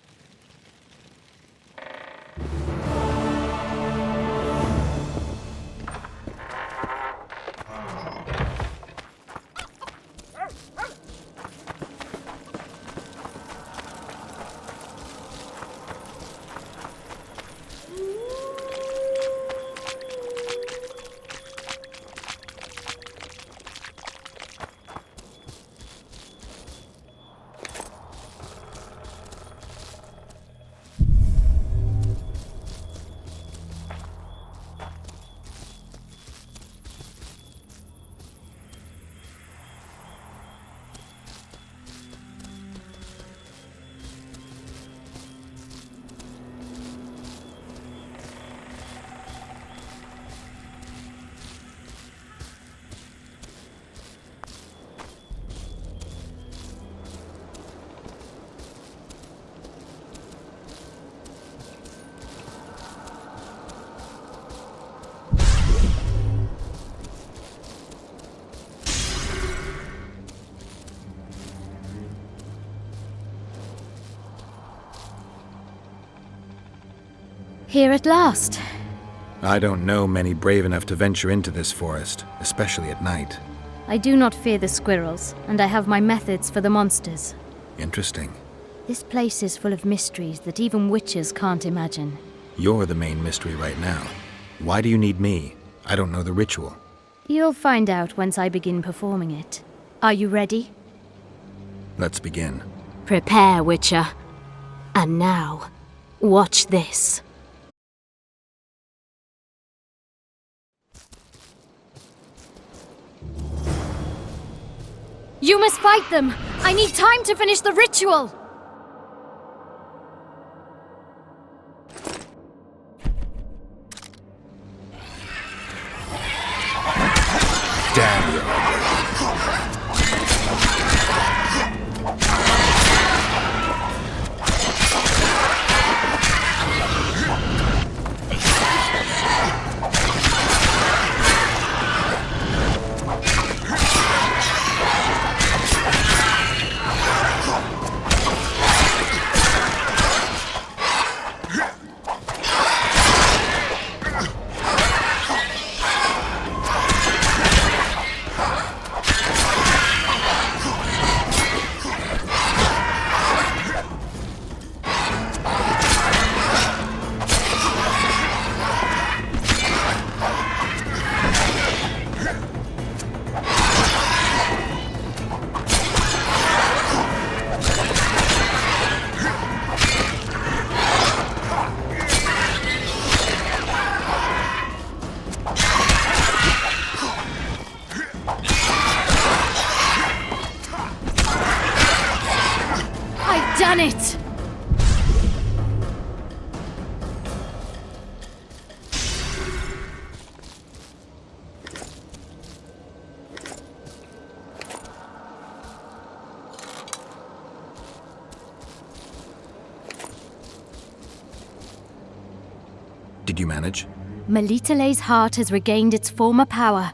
Here at last. I don't know many brave enough to venture into this forest, especially at night. I do not fear the squirrels, and I have my methods for the monsters. Interesting. This place is full of mysteries that even witches can't imagine. You're the main mystery right now. Why do you need me? I don't know the ritual. You'll find out once I begin performing it. Are you ready? Let's begin. Prepare, Witcher. And now, watch this. You must fight them! I need time to finish the ritual! Damn you. Done it! Did you manage? Melitele's heart has regained its former power.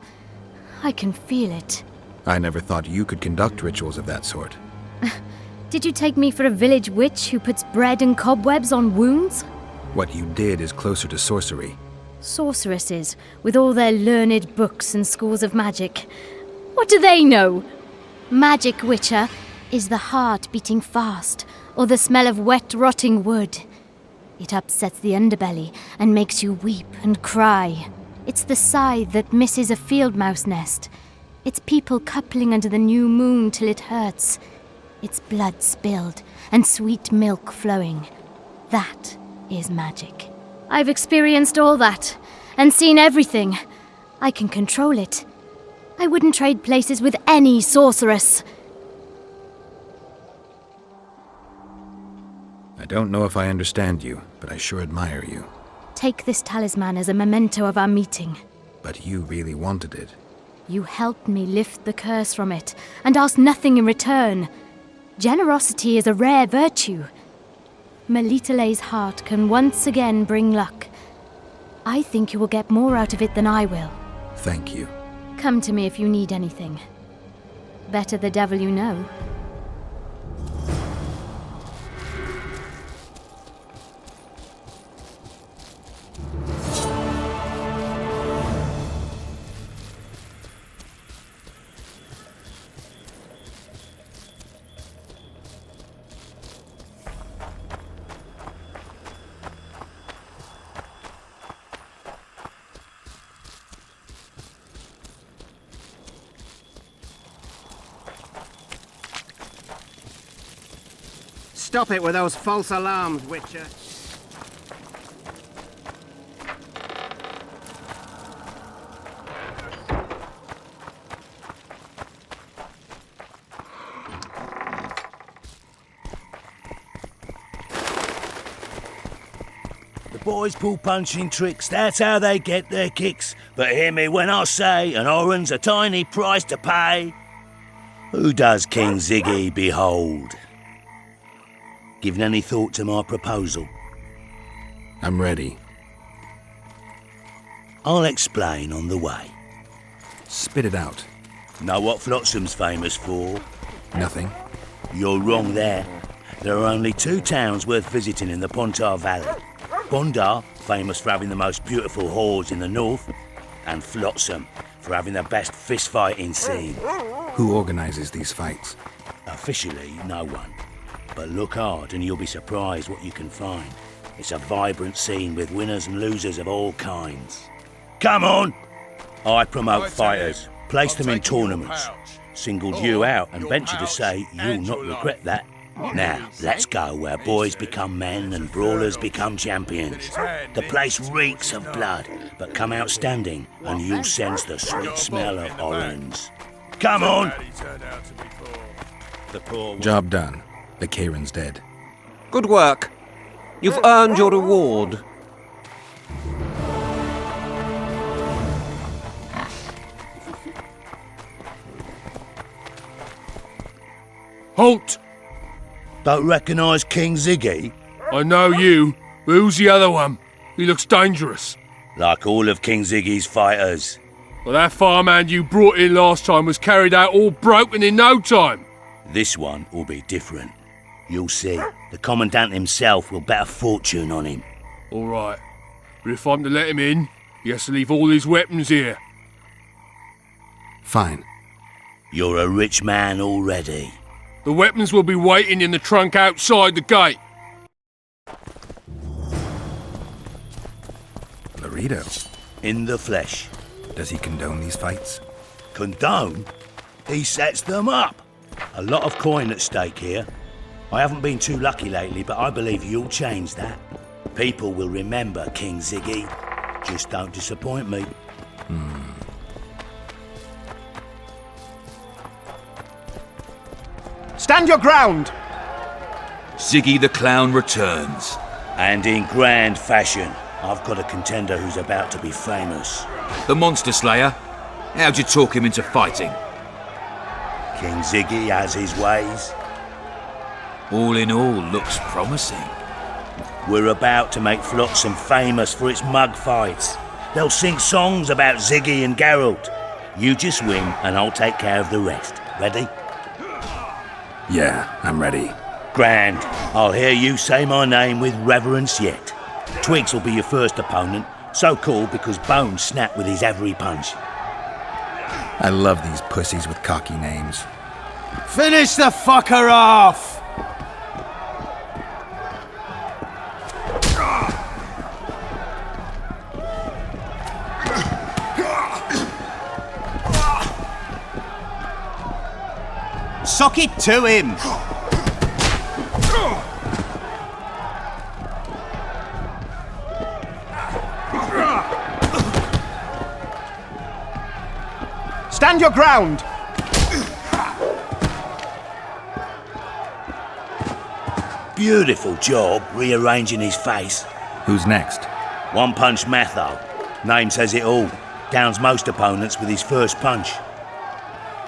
I can feel it. I never thought you could conduct rituals of that sort. Did you take me for a village witch who puts bread and cobwebs on wounds? What you did is closer to sorcery. Sorceresses, with all their learned books and schools of magic. What do they know? Magic, Witcher, is the heart beating fast, or the smell of wet, rotting wood. It upsets the underbelly and makes you weep and cry. It's the sigh that misses a field mouse nest. It's people coupling under the new moon till it hurts. It's blood spilled and sweet milk flowing. That is magic. I've experienced all that and seen everything. I can control it. I wouldn't trade places with any sorceress. I don't know if I understand you, but I sure admire you. Take this talisman as a memento of our meeting. But you really wanted it. You helped me lift the curse from it, and asked nothing in return. Generosity is a rare virtue. Melitele's heart can once again bring luck. I think you will get more out of it than I will. Thank you. Come to me if you need anything. Better the devil you know. Stop it with those false alarms, Witcher. The boys pull punching tricks, that's how they get their kicks. But hear me when I say an oran's a tiny price to pay. Who does King Ziggy behold? Given any thought to my proposal? I'm ready. I'll explain on the way. Spit it out. Know what Flotsam's famous for? Nothing. You're wrong there. There are only 2 towns worth visiting in the Pontar Valley. Bondar, famous for having the most beautiful whores in the north, and Flotsam, for having the best fist-fighting scene. Who organises these fights? Officially, no one. But look hard and you'll be surprised what you can find. It's a vibrant scene with winners and losers of all kinds. Come on! I promote fighters, place them in tournaments, singled you out and venture to say you'll not regret that. Now, let's go where boys become men and brawlers become champions. The place reeks of blood, but come out standing and you'll sense the sweet smell of orange. Come on! Job done. The Kairin's dead. Good work. You've earned your reward. Halt! Don't recognise King Ziggy? I know you, but who's the other one? He looks dangerous. Like all of King Ziggy's fighters. Well, that farmhand you brought in last time was carried out all broken in no time. This one will be different. You'll see. The Commandant himself will bet a fortune on him. All right. But if I'm to let him in, he has to leave all his weapons here. Fine. You're a rich man already. The weapons will be waiting in the trunk outside the gate. Laredo. In the flesh. Does he condone these fights? Condone? He sets them up. A lot of coin at stake here. I haven't been too lucky lately, but I believe you'll change that. People will remember King Ziggy. Just don't disappoint me. Stand your ground! Ziggy the Clown returns. And in grand fashion. I've got a contender who's about to be famous. The Monster Slayer? How'd you talk him into fighting? King Ziggy has his ways. All in all, looks promising. We're about to make Flotsam famous for its mug fights. They'll sing songs about Ziggy and Geralt. You just win and I'll take care of the rest. Ready? Yeah, I'm ready. Grand. I'll hear you say my name with reverence yet. Twigs will be your first opponent, so called because Bones snapped with his every punch. I love these pussies with cocky names. Finish the fucker off! Sock it to him! Stand your ground! Beautiful job rearranging his face. Who's next? One Punch Matho. Name says it all. Downs most opponents with his first punch.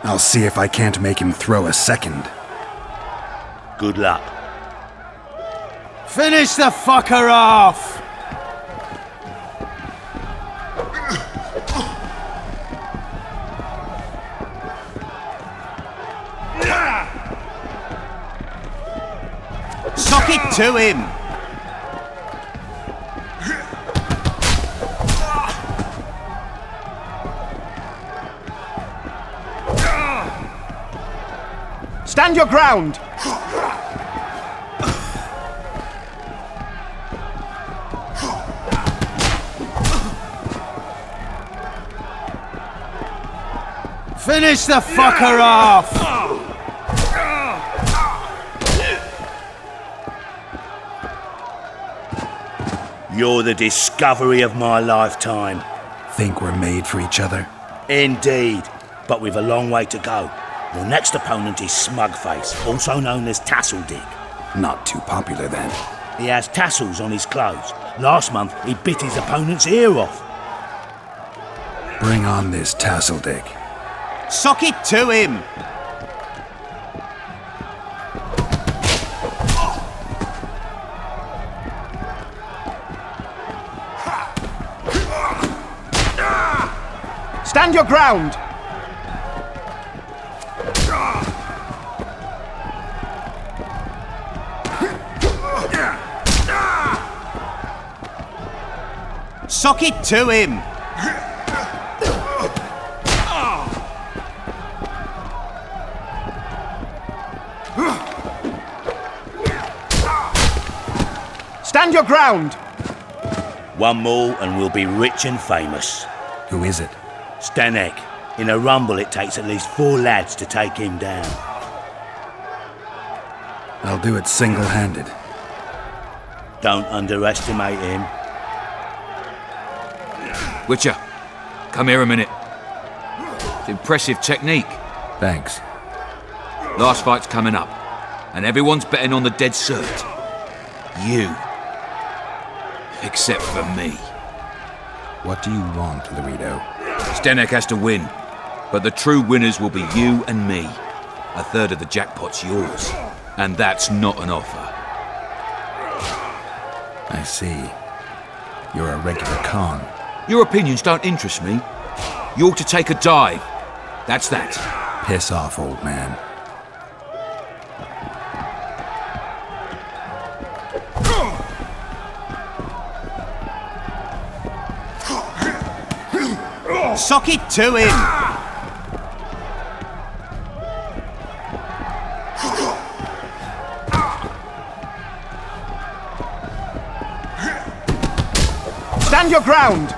I'll see if I can't make him throw a second. Good luck. Finish the fucker off! Sock it to him! Stand your ground! Finish the fucker off! You're the discovery of my lifetime. Think we're made for each other? Indeed, but we've a long way to go. Your next opponent is Smugface, also known as Tasseldick. Not too popular then. He has tassels on his clothes. Last month, he bit his opponent's ear off. Bring on this Tasseldick. Sock it to him! Stand your ground! Sock it to him! Stand your ground! One more and we'll be rich and famous. Who is it? Stenek. In a rumble, it takes at least 4 lads to take him down. I'll do it single-handed. Don't underestimate him. Witcher, come here a minute. It's impressive technique. Thanks. Last fight's coming up, and everyone's betting on the dead cert. You. Except for me. What do you want, Laredo? Stenek has to win, but the true winners will be you and me. A third of the jackpot's yours, and that's not an offer. I see. You're a regular con. Your opinions don't interest me. You ought to take a dive. That's that. Piss off, old man. Sock it to him! Stand your ground!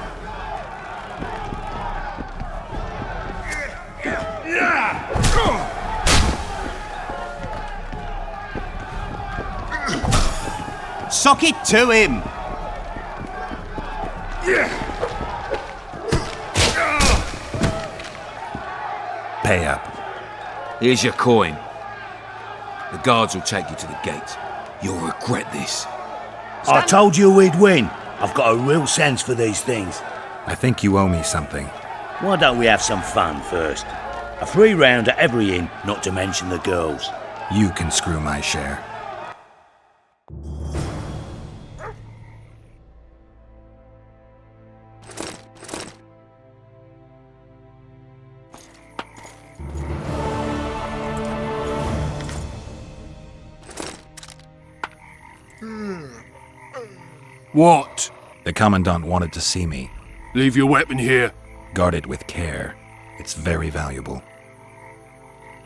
Sock it to him! Pay up. Here's your coin. The guards will take you to the gate. You'll regret this. I told you we'd win. I've got a real sense for these things. I think you owe me something. Why don't we have some fun first? A free round at every inn, not to mention the girls. You can screw my share. What? The Commandant wanted to see me. Leave your weapon here. Guard it with care. It's very valuable.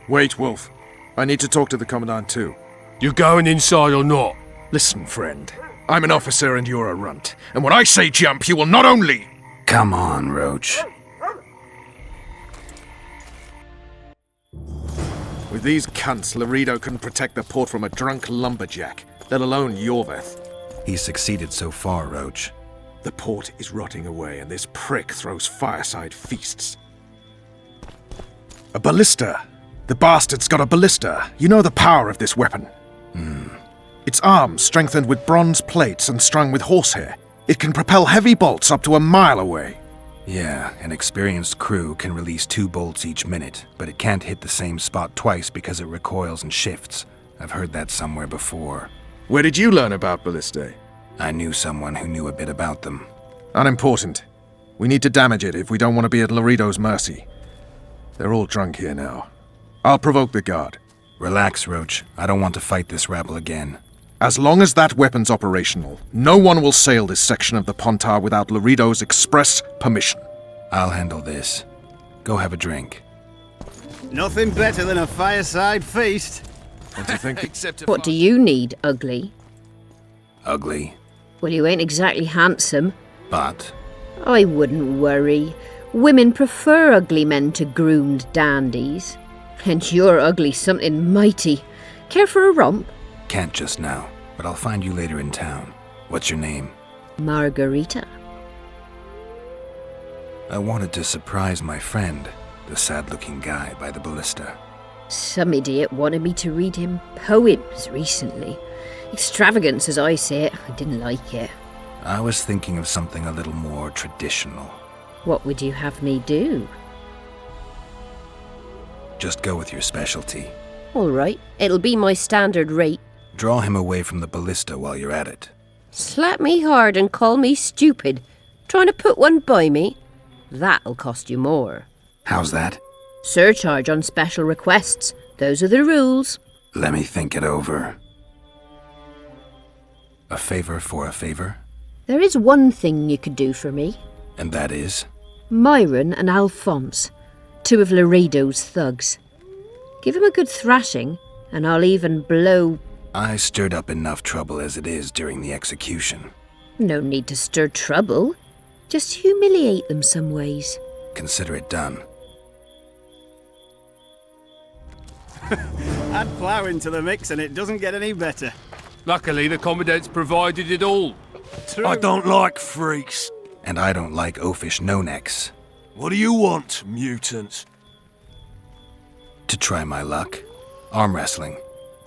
Wait, Wolf. I need to talk to the Commandant too. You going inside or not? Listen, friend. I'm an officer and you're a runt. And when I say jump, you will not only... Come on, Roach. With these cunts, Laredo couldn't protect the port from a drunk lumberjack, let alone Yorveth. He's succeeded so far, Roach. The port is rotting away, and this prick throws fireside feasts. A ballista! The bastard's got a ballista. You know the power of this weapon. Its arms strengthened with bronze plates and strung with horsehair. It can propel heavy bolts up to a mile away. Yeah, an experienced crew can release 2 bolts each minute, but it can't hit the same spot twice because it recoils and shifts. I've heard that somewhere before. Where did you learn about ballistae? I knew someone who knew a bit about them. Unimportant. We need to damage it if we don't want to be at Laredo's mercy. They're all drunk here now. I'll provoke the guard. Relax, Roach. I don't want to fight this rabble again. As long as that weapon's operational, no one will sail this section of the Pontar without Laredo's express permission. I'll handle this. Go have a drink. Nothing better than a fireside feast. What do you think? What do you need, ugly? Ugly? Well, you ain't exactly handsome. But? I wouldn't worry. Women prefer ugly men to groomed dandies. And you're ugly something mighty. Care for a romp? Can't just now, but I'll find you later in town. What's your name? Margarita. I wanted to surprise my friend, the sad-looking guy by the ballista. Some idiot wanted me to read him poems recently. Extravagance, as I say it. I didn't like it. I was thinking of something a little more traditional. What would you have me do? Just go with your specialty. All right, it'll be my standard rate. Draw him away from the ballista while you're at it. Slap me hard and call me stupid. Trying to put one by me? That'll cost you more. How's that? Surcharge on special requests. Those are the rules. Let me think it over. A favor for a favor? There is one thing you could do for me. And that is? Myron and Alphonse, 2 of Laredo's thugs. Give him a good thrashing, and I'll even blow... I stirred up enough trouble as it is during the execution. No need to stir trouble. Just humiliate them some ways. Consider it done. Add plough into the mix and it doesn't get any better. Luckily, the Commandant's provided it all. True. I don't like freaks. And I don't like oafish no-necks. What do you want, mutants? To try my luck. Arm wrestling.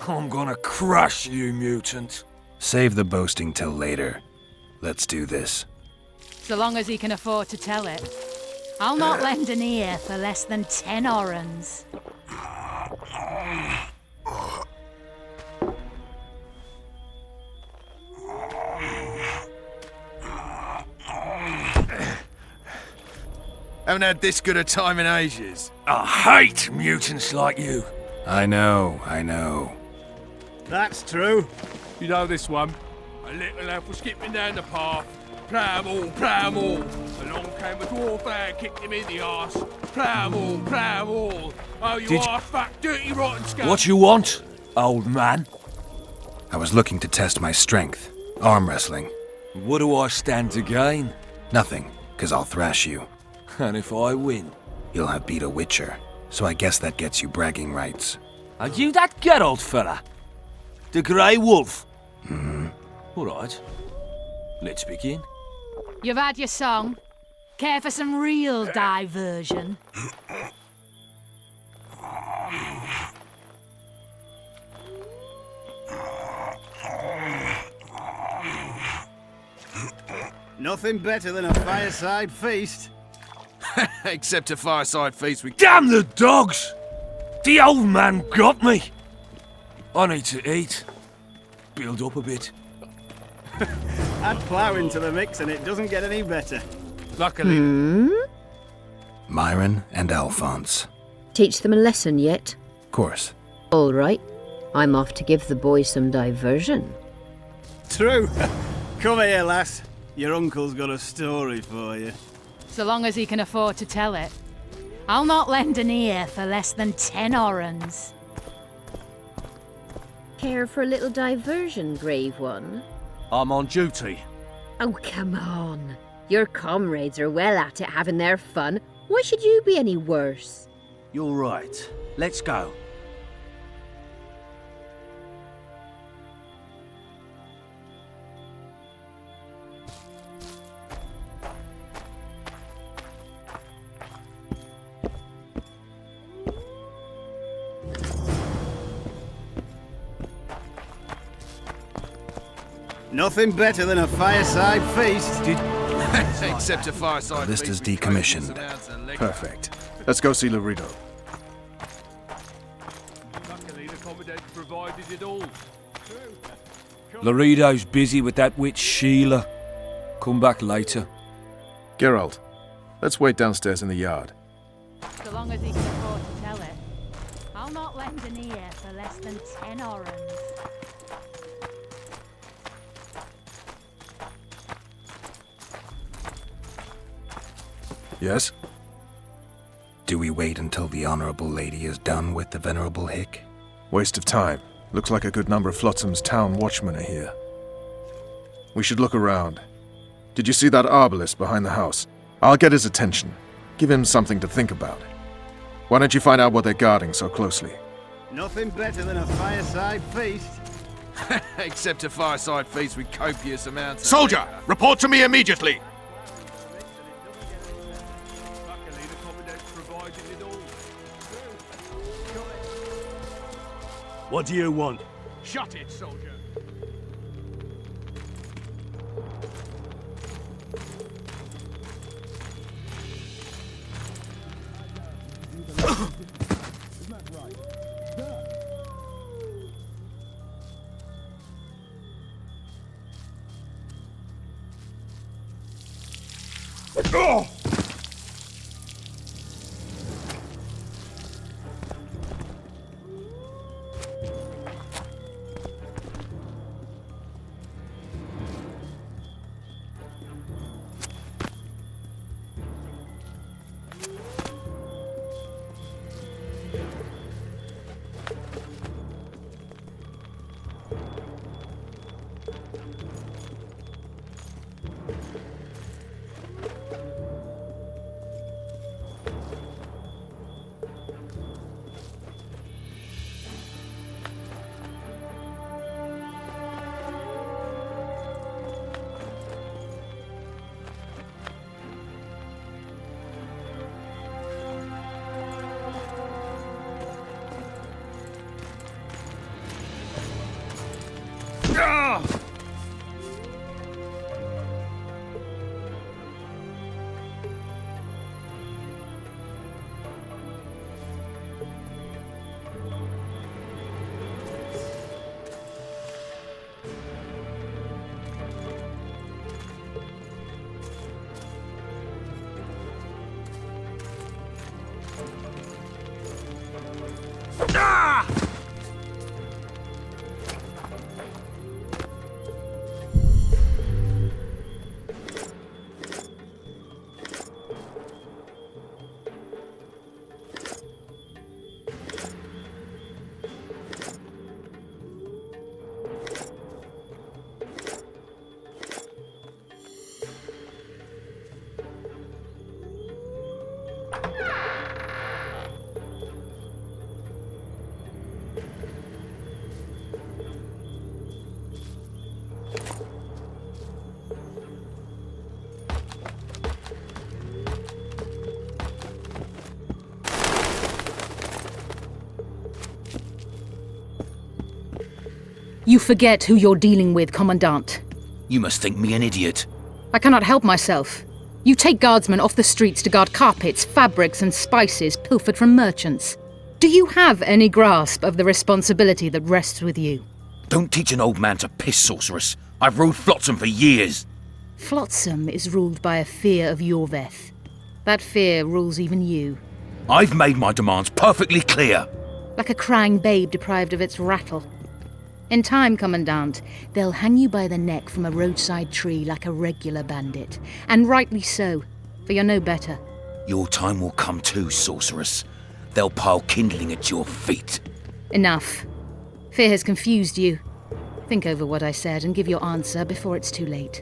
I'm gonna crush you, mutant. Save the boasting till later. Let's do this. So long as he can afford to tell it. I'll not lend an ear for less than 10 orens. Haven't had this good a time in ages. I hate mutants like you. I know. That's true. You know this one? A little elf was skipping down the path. Plough-all. Along came a dwarf and kicked him in the arse. Plough-all. Oh, you arse-fuck, dirty rotten scum. What you want, old man? I was looking to test my strength. Arm wrestling. What do I stand to gain? Nothing, 'cause I'll thrash you. And if I win? You'll have beat a witcher, so I guess that gets you bragging rights. Are you that Geralt fella? The Grey Wolf? All right. Let's begin. You've had your song. Care for some real diversion? Nothing better than a fireside feast. Except a fireside feast we... Damn the dogs! The old man got me! I need to eat. Build up a bit. Add plough into the mix and it doesn't get any better. Luckily. Myron and Alphonse. Teach them a lesson yet? Of course. All right. I'm off to give the boys some diversion. True. Come here, lass. Your uncle's got a story for you. So long as he can afford to tell it. I'll not lend an ear for less than 10 orens. Care for a little diversion, brave one? I'm on duty. Oh, come on. Your comrades are well at it having their fun. Why should you be any worse? You're right. Let's go. Nothing better than a fireside feast. Except a fireside. The list is decommissioned. Perfect. Let's go see Laredo. Luckily, the Commandant provided it all. Laredo's busy with that witch Sheila. Come back later. Geralt, let's wait downstairs in the yard. So long as he can afford to tell it. I'll not lend an ear for less than 10 orens. Yes? Do we wait until the Honorable Lady is done with the Venerable Hick? Waste of time. Looks like a good number of Flotsam's town watchmen are here. We should look around. Did you see that arbalist behind the house? I'll get his attention. Give him something to think about. Why don't you find out what they're guarding so closely? Nothing better than a fireside feast. Except a fireside feast with copious amounts of... Soldier, report to me immediately! Luckily, the Commandant provided it all. What do you want? Shut it, soldier. Oh! You forget who you're dealing with, Commandant. You must think me an idiot. I cannot help myself. You take guardsmen off the streets to guard carpets, fabrics, and spices pilfered from merchants. Do you have any grasp of the responsibility that rests with you? Don't teach an old man to piss, sorceress. I've ruled Flotsam for years. Flotsam is ruled by a fear of Yorveth. That fear rules even you. I've made my demands perfectly clear. Like a crying babe deprived of its rattle. In time, Commandant, they'll hang you by the neck from a roadside tree like a regular bandit. And rightly so, for you're no better. Your time will come too, sorceress. They'll pile kindling at your feet. Enough. Fear has confused you. Think over what I said and give your answer before it's too late.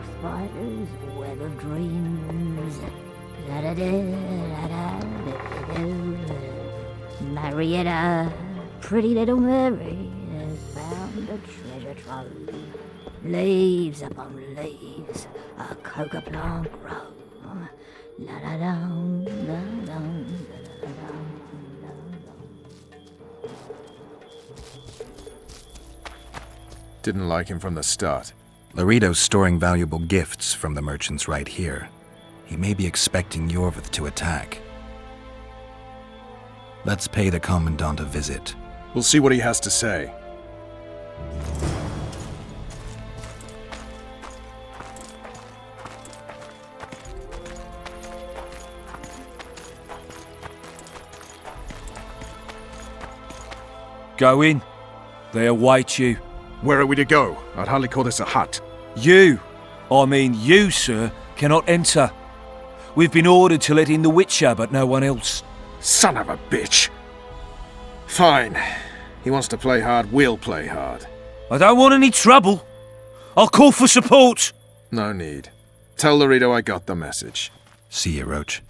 ghost fighters, web of dreams. Marietta, pretty little Mary, has found a treasure trove. Leaves upon leaves, a coca plant grow. La la la la la la. Didn't like him from the start. Laredo's storing valuable gifts from the merchants right here. He may be expecting Yorvith to attack. Let's pay the Commandant a visit. We'll see what he has to say. Go in. They await you. Where are we to go? I'd hardly call this a hut. You, sir, cannot enter. We've been ordered to let in the Witcher, but no one else. Son of a bitch. Fine. He wants to play hard, we'll play hard. I don't want any trouble. I'll call for support. No need. Tell Laredo I got the message. See you, Roach.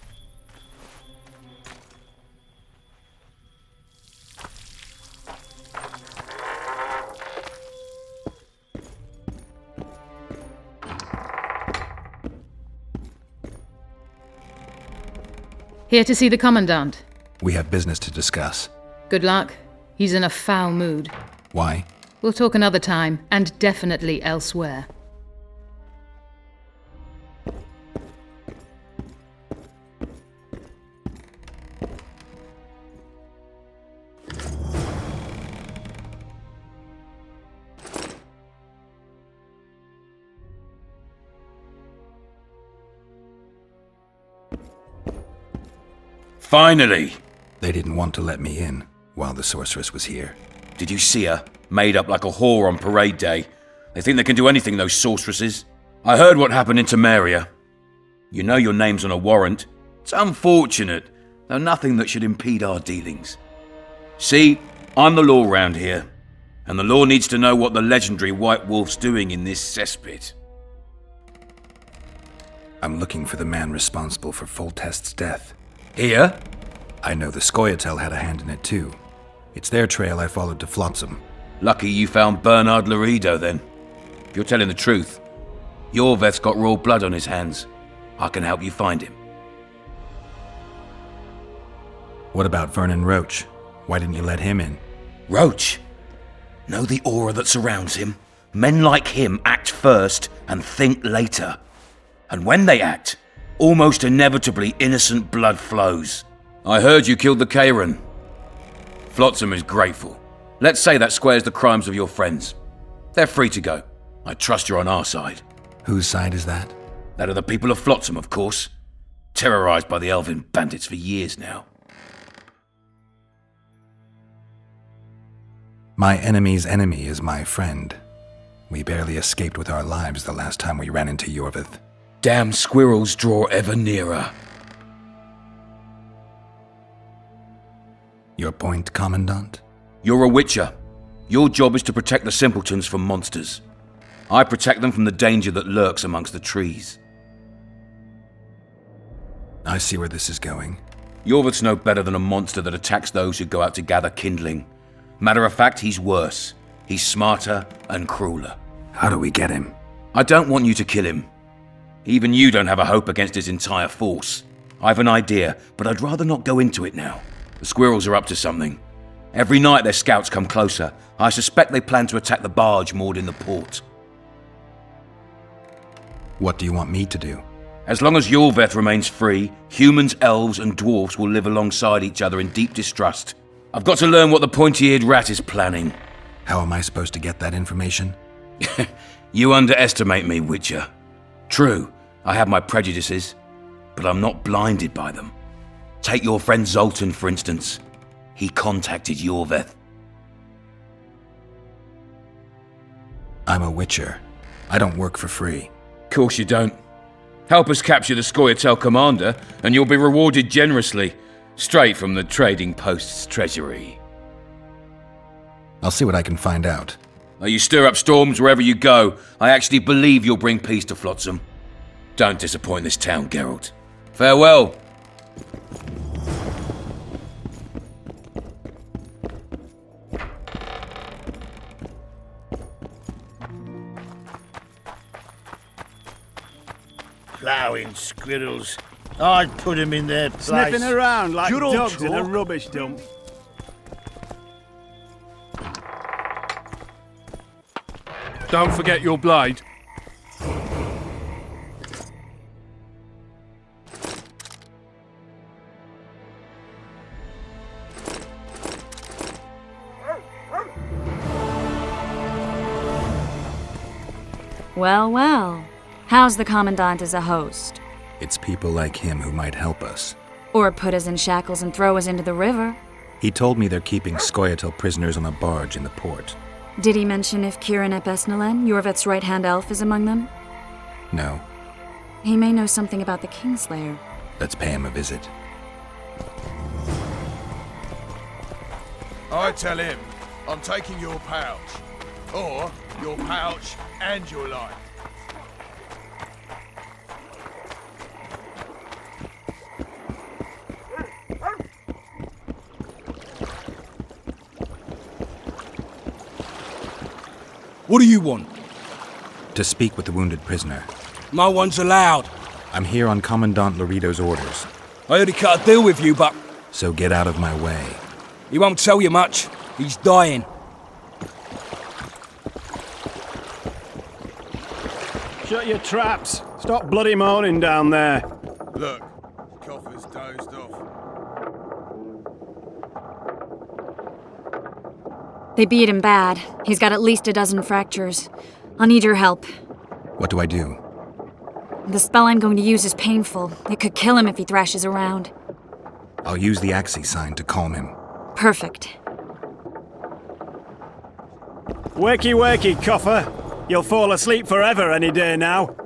Here to see the Commandant. We have business to discuss. Good luck. He's in a foul mood. Why? We'll talk another time, and definitely elsewhere. Finally! They didn't want to let me in while the sorceress was here. Did you see her? Made up like a whore on parade day. They think they can do anything, those sorceresses. I heard what happened in Temeria. You know your name's on a warrant. It's unfortunate, though nothing that should impede our dealings. See, I'm the law round here, and the law needs to know what the legendary White Wolf's doing in this cesspit. I'm looking for the man responsible for Foltest's death. Here? I know the Scoia'tael had a hand in it too. It's their trail I followed to Flotsam. Lucky you found Bernard Laredo then. If you're telling the truth, Yorveth's got raw blood on his hands. I can help you find him. What about Vernon Roach? Why didn't you let him in? Roach? Know the aura that surrounds him? Men like him act first and think later. And when they act, almost inevitably innocent blood flows. I heard you killed the Kayran. Flotsam is grateful. Let's say that squares the crimes of your friends. They're free to go. I trust you're on our side. Whose side is that? That of the people of Flotsam, of course. Terrorized by the elven bandits for years now. My enemy's enemy is my friend. We barely escaped with our lives the last time we ran into Yorvith. Damn squirrels draw ever nearer. Your point, Commandant? You're a Witcher. Your job is to protect the simpletons from monsters. I protect them from the danger that lurks amongst the trees. I see where this is going. Yorvith's no better than a monster that attacks those who go out to gather kindling. Matter of fact, he's worse. He's smarter and crueler. How do we get him? I don't want you to kill him. Even you don't have a hope against his entire force. I've an idea, but I'd rather not go into it now. The squirrels are up to something. Every night their scouts come closer. I suspect they plan to attack the barge moored in the port. What do you want me to do? As long as Yorveth remains free, humans, elves, and dwarfs will live alongside each other in deep distrust. I've got to learn what the pointy-eared rat is planning. How am I supposed to get that information? You underestimate me, Witcher. True, I have my prejudices, but I'm not blinded by them. Take your friend Zoltan, for instance. He contacted Yorveth. I'm a Witcher. I don't work for free. Course you don't. Help us capture the Scoia'tael commander, and you'll be rewarded generously, straight from the trading post's treasury. I'll see what I can find out. Though you stir up storms wherever you go, I actually believe you'll bring peace to Flotsam. Don't disappoint this town, Geralt. Farewell. Ploughing squirrels. I'd put them in their place. Sniffing around like Good old dogs in a talk. rubbish dump. Don't forget your blade. Well, well. How's the Commandant as a host? It's people like him who might help us. Or put us in shackles and throw us into the river? He told me they're keeping Scoia'tael prisoners on a barge in the port. Did he mention if Kieran ep Esnalen, Yorveth's right-hand elf, is among them? No. He may know something about the Kingslayer. Let's pay him a visit. I tell him I'm taking your pouch. Or your pouch and your life. What do you want? To speak with the wounded prisoner. No one's allowed. I'm here on Commandant Loredo's orders. I already cut a deal with you, but... So get out of my way. He won't tell you much. He's dying. Shut your traps. Stop bloody moaning down there. Look, Coffer's dozed off. They beat him bad. He's got at least a dozen fractures. I'll need your help. What do I do? The spell I'm going to use is painful. It could kill him if he thrashes around. I'll use the Axii sign to calm him. Perfect. Wakey, wakey, Coffer. You'll fall asleep forever any day now.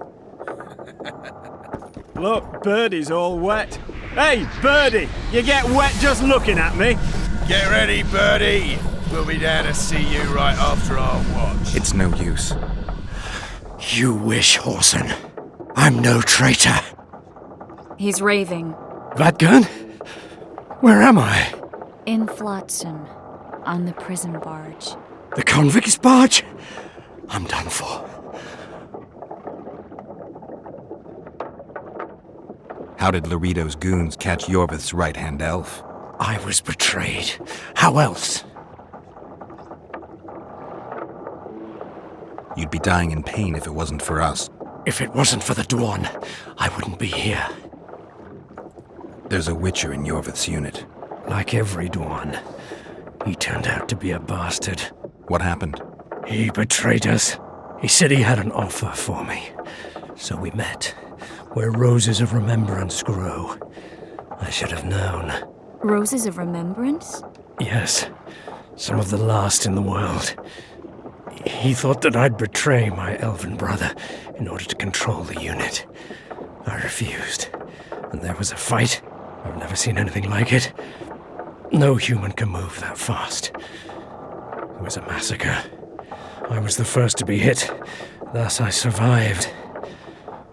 Look, Birdie's all wet. Hey, Birdie, you get wet just looking at me. Get ready, Birdie. We'll be down to see you right after our watch. It's no use. You wish, Whoreson. I'm no traitor. He's raving. Vadgun? Where am I? In Flotsam, on the prison barge. The convict's barge? I'm done for. How did Loredo's goons catch Yorveth's right-hand elf? I was betrayed. How else? You'd be dying in pain if it wasn't for us. If it wasn't for the Dwan, I wouldn't be here. There's a Witcher in Yorveth's unit. Like every Dwan, he turned out to be a bastard. What happened? He betrayed us. He said he had an offer for me. So we met, where roses of remembrance grow. I should have known. Roses of Remembrance? Yes, some of the last in the world. He thought that I'd betray my elven brother in order to control the unit. I refused, and there was a fight. I've never seen anything like it. No human can move that fast. It was a massacre. I was the first to be hit, thus I survived.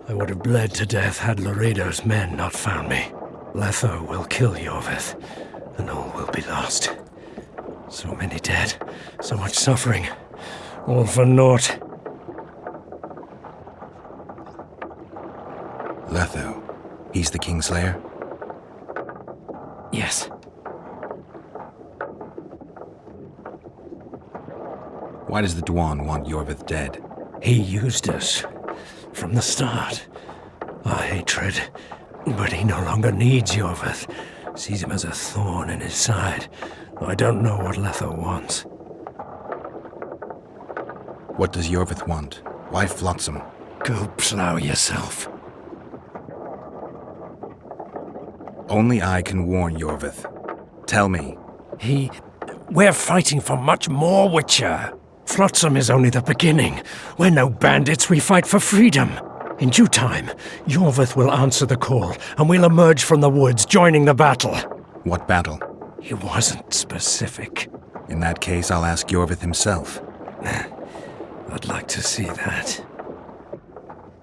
I would have bled to death had Loredo's men not found me. Letho will kill Yorveth, and all will be lost. So many dead, so much suffering, all for naught. Letho. He's the Kingslayer? Yes. Why does the Dwan want Yorveth dead? He used us from the start. Our hatred. But he no longer needs Yorveth. Sees him as a thorn in his side. Though I don't know what Letho wants. What does Yorveth want? Why Flotsam? Go plough yourself. Only I can warn Yorveth. Tell me. We're fighting for much more, Witcher. Flotsam is only the beginning. We're no bandits, we fight for freedom. In due time, Yorveth will answer the call, and we'll emerge from the woods, joining the battle. What battle? He wasn't specific. In that case, I'll ask Yorveth himself. I'd like to see that.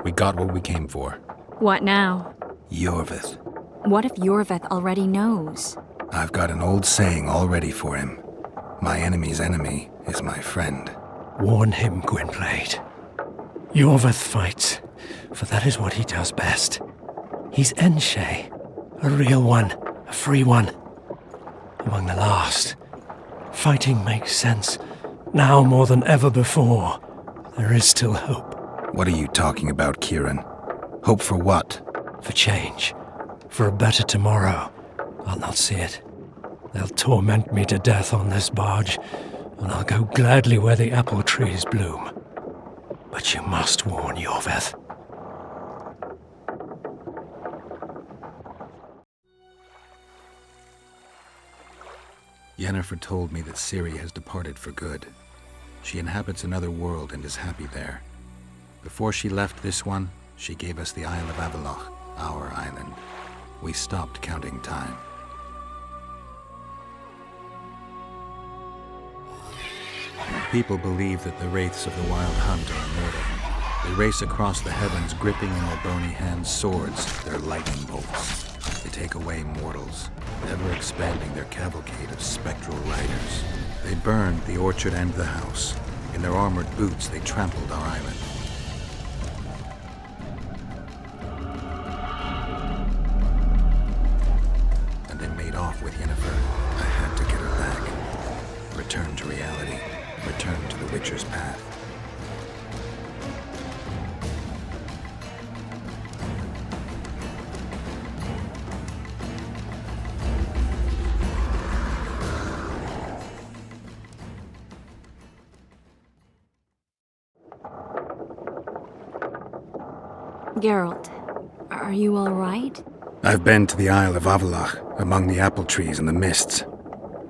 We got what we came for. What now? Yorvith. What if Yorvith already knows? I've got an old saying all ready for him. My enemy's enemy is my friend. Warn him, Gwynblade. Yorvith fights, for that is what he does best. He's Enshe, a real one, a free one. Among the last. Fighting makes sense. Now more than ever before, there is still hope. What are you talking about, Kieran? Hope for what? For change. For a better tomorrow. I'll not see it. They'll torment me to death on this barge, and I'll go gladly where the apple trees bloom. But you must warn Yorvith. Yennefer told me that Ciri has departed for good. She inhabits another world and is happy there. Before she left this one, she gave us the Isle of Avallac'h, our island. We stopped counting time. People believe that the wraiths of the Wild Hunt are immortal. They race across the heavens, gripping in their bony hands swords, their lightning bolts. They take away mortals, ever expanding their cavalcade of spectral riders. They burned the orchard and the house. In their armored boots, they trampled our island. And they made off with Yennefer. I had to get her back. Return to reality. Return to the Witcher's path. Geralt, are you all right? I've been to the Isle of Avallac'h, among the apple trees and the mists.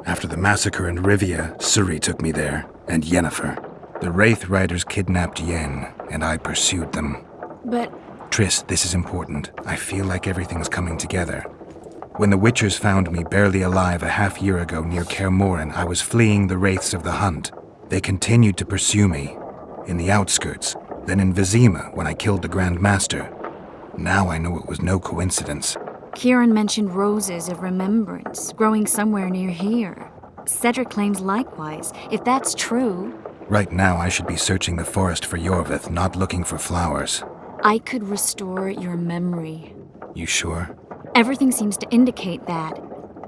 After the massacre in Rivia, Ciri took me there, and Yennefer. The Wraith Riders kidnapped Yen, and I pursued them. But... Triss, this is important. I feel like everything's coming together. When the Witchers found me barely alive a half-year ago near Kaer Morhen, I was fleeing the Wraiths of the Hunt. They continued to pursue me, in the outskirts, then in Vizima when I killed the Grand Master. Now I know it was no coincidence. Kieran mentioned roses of remembrance growing somewhere near here. Cedric claims likewise. If that's true... Right now I should be searching the forest for Yorvith, not looking for flowers. I could restore your memory. You sure? Everything seems to indicate that.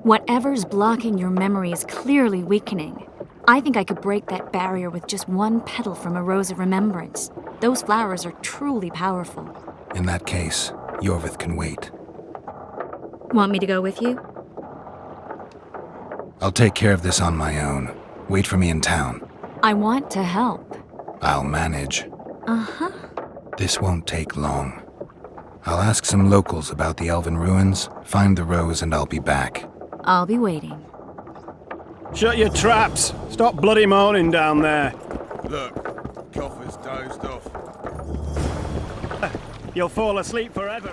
Whatever's blocking your memory is clearly weakening. I think I could break that barrier with just one petal from a rose of remembrance. Those flowers are truly powerful. In that case, Yorvith can wait. Want me to go with you? I'll take care of this on my own. Wait for me in town. I want to help. I'll manage. Uh-huh. This won't take long. I'll ask some locals about the Elven ruins, find the rose, and I'll be back. I'll be waiting. Shut your traps! Stop bloody moaning down there. Look, Coffer's dozed off. You'll fall asleep forever.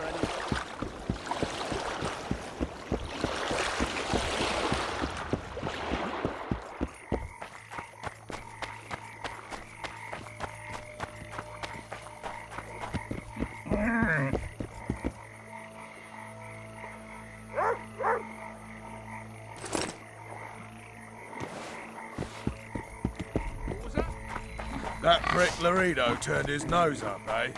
That prick Laredo turned his nose up, eh?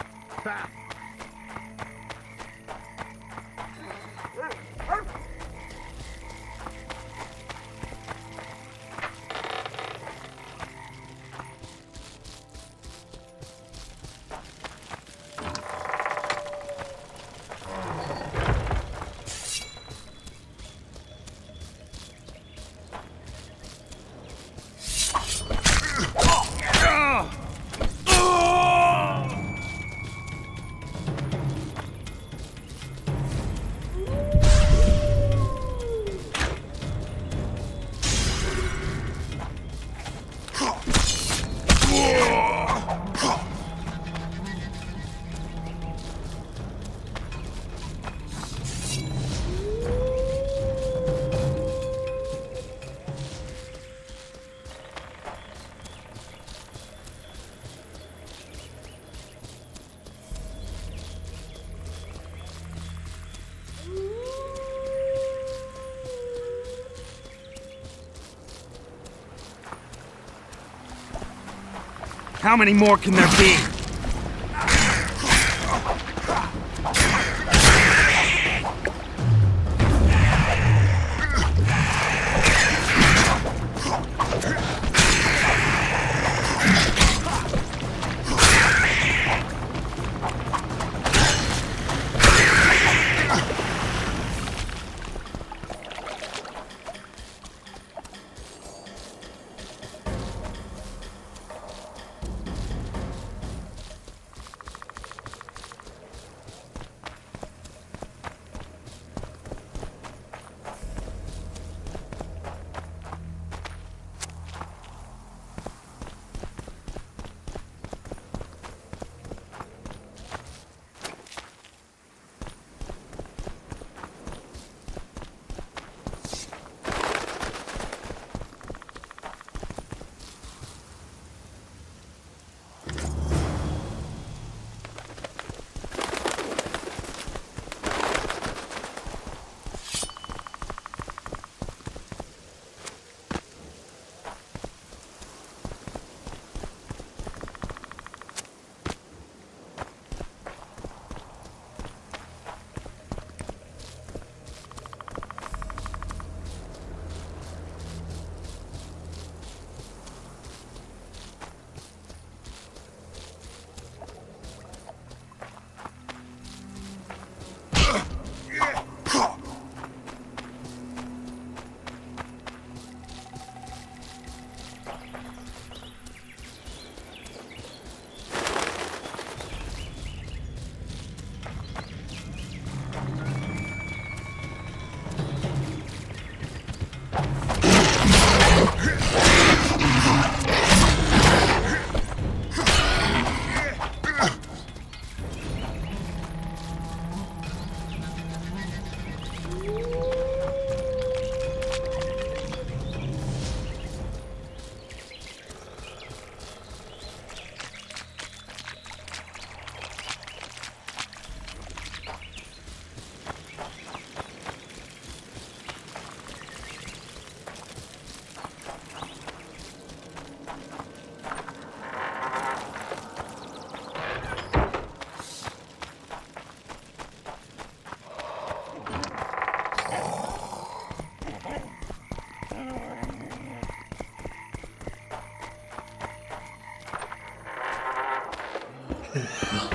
How many more can there be?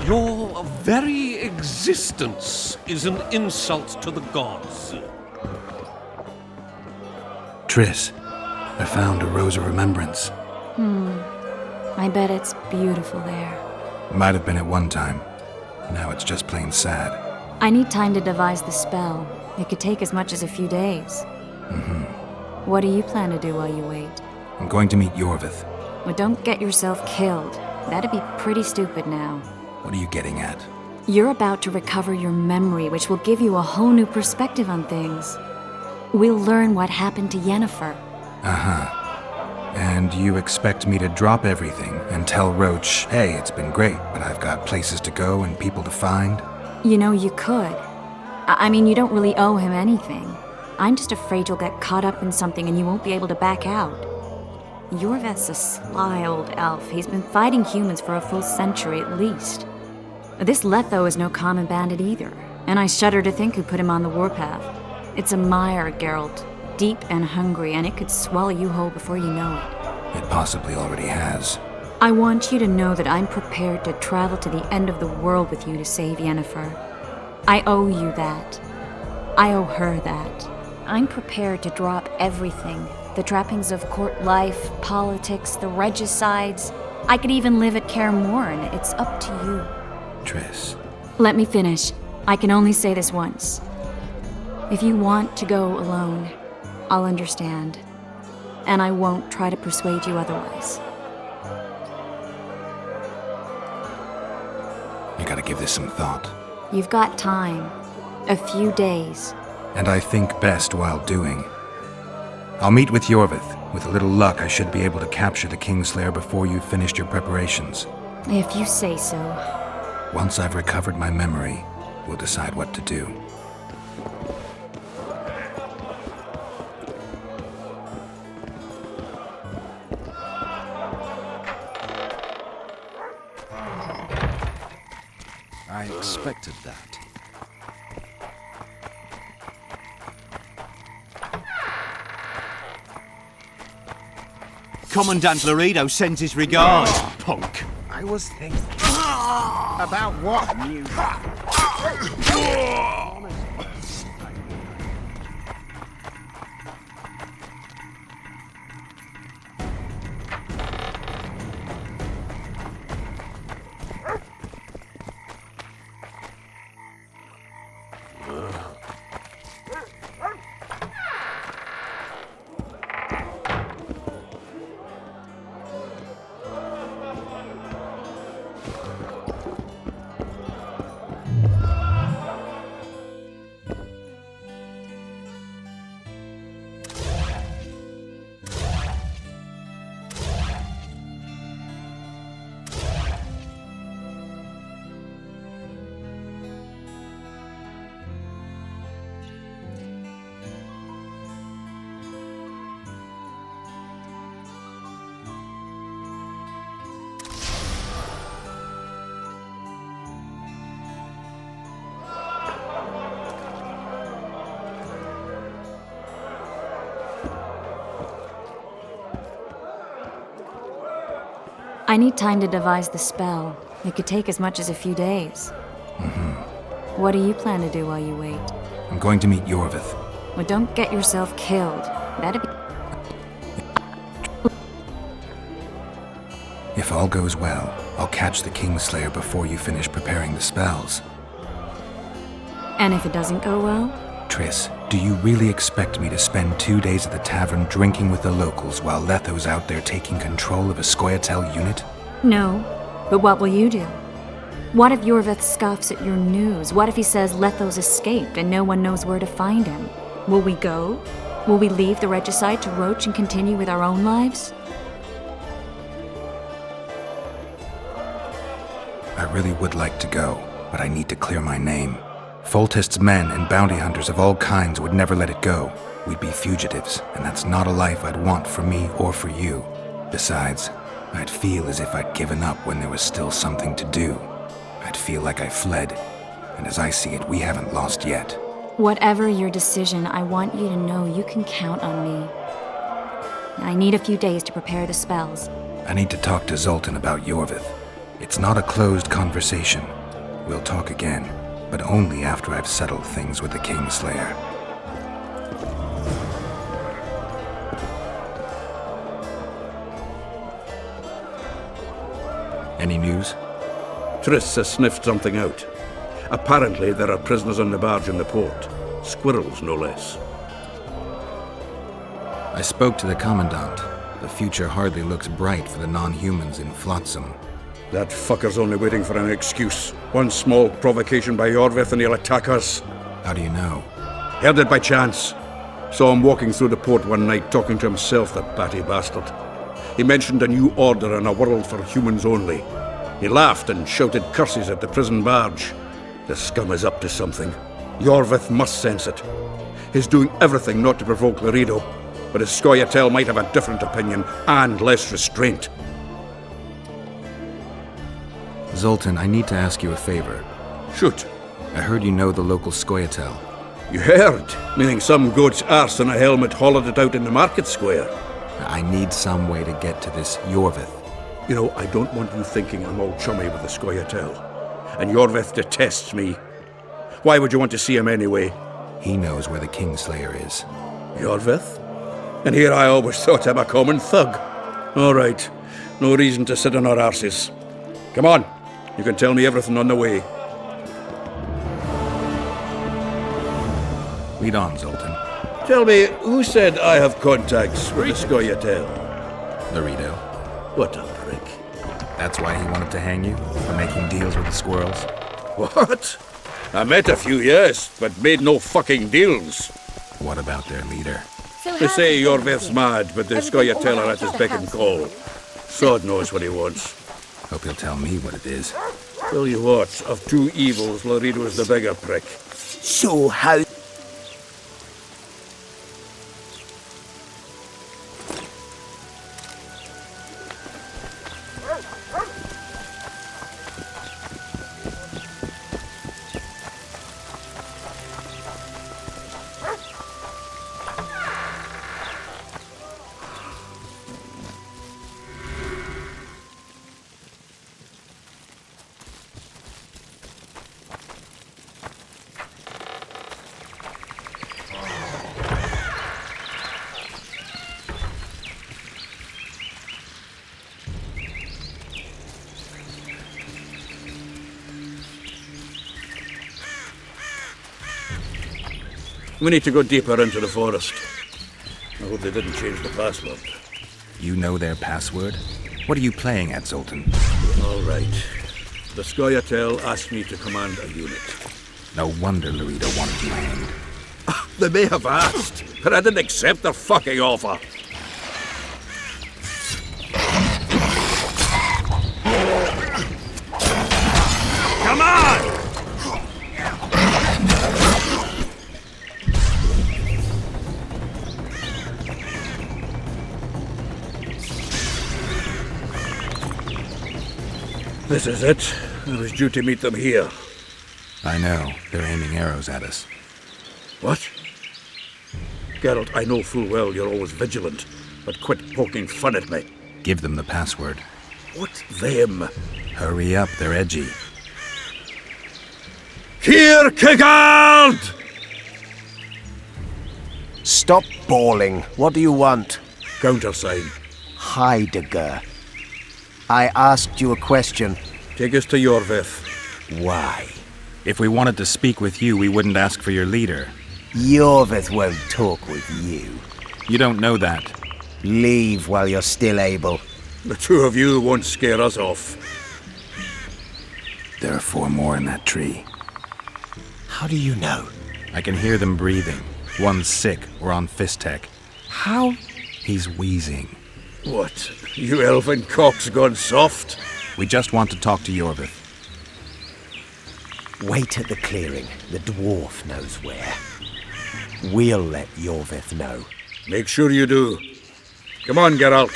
Your very existence is an insult to the gods. Triss, I found a Rose of Remembrance. I bet it's beautiful there. Might have been at one time. Now it's just plain sad. I need time to devise the spell. It could take as much as a few days. What do you plan to do while you wait? I'm going to meet Yorvith. Well, don't get yourself killed. That'd be pretty stupid now. What are you getting at? You're about to recover your memory, which will give you a whole new perspective on things. We'll learn what happened to Yennefer. And you expect me to drop everything and tell Roach, hey, it's been great, but I've got places to go and people to find? You know, you could. I mean, you don't really owe him anything. I'm just afraid you'll get caught up in something and you won't be able to back out. Yorvith's a sly old elf. He's been fighting humans for a full century at least. This Letho is no common bandit either, and I shudder to think who put him on the warpath. It's a mire, Geralt, deep and hungry, and it could swallow you whole before you know it. It possibly already has. I want you to know that I'm prepared to travel to the end of the world with you to save Yennefer. I owe you that. I owe her that. I'm prepared to drop everything. The trappings of court life, politics, the regicides. I could even live at Kaer Morhen. It's up to you. Triss. Let me finish. I can only say this once. If you want to go alone, I'll understand. And I won't try to persuade you otherwise. You gotta give this some thought. You've got time. A few days. And I think best while doing. I'll meet with Yorvith. With a little luck, I should be able to capture the Kingslayer before you've finished your preparations. If you say so. Once I've recovered my memory, we'll decide what to do. I expected that. Commandant Laredo sends his regards, punk. I was thinking about what you... I need time to devise the spell. It could take as much as a few days. What do you plan to do while you wait? I'm going to meet Yorvith. Well, don't get yourself killed. That'd be... If all goes well, I'll catch the Kingslayer before you finish preparing the spells. And if it doesn't go well? Triss, do you really expect me to spend 2 days at the tavern drinking with the locals while Letho's out there taking control of a Scoia'tael unit? No. But what will you do? What if Yorvith scoffs at your news? What if he says Letho's escaped and no one knows where to find him? Will we go? Will we leave the regicide to Roach and continue with our own lives? I really would like to go, but I need to clear my name. Foltest's men and bounty hunters of all kinds would never let it go. We'd be fugitives, and that's not a life I'd want for me or for you. Besides, I'd feel as if I'd given up when there was still something to do. I'd feel like I fled, and as I see it, we haven't lost yet. Whatever your decision, I want you to know you can count on me. I need a few days to prepare the spells. I need to talk to Zoltan about Yorvith. It's not a closed conversation. We'll talk again, but only after I've settled things with the Kingslayer. Any news? Triss has sniffed something out. Apparently, there are prisoners on the barge in the port. Squirrels, no less. I spoke to the Commandant. The future hardly looks bright for the non-humans in Flotsam. That fucker's only waiting for an excuse. One small provocation by Yorvith and he'll attack us. How do you know? Heard it by chance. Saw him walking through the port one night talking to himself, the batty bastard. He mentioned a new order and a world for humans only. He laughed and shouted curses at the prison barge. The scum is up to something. Yorvith must sense it. He's doing everything not to provoke Laredo, but his Scoia'tael might have a different opinion and less restraint. Zoltan, I need to ask you a favor. Shoot. I heard you know the local Scoia'tael. You heard? Meaning some goat's arse in a helmet hollowed it out in the market square. I need some way to get to this Yorvith. You know, I don't want you thinking I'm all chummy with the Scoia'tael. And Yorvith detests me. Why would you want to see him anyway? He knows where the Kingslayer is. Yorvith? And here I always thought him a common thug. All right. No reason to sit on our arses. Come on. You can tell me everything on the way. Lead on, Zoltan. Tell me, who said I have contacts with the Scoia'tael? Laredo. What a prick. That's why he wanted to hang you? For making deals with the squirrels? What? I met a few, yes, but made no fucking deals. What about their leader? They say Yorvith's mad, but the Scoia'tael are at his beck and call. Sod knows what he wants. Hope he'll tell me what it is. Tell you what, of two evils, Laredo's the bigger prick. So how... We need to go deeper into the forest. I hope they didn't change the password. You know their password? What are you playing at, Zoltan? All right. The Scoia'tael asked me to command a unit. No wonder Laredo wanted you hanged. They may have asked, but I didn't accept their fucking offer. Come on! This is it. I was due to meet them here. I know. They're aiming arrows at us. What? Geralt, I know full well you're always vigilant, but quit poking fun at me. Give them the password. What them? Hurry up, they're edgy. Kierkegaard! Stop bawling. What do you want? Countersign. Heidegger. I asked you a question. Take us to Yorvith. Why? If we wanted to speak with you, we wouldn't ask for your leader. Yorvith won't talk with you. You don't know that. Leave while you're still able. The two of you won't scare us off. There are 4 more in that tree. How do you know? I can hear them breathing. One's sick or on Fistek. How? He's wheezing. What? You elven cock's gone soft? We just want to talk to Yorvith. Wait at the clearing. The dwarf knows where. We'll let Yorvith know. Make sure you do. Come on, Geralt.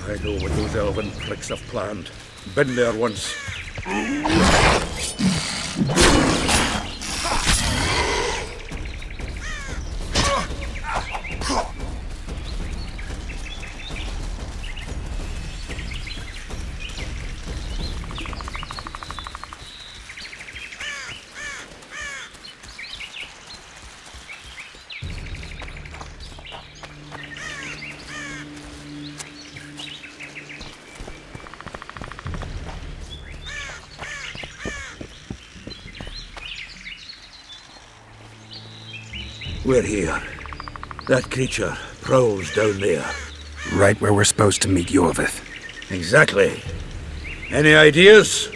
I know what those elven pricks have planned. Been there once. We're here. That creature prowls down there. Right where we're supposed to meet Yorvith. Exactly. Any ideas?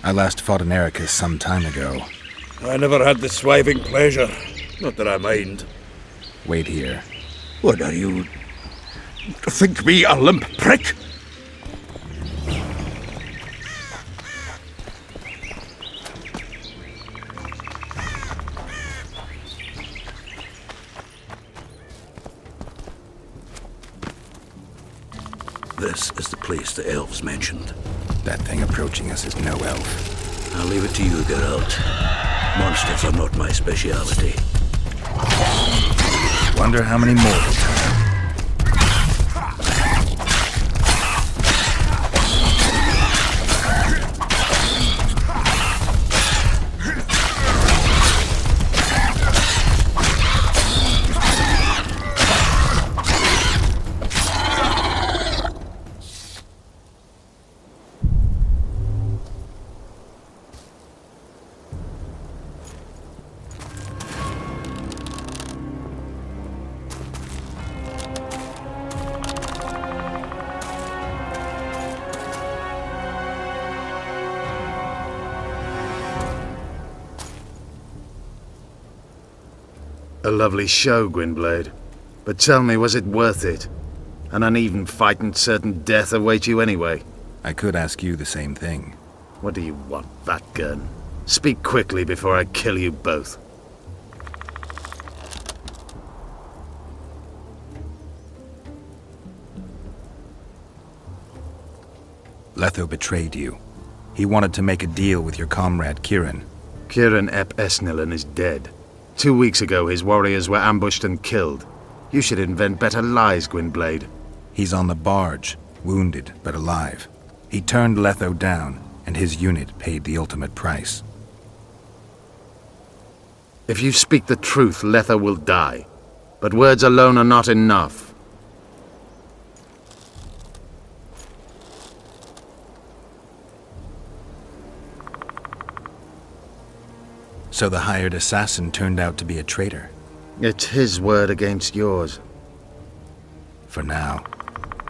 I last fought an Ericus some time ago. I never had the swiving pleasure. Not that I mind. Wait here. What are you... think me a limp prick? This is the place the elves mentioned. That thing approaching us is no elf. I'll leave it to you, Geralt. Monsters are not my speciality. Wonder how many more will turn. A lovely show, Gwynblade. But tell me, was it worth it? An uneven fight and certain death await you anyway. I could ask you the same thing. What do you want, that gun? Speak quickly before I kill you both. Letho betrayed you. He wanted to make a deal with your comrade Kieran. Kieran ep Esnilin is dead. 2 weeks ago, his warriors were ambushed and killed. You should invent better lies, Gwynblade. He's on the barge, wounded but alive. He turned Letho down, and his unit paid the ultimate price. If you speak the truth, Letho will die. But words alone are not enough. So the hired assassin turned out to be a traitor. It's his word against yours. For now.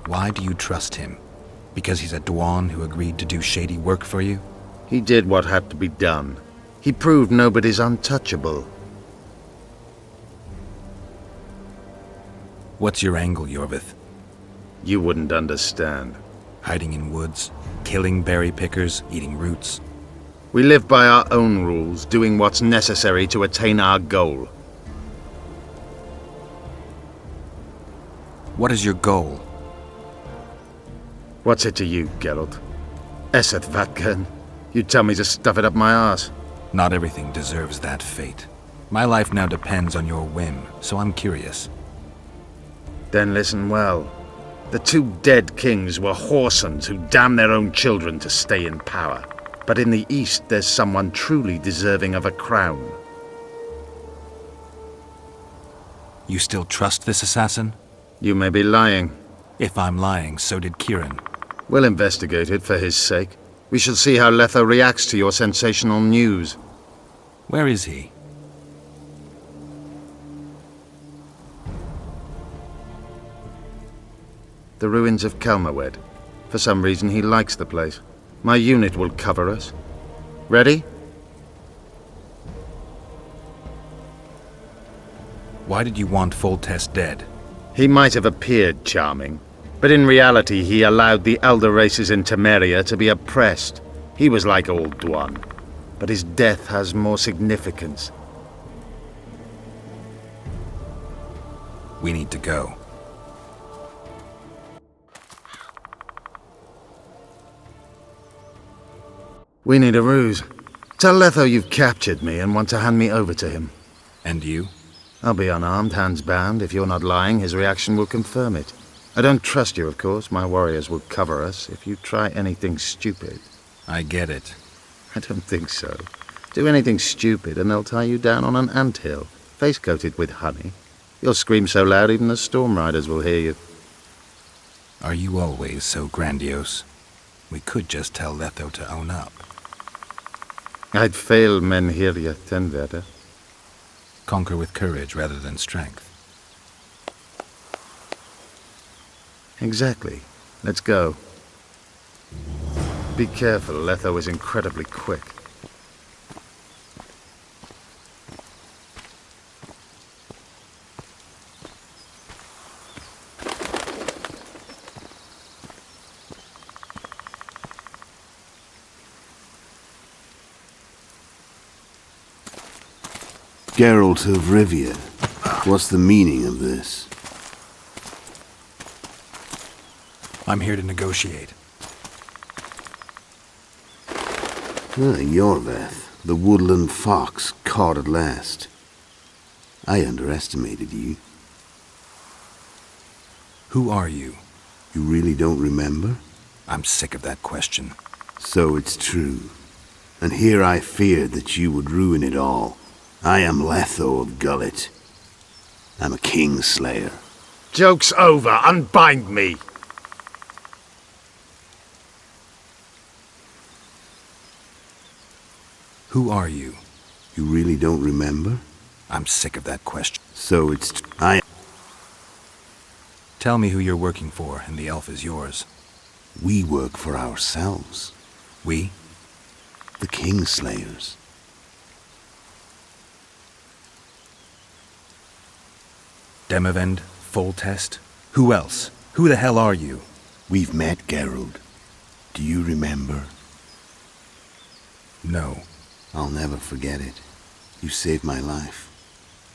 Why do you trust him? Because he's a Dwan who agreed to do shady work for you? He did what had to be done. He proved nobody's untouchable. What's your angle, Yorvith? You wouldn't understand. Hiding in woods, killing berry pickers, eating roots. We live by our own rules, doing what's necessary to attain our goal. What is your goal? What's it to you, Geralt? Esset Vatgern? You tell me to stuff it up my arse. Not everything deserves that fate. My life now depends on your whim, so I'm curious. Then listen well. The two dead kings were whoresons who damned their own children to stay in power. But in the East, there's someone truly deserving of a crown. You still trust this assassin? You may be lying. If I'm lying, so did Kieran. We'll investigate it for his sake. We shall see how Letho reacts to your sensational news. Where is he? The ruins of Kelmawed. For some reason, he likes the place. My unit will cover us. Ready? Why did you want Foltest dead? He might have appeared charming, but in reality he allowed the elder races in Temeria to be oppressed. He was like Old Dwan, but his death has more significance. We need to go. We need a ruse. Tell Letho you've captured me and want to hand me over to him. And you? I'll be unarmed, hands bound. If you're not lying, his reaction will confirm it. I don't trust you, of course. My warriors will cover us if you try anything stupid. I get it. I don't think so. Do anything stupid and they'll tie you down on an anthill, face-coated with honey. You'll scream so loud even the storm riders will hear you. Are you always so grandiose? We could just tell Letho to own up. I'd fail Menhiria Tenverder. Conquer with courage rather than strength. Exactly. Let's go. Be careful, Letho is incredibly quick. Geralt of Rivia, what's the meaning of this? I'm here to negotiate. Yorveth, the woodland fox, caught at last. I underestimated you. Who are you? You really don't remember? I'm sick of that question. So it's true. And here I feared that you would ruin it all. I am Letho of Gullet. I'm a Kingslayer. Joke's over. Unbind me. Who are you? You really don't remember? I'm sick of that question. So it's... Tell me who you're working for, and the elf is yours. We work for ourselves. We? The Kingslayers. Demavend, Foltest? Who else? Who the hell are you? We've met, Geralt. Do you remember? No. I'll never forget it. You saved my life.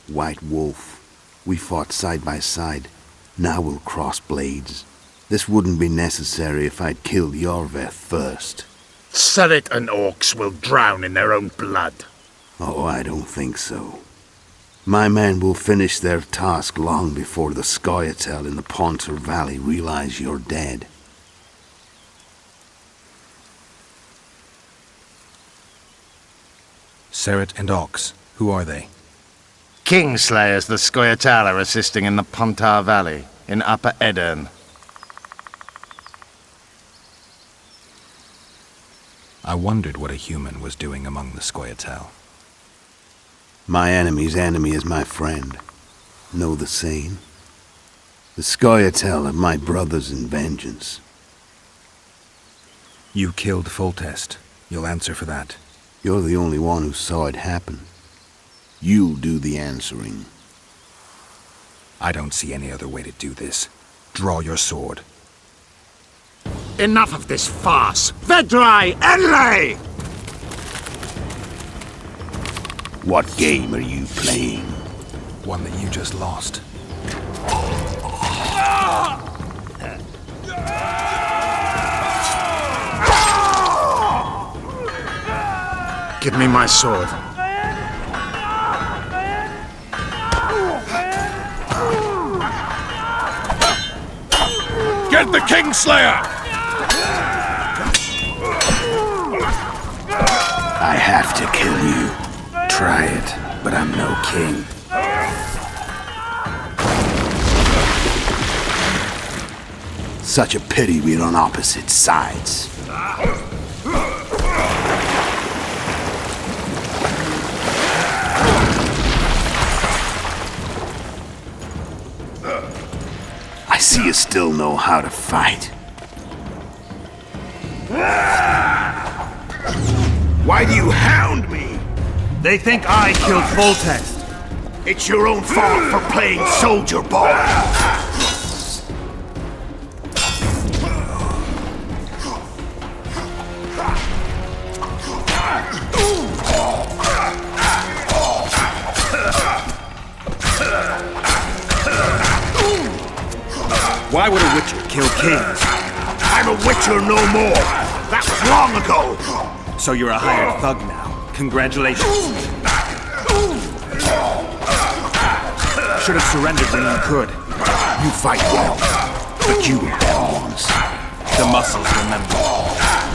White Wolf. We fought side by side. Now we'll cross blades. This wouldn't be necessary if I'd killed Yorveth first. Surrit and orcs will drown in their own blood. Oh, I don't think so. My men will finish their task long before the Scoia'tael in the Pontar Valley realize you're dead. Surrit and Ox. Who are they? Kingslayers the Scoia'tael are assisting in the Pontar Valley, in Upper Edirn. I wondered what a human was doing among the Scoia'tael. My enemy's enemy is my friend. Know the saying? The Scoia'tael are my brothers in vengeance. You killed Foltest. You'll answer for that. You're the only one who saw it happen. You'll do the answering. I don't see any other way to do this. Draw your sword. Enough of this farce! Vedrai, Enlay! What game are you playing? One that you just lost. Give me my sword. Get the Kingslayer! I have to kill you. Try it, but I'm no king. Such a pity we're on opposite sides. I see you still know how to fight. Why do you hound me? They think I killed Foltest. It's your own fault for playing soldier boy. Why would a witcher kill kings? I'm a witcher no more. That was long ago. So you're a hired thug now. Congratulations. Should have surrendered when you could. You fight well, but you were better once. The muscles remember.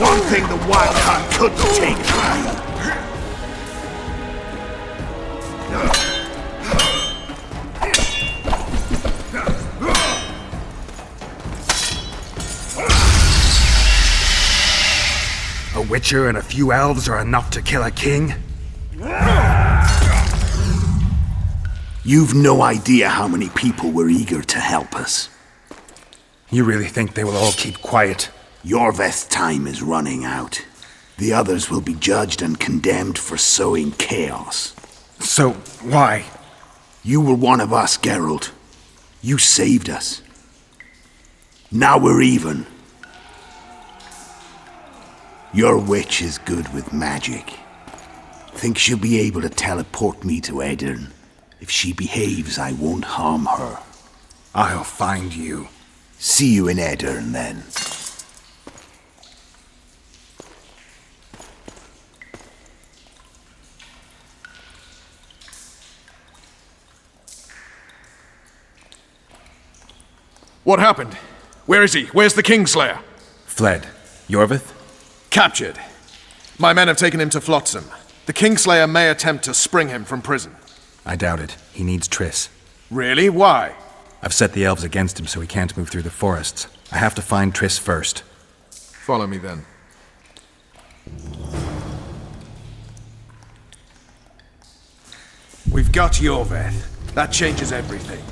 One thing the Wild Hunt couldn't take from me. A witcher and a few elves are enough to kill a king? You've no idea how many people were eager to help us. You really think they will all keep quiet? Yorveth's time is running out. The others will be judged and condemned for sowing chaos. So, why? You were one of us, Geralt. You saved us. Now we're even. Your witch is good with magic. Think she'll be able to teleport me to Aedirn. If she behaves, I won't harm her. I'll find you. See you in Aedirn, then. What happened? Where is he? Where's the Kingslayer? Fled. Yorveth? Captured. My men have taken him to Flotsam. The Kingslayer may attempt to spring him from prison. I doubt it. He needs Triss. Really? Why? I've set the elves against him so he can't move through the forests. I have to find Triss first. Follow me then. We've got Yorveth. That changes everything.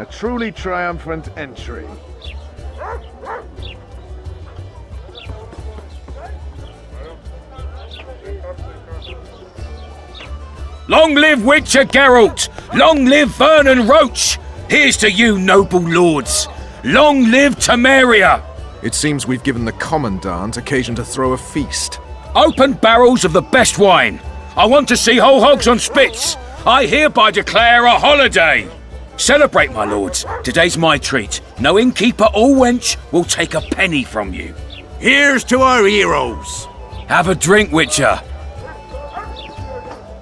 A truly triumphant entry. Long live Witcher Geralt! Long live Vernon Roach! Here's to you, noble lords! Long live Temeria! It seems we've given the Commandant occasion to throw a feast. Open barrels of the best wine! I want to see whole hogs on spits! I hereby declare a holiday! Celebrate, my lords. Today's my treat. No innkeeper or wench will take a penny from you. Here's to our heroes! Have a drink, Witcher.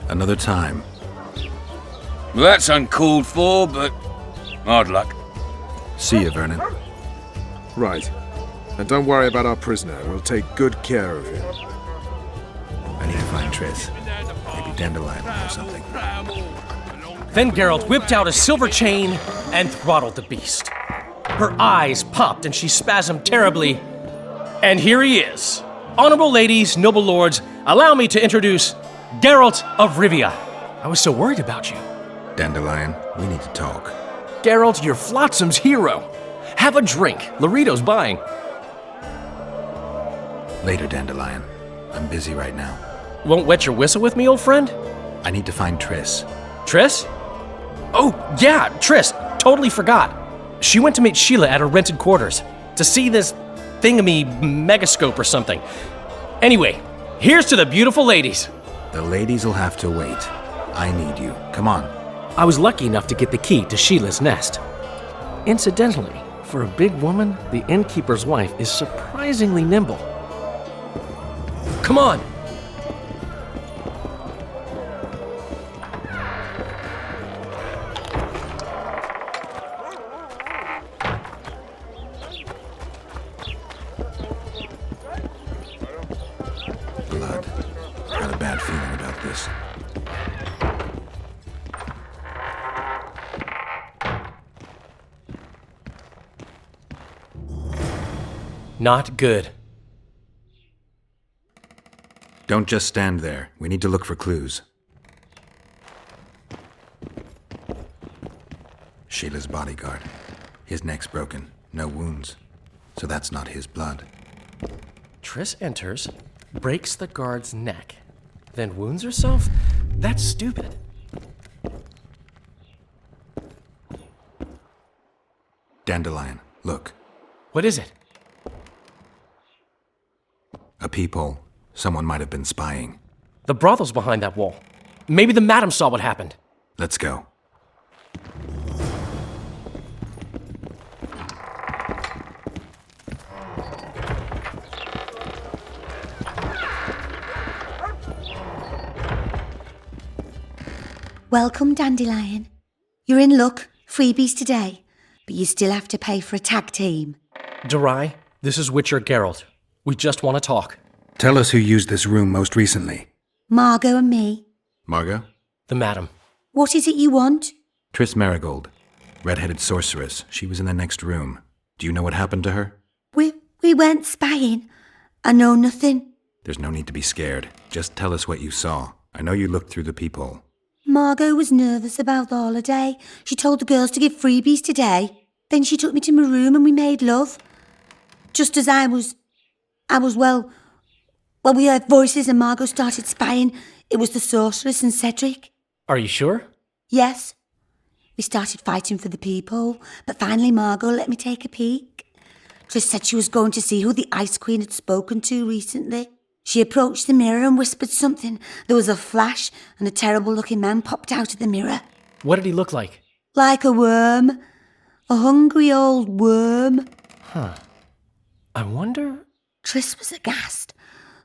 Another time. Well, that's uncalled for, but hard luck. See you, Vernon. Right. And don't worry about our prisoner. We'll take good care of him. I need to find Triss. Maybe Dandelion will know something. Then Geralt whipped out a silver chain and throttled the beast. Her eyes popped and she spasmed terribly. And here he is. Honorable ladies, noble lords, allow me to introduce Geralt of Rivia. I was so worried about you. Dandelion, we need to talk. Geralt, you're Flotsam's hero. Have a drink. Laredo's buying. Later, Dandelion. I'm busy right now. Won't wet your whistle with me, old friend? I need to find Triss. Triss? Oh, yeah, Triss. Totally forgot. She went to meet Sheila at her rented quarters to see this thingamy megascope or something. Anyway, here's to the beautiful ladies. The ladies will have to wait. I need you. Come on. I was lucky enough to get the key to Sheila's nest. Incidentally, for a big woman, the innkeeper's wife is surprisingly nimble. Come on! Blood. Got a bad feeling about this. Not good. Don't just stand there. We need to look for clues. Sheila's bodyguard. His neck's broken. No wounds. So that's not his blood. Triss enters, breaks the guard's neck, then wounds herself? That's stupid. Dandelion, look. What is it? A peephole. Someone might have been spying. The brothel's behind that wall. Maybe the madam saw what happened. Let's go. Welcome, Dandelion. You're in luck. Freebies today. But you still have to pay for a tag team. Durai, this is Witcher Geralt. We just want to talk. Tell us who used this room most recently. Margot and me. Margot? The madam. What is it you want? Triss Marigold. Red-headed sorceress. She was in the next room. Do you know what happened to her? We weren't spying. I know nothing. There's no need to be scared. Just tell us what you saw. I know you looked through the peephole. Margot was nervous about the holiday. She told the girls to give freebies today. Then she took me to my room and we made love. Just as I was, well, we heard voices and Margot started spying. It was the sorceress and Cedric. Are you sure? Yes. We started fighting for the peephole, but finally Margot let me take a peek. Triss said she was going to see who the Ice Queen had spoken to recently. She approached the mirror and whispered something. There was a flash and a terrible-looking man popped out of the mirror. What did he look like? Like a worm. A hungry old worm. Huh. I wonder... Triss was aghast,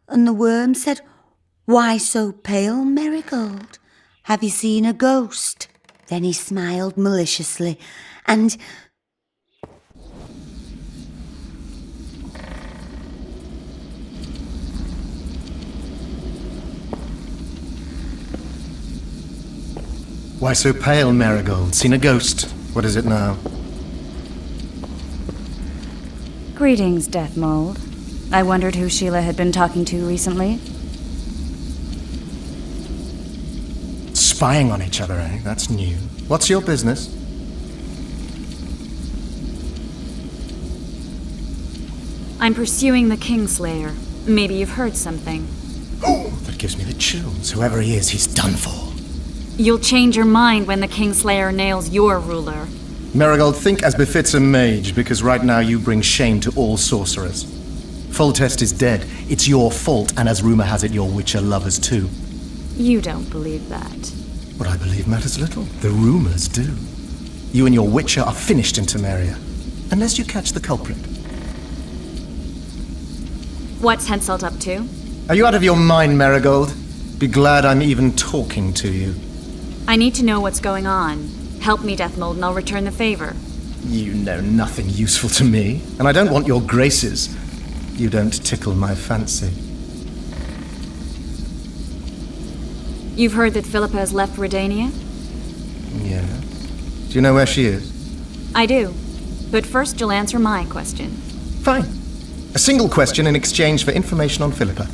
and the worm said, "Why so pale, Marigold? Have you seen a ghost?" Then he smiled maliciously, and... Why so pale, Marigold? Seen a ghost? What is it now? Greetings, Death Mold. I wondered who Sheila had been talking to recently. Spying on each other, eh? That's new. What's your business? I'm pursuing the Kingslayer. Maybe you've heard something. That gives me the chills. Whoever he is, he's done for. You'll change your mind when the Kingslayer nails your ruler. Marigold, think as befits a mage, because right now you bring shame to all sorcerers. Foltest is dead. It's your fault, and as rumor has it, your Witcher lovers too. You don't believe that. What I believe matters little. The rumors do. You and your Witcher are finished in Temeria. Unless you catch the culprit. What's Henselt up to? Are you out of your mind, Marigold? Be glad I'm even talking to you. I need to know what's going on. Help me, Deathmold, and I'll return the favor. You know nothing useful to me, and I don't want your graces. You don't tickle my fancy. You've heard that Philippa has left Redania? Yeah. Do you know where she is? I do. But first you'll answer my question. Fine. A single question in exchange for information on Philippa.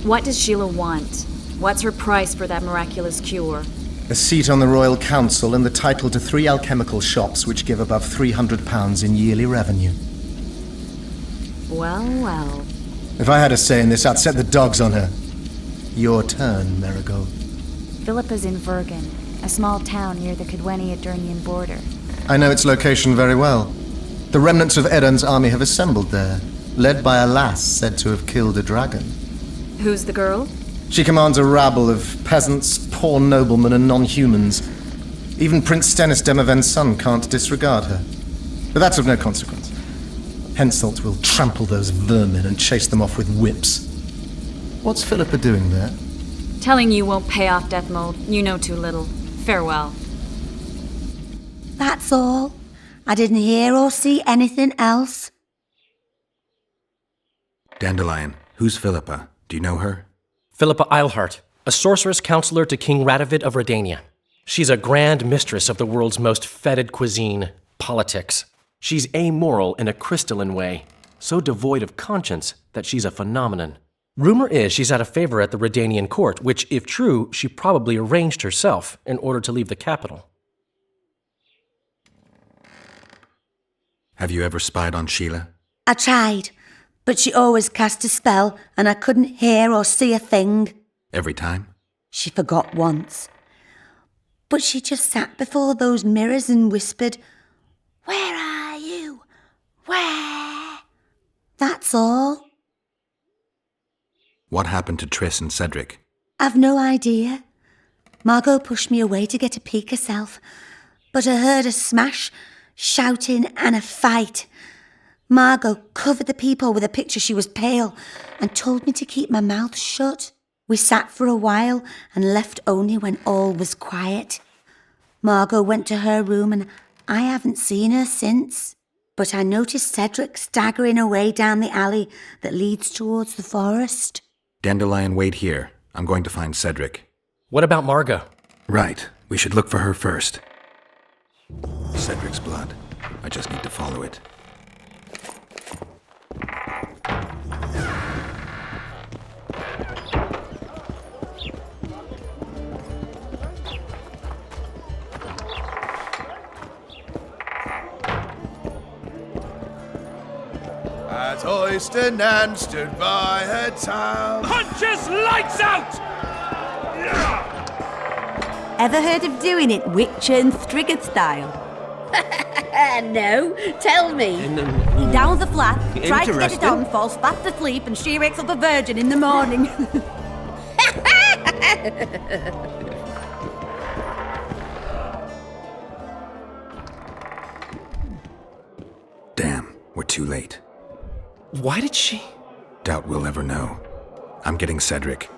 What does Sheila want? What's her price for that miraculous cure? A seat on the Royal Council and the title to 3 alchemical shops which give above £300 in yearly revenue. Well, well. If I had a say in this, I'd set the dogs on her. Your turn, Marigold. Philippa's in Vergen, a small town near the Cadweni-Adurnian border. I know its location very well. The remnants of Eden's army have assembled there, led by a lass said to have killed a dragon. Who's the girl? She commands a rabble of peasants, poor noblemen, and non-humans. Even Prince Stennis Demaven's son can't disregard her. But that's of no consequence. Henselt will trample those vermin and chase them off with whips. What's Philippa doing there? Telling you won't pay off, Deathmold. You know too little. Farewell. That's all. I didn't hear or see anything else. Dandelion, who's Philippa? Do you know her? Philippa Eilhart, a sorceress counselor to King Radovid of Redania. She's a grand mistress of the world's most fetid cuisine, politics. She's amoral in a crystalline way, so devoid of conscience that she's a phenomenon. Rumor is she's out of favor at the Redanian court, which, if true, she probably arranged herself in order to leave the capital. Have you ever spied on Sheila? I tried, but she always cast a spell and I couldn't hear or see a thing. Every time? She forgot once. But she just sat before those mirrors and whispered, "Where are you? Where?" That's all. What happened to Triss and Cedric? I've no idea. Margot pushed me away to get a peek herself, but I heard a smash, shouting and a fight. Margot covered the peephole with a picture. She was pale and told me to keep my mouth shut. We sat for a while and left only when all was quiet. Margot went to her room and I haven't seen her since. But I noticed Cedric staggering away down the alley that leads towards the forest. Dandelion, wait here. I'm going to find Cedric. What about Margot? Right. We should look for her first. Cedric's blood. I just need to follow it. At Oysternan stood by her town. Punches lights out! Ever heard of doing it Witcher and Striggett style? No, tell me. Down the flat, try to get it Interesting. on, falls fast asleep, and she wakes up a virgin in the morning. Damn, we're too late. Why did she? Doubt we'll ever know. I'm getting Cedric.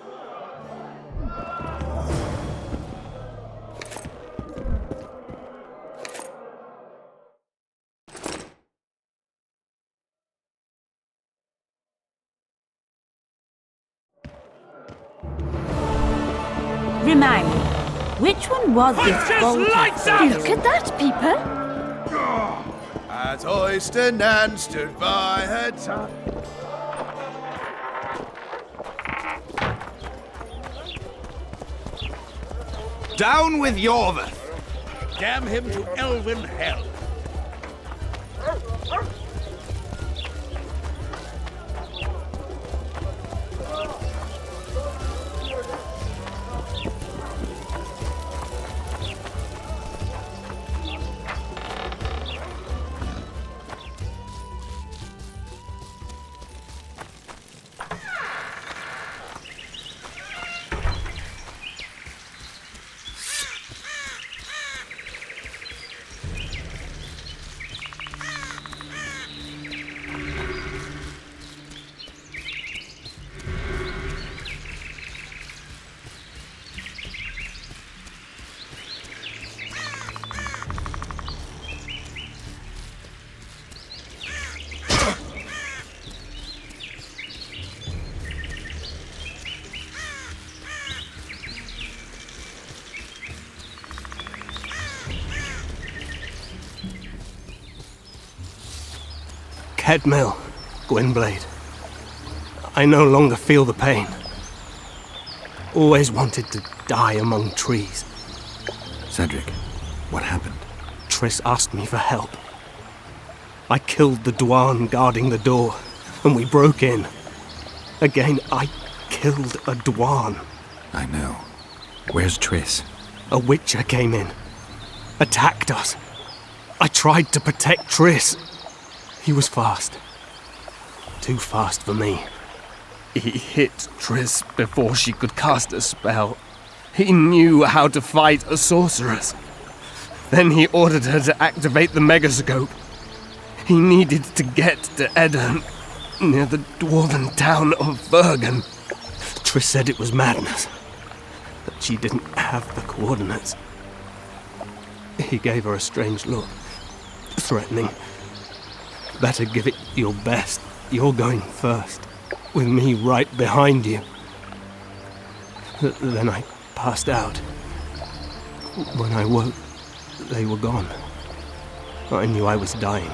Remind me, which one was this Punches Volta? lights out! Look at that, Peeper. At Oysternan stood by her town. Down with Yorveth! damn him to elven hell. Headmill, Gwynblade. I no longer feel the pain. Always wanted to die among trees. Cedric, what happened? Triss asked me for help. I killed the Dwarn guarding the door, and we broke in. Again, I killed a Dwarn. I know. Where's Triss? A Witcher came in, attacked us. I tried to protect Triss. He was fast. Too fast for me. He hit Triss before she could cast a spell. He knew how to fight a sorceress. Then he ordered her to activate the Megascope. He needed to get to Edirn, near the dwarven town of Bergen. Triss said it was madness, that she didn't have the coordinates. He gave her a strange look, threatening. Better give it your best. You're going first, with me right behind you. Then I passed out. When I woke, they were gone. I knew I was dying.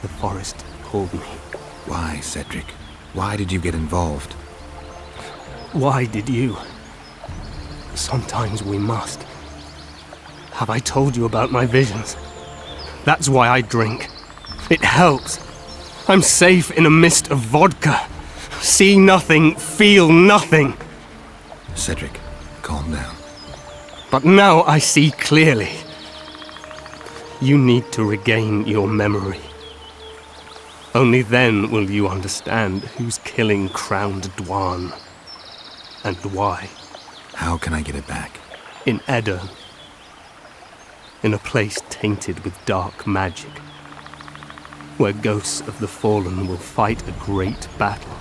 The forest called me. Why, Cedric? Why did you get involved? Why did you? Sometimes we must. Have I told you about my visions? That's why I drink. It helps. I'm safe in a mist of vodka. See nothing, feel nothing. Cedric, calm down. But now I see clearly. You need to regain your memory. Only then will you understand who's killing Crowned Dwarn. And why. How can I get it back? In Edirn. In a place tainted with dark magic. Where ghosts of the fallen will fight a great battle.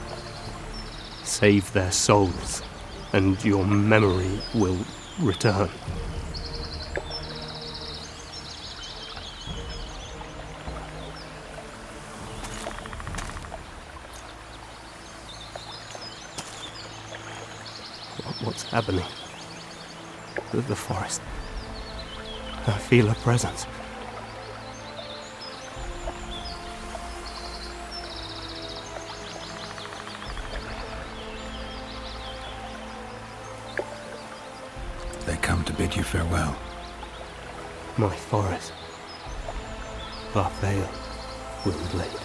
Save their souls, and your memory will return. What's happening? The forest. I feel a presence. They come to bid you farewell. My forest. Barthale, Gwynblade.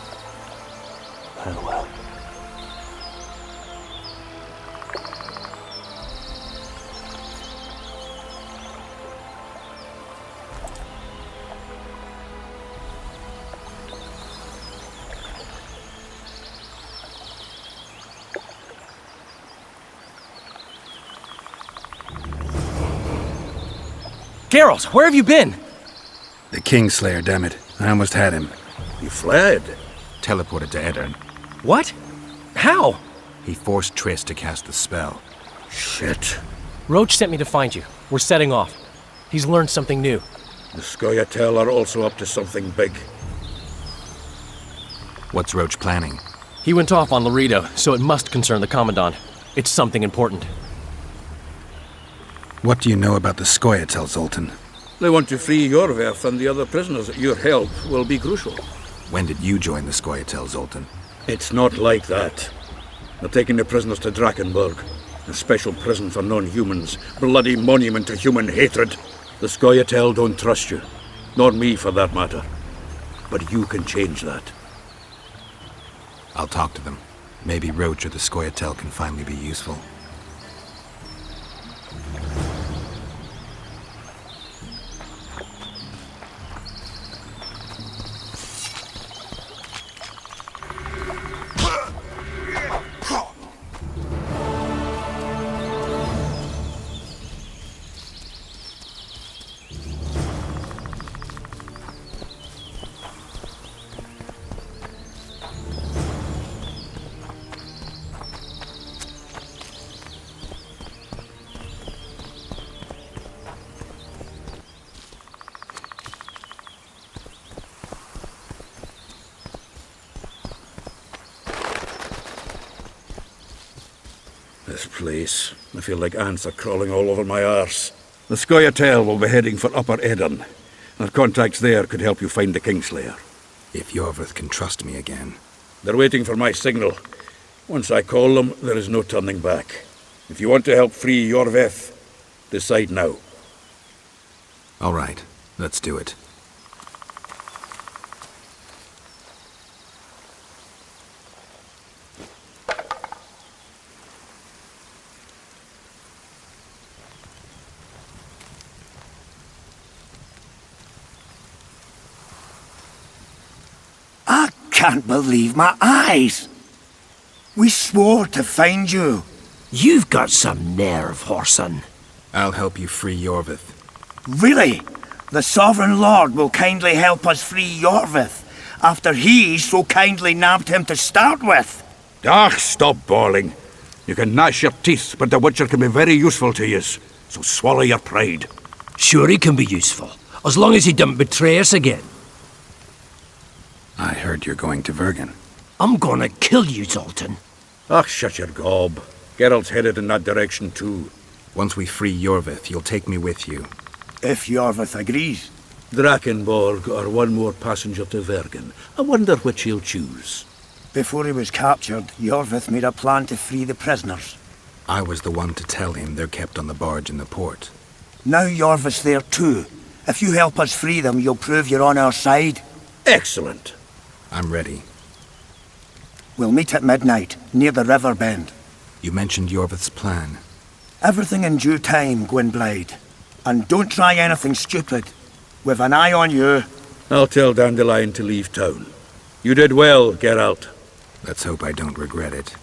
Farewell. Geralt, where have you been? The Kingslayer, damn it. I almost had him. He fled. Teleported to Edirn. What? How? He forced Triss to cast the spell. Shit. Roach sent me to find you. We're setting off. He's learned something new. The Scoia'tael are also up to something big. What's Roach planning? He went off on Laredo, so it must concern the Commandant. It's something important. What do you know about the Scoia'tael, Zoltan? They want to free Yorveth and the other prisoners. Your help will be crucial. When did you join the Scoia'tael, Zoltan? It's not like that. They're taking the prisoners to Drakenberg, a special prison for non-humans, bloody monument to human hatred. The Scoia'tael don't trust you. Nor me, for that matter. But you can change that. I'll talk to them. Maybe Roach or the Scoia'tael can finally be useful. This place. I feel like ants are crawling all over my arse. The Scoia'tael will be heading for Upper Edern. Our contacts there could help you find the Kingslayer. If Yorvith can trust me again. They're waiting for my signal. Once I call them, there is no turning back. If you want to help free Yorvith, decide now. All right, let's do it. I can't believe my eyes. We swore to find you. You've got some nerve, Whoreson. I'll help you free Yorvith. Really? The Sovereign Lord will kindly help us free Yorvith, after he so kindly nabbed him to start with. Ah, stop bawling. You can gnash your teeth, but the Witcher can be very useful to you, so swallow your pride. Sure he can be useful, as long as he doesn't betray us again. I heard you're going to Vergen. I'm gonna kill you, Zoltan. Ah, shut your gob. Geralt's headed in that direction too. Once we free Yorvith, you'll take me with you. If Yorvith agrees. Drakenborg or one more passenger to Vergen. I wonder which he'll choose. Before he was captured, Yorvith made a plan to free the prisoners. I was the one to tell him they're kept on the barge in the port. Now Yorvith's there too. If you help us free them, you'll prove you're on our side. Excellent. I'm ready. We'll meet at midnight, near the river bend. You mentioned Yorvith's plan. Everything in due time, Gwynbleidd. And don't try anything stupid. We've an eye on you. I'll tell Dandelion to leave town. You did well, Geralt. Let's hope I don't regret it.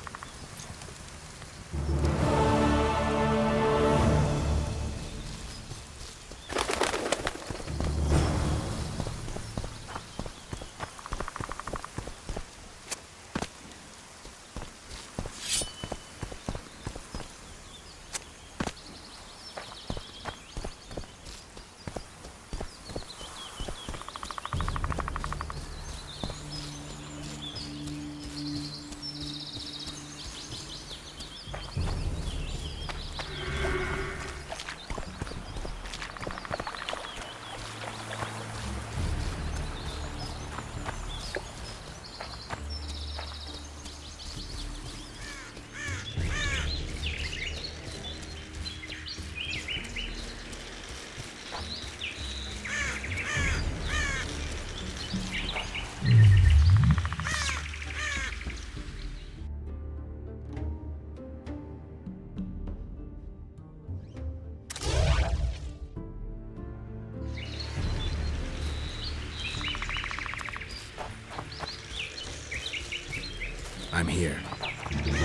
I'm here.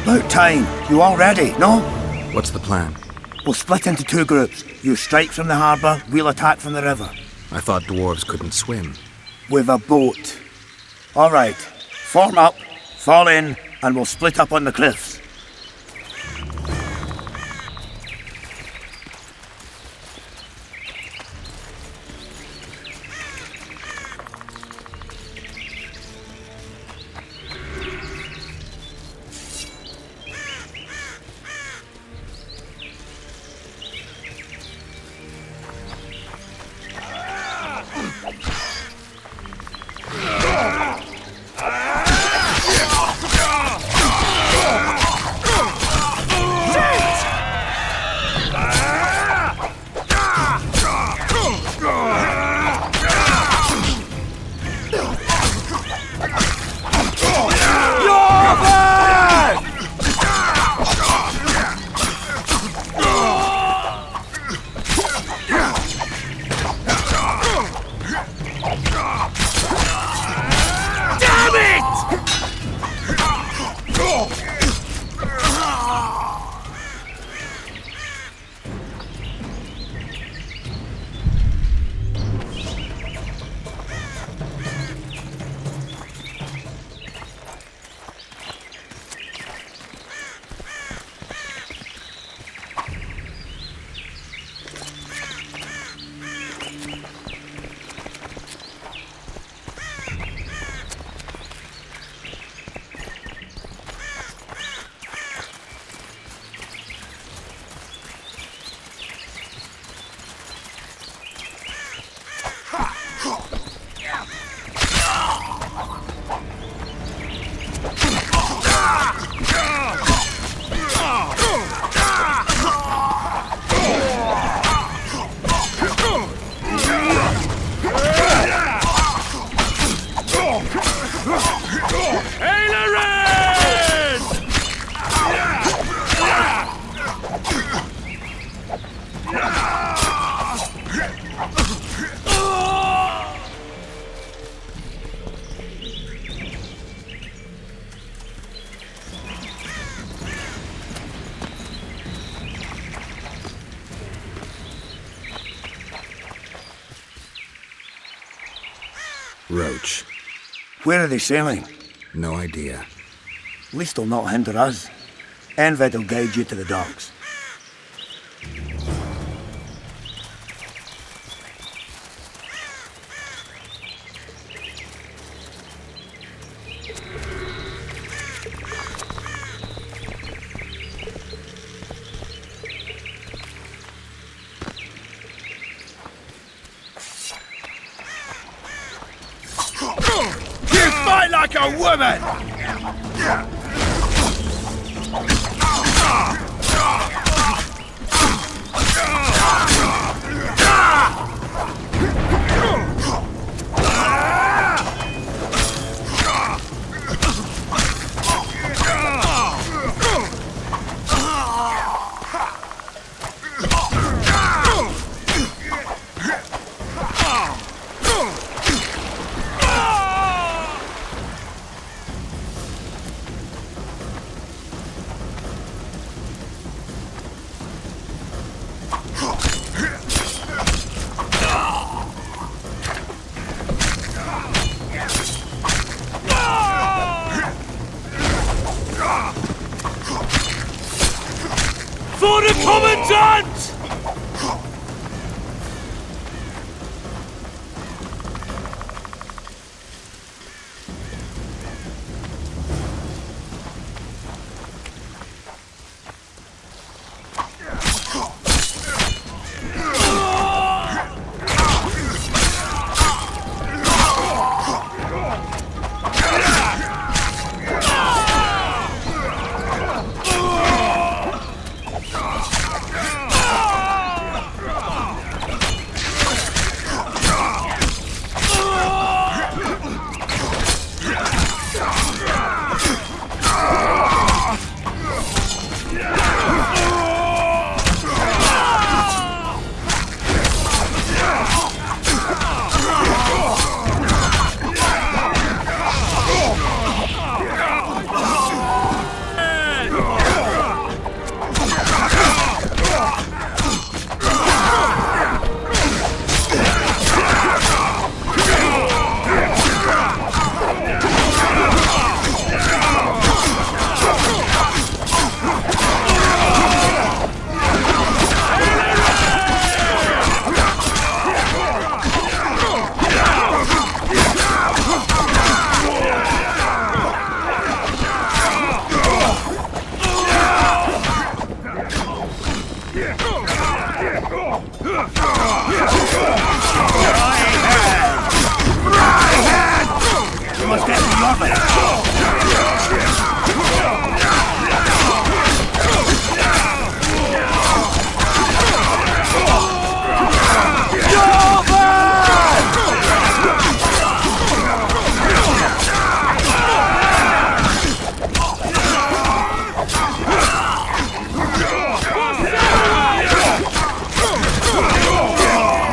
About time. You all ready, no? What's the plan? We'll split into two groups. You strike from the harbour, we'll attack from the river. I thought dwarves couldn't swim. With a boat. All right. Form up, fall in, and we'll split up on the cliffs. Roach. Where are they sailing? No idea. At least they'll not hinder us. Enved will guide you to the docks. You fight like a woman! For the Commandant!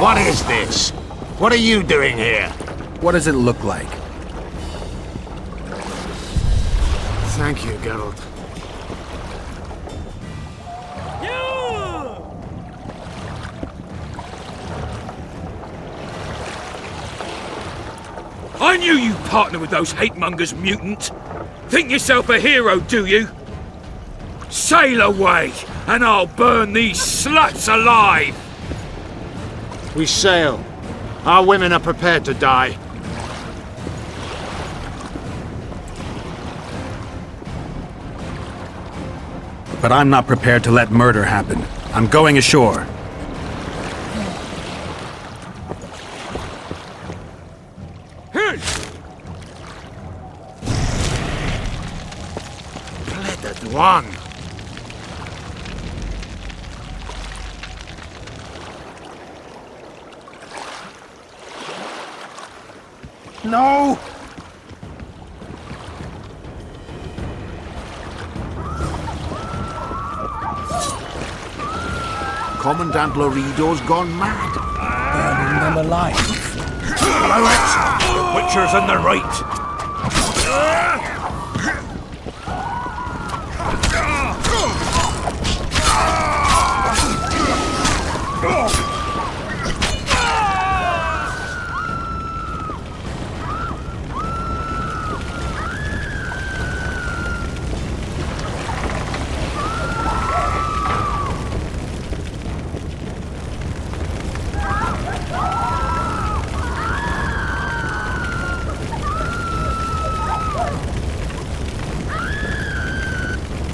What is this? What are you doing here? What does it look like? Thank you, Geralt. I knew you'd partner with those hate-mongers, mutant. Think yourself a hero, do you? Sail away, and I'll burn these sluts alive! We sail. Our women are prepared to die. But I'm not prepared to let murder happen. I'm going ashore. Blooded one! No! Commandant Loredo's gone mad. Burning them alive. Blow it! The Witcher's in the right.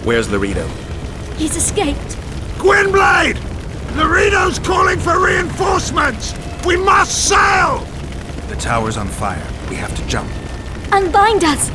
Where's Loredo? He's escaped. Gwynblade! Loredo's calling for reinforcements! We must sail! The tower's on fire. We have to jump. Unbind us!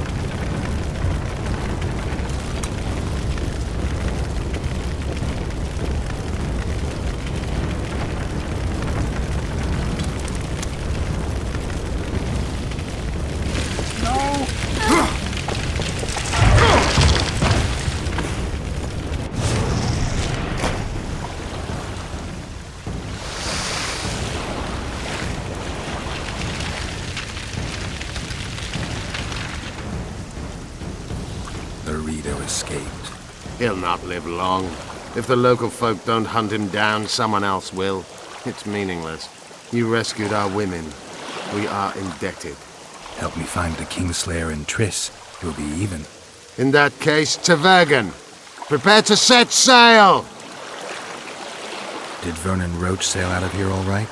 Loredo escaped. He'll not live long. If the local folk don't hunt him down, someone else will. It's meaningless. You rescued our women. We are indebted. Help me find the Kingslayer and Triss. We'll be even. In that case, to Vergen. Prepare to set sail! Did Vernon Roach sail out of here all right?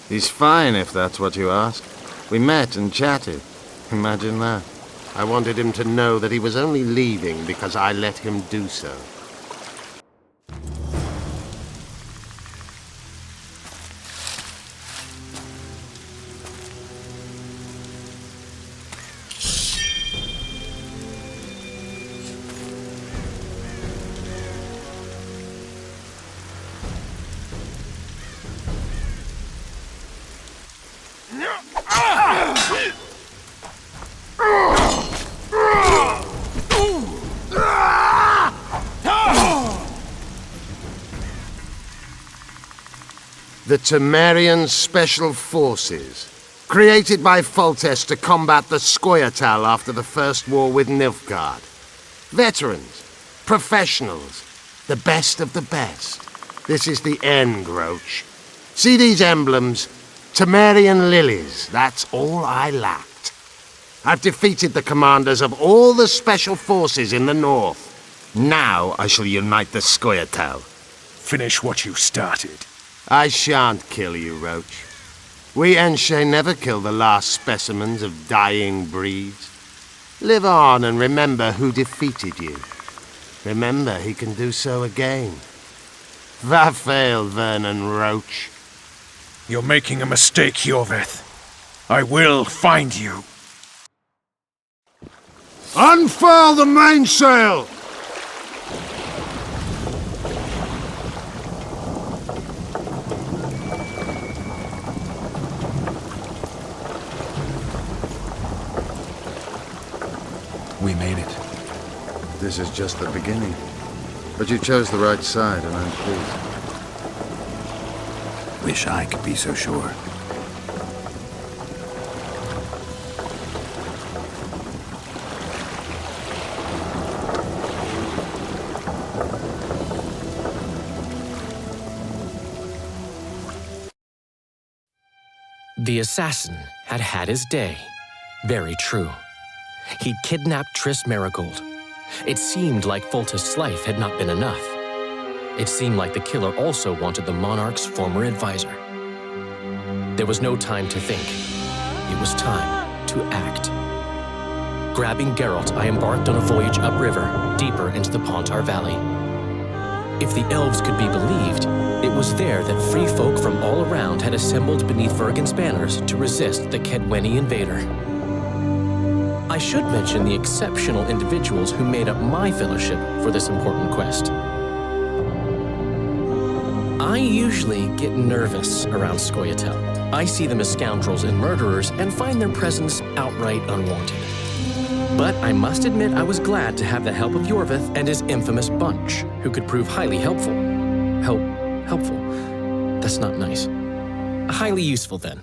He's fine, if that's what you ask. We met and chatted. Imagine that. I wanted him to know that he was only leaving because I let him do so. The Temerian Special Forces, created by Foltest to combat the Scoia'tael after the First War with Nilfgaard. Veterans, professionals, the best of the best. This is the end, Roach. See these emblems? Temerian lilies, that's all I lacked. I've defeated the commanders of all the Special Forces in the north. Now I shall unite the Scoia'tael. Finish what you started. I shan't kill you, Roach. We Enshe never kill the last specimens of dying breeds. Live on and remember who defeated you. Remember he can do so again. Vafail, Vernon Roach. You're making a mistake, Hjorveth. I will find you. Unfurl the mainsail! We made it. This is just the beginning. But you chose the right side, and I'm pleased. Wish I could be so sure. The assassin had had his day. Very true. He'd kidnapped Triss Merigold. It seemed like Foltest's life had not been enough. It seemed like the killer also wanted the monarch's former advisor. There was no time to think. It was time to act. Grabbing Geralt, I embarked on a voyage upriver, deeper into the Pontar Valley. If the elves could be believed, it was there that free folk from all around had assembled beneath Vergen's banners to resist the Kedweni invader. I should mention the exceptional individuals who made up my fellowship for this important quest. I usually get nervous around Scoia'tael. I see them as scoundrels and murderers and find their presence outright unwanted. But I must admit I was glad to have the help of Yorvith and his infamous bunch, who could prove highly helpful. Helpful. That's not nice. Highly useful, then.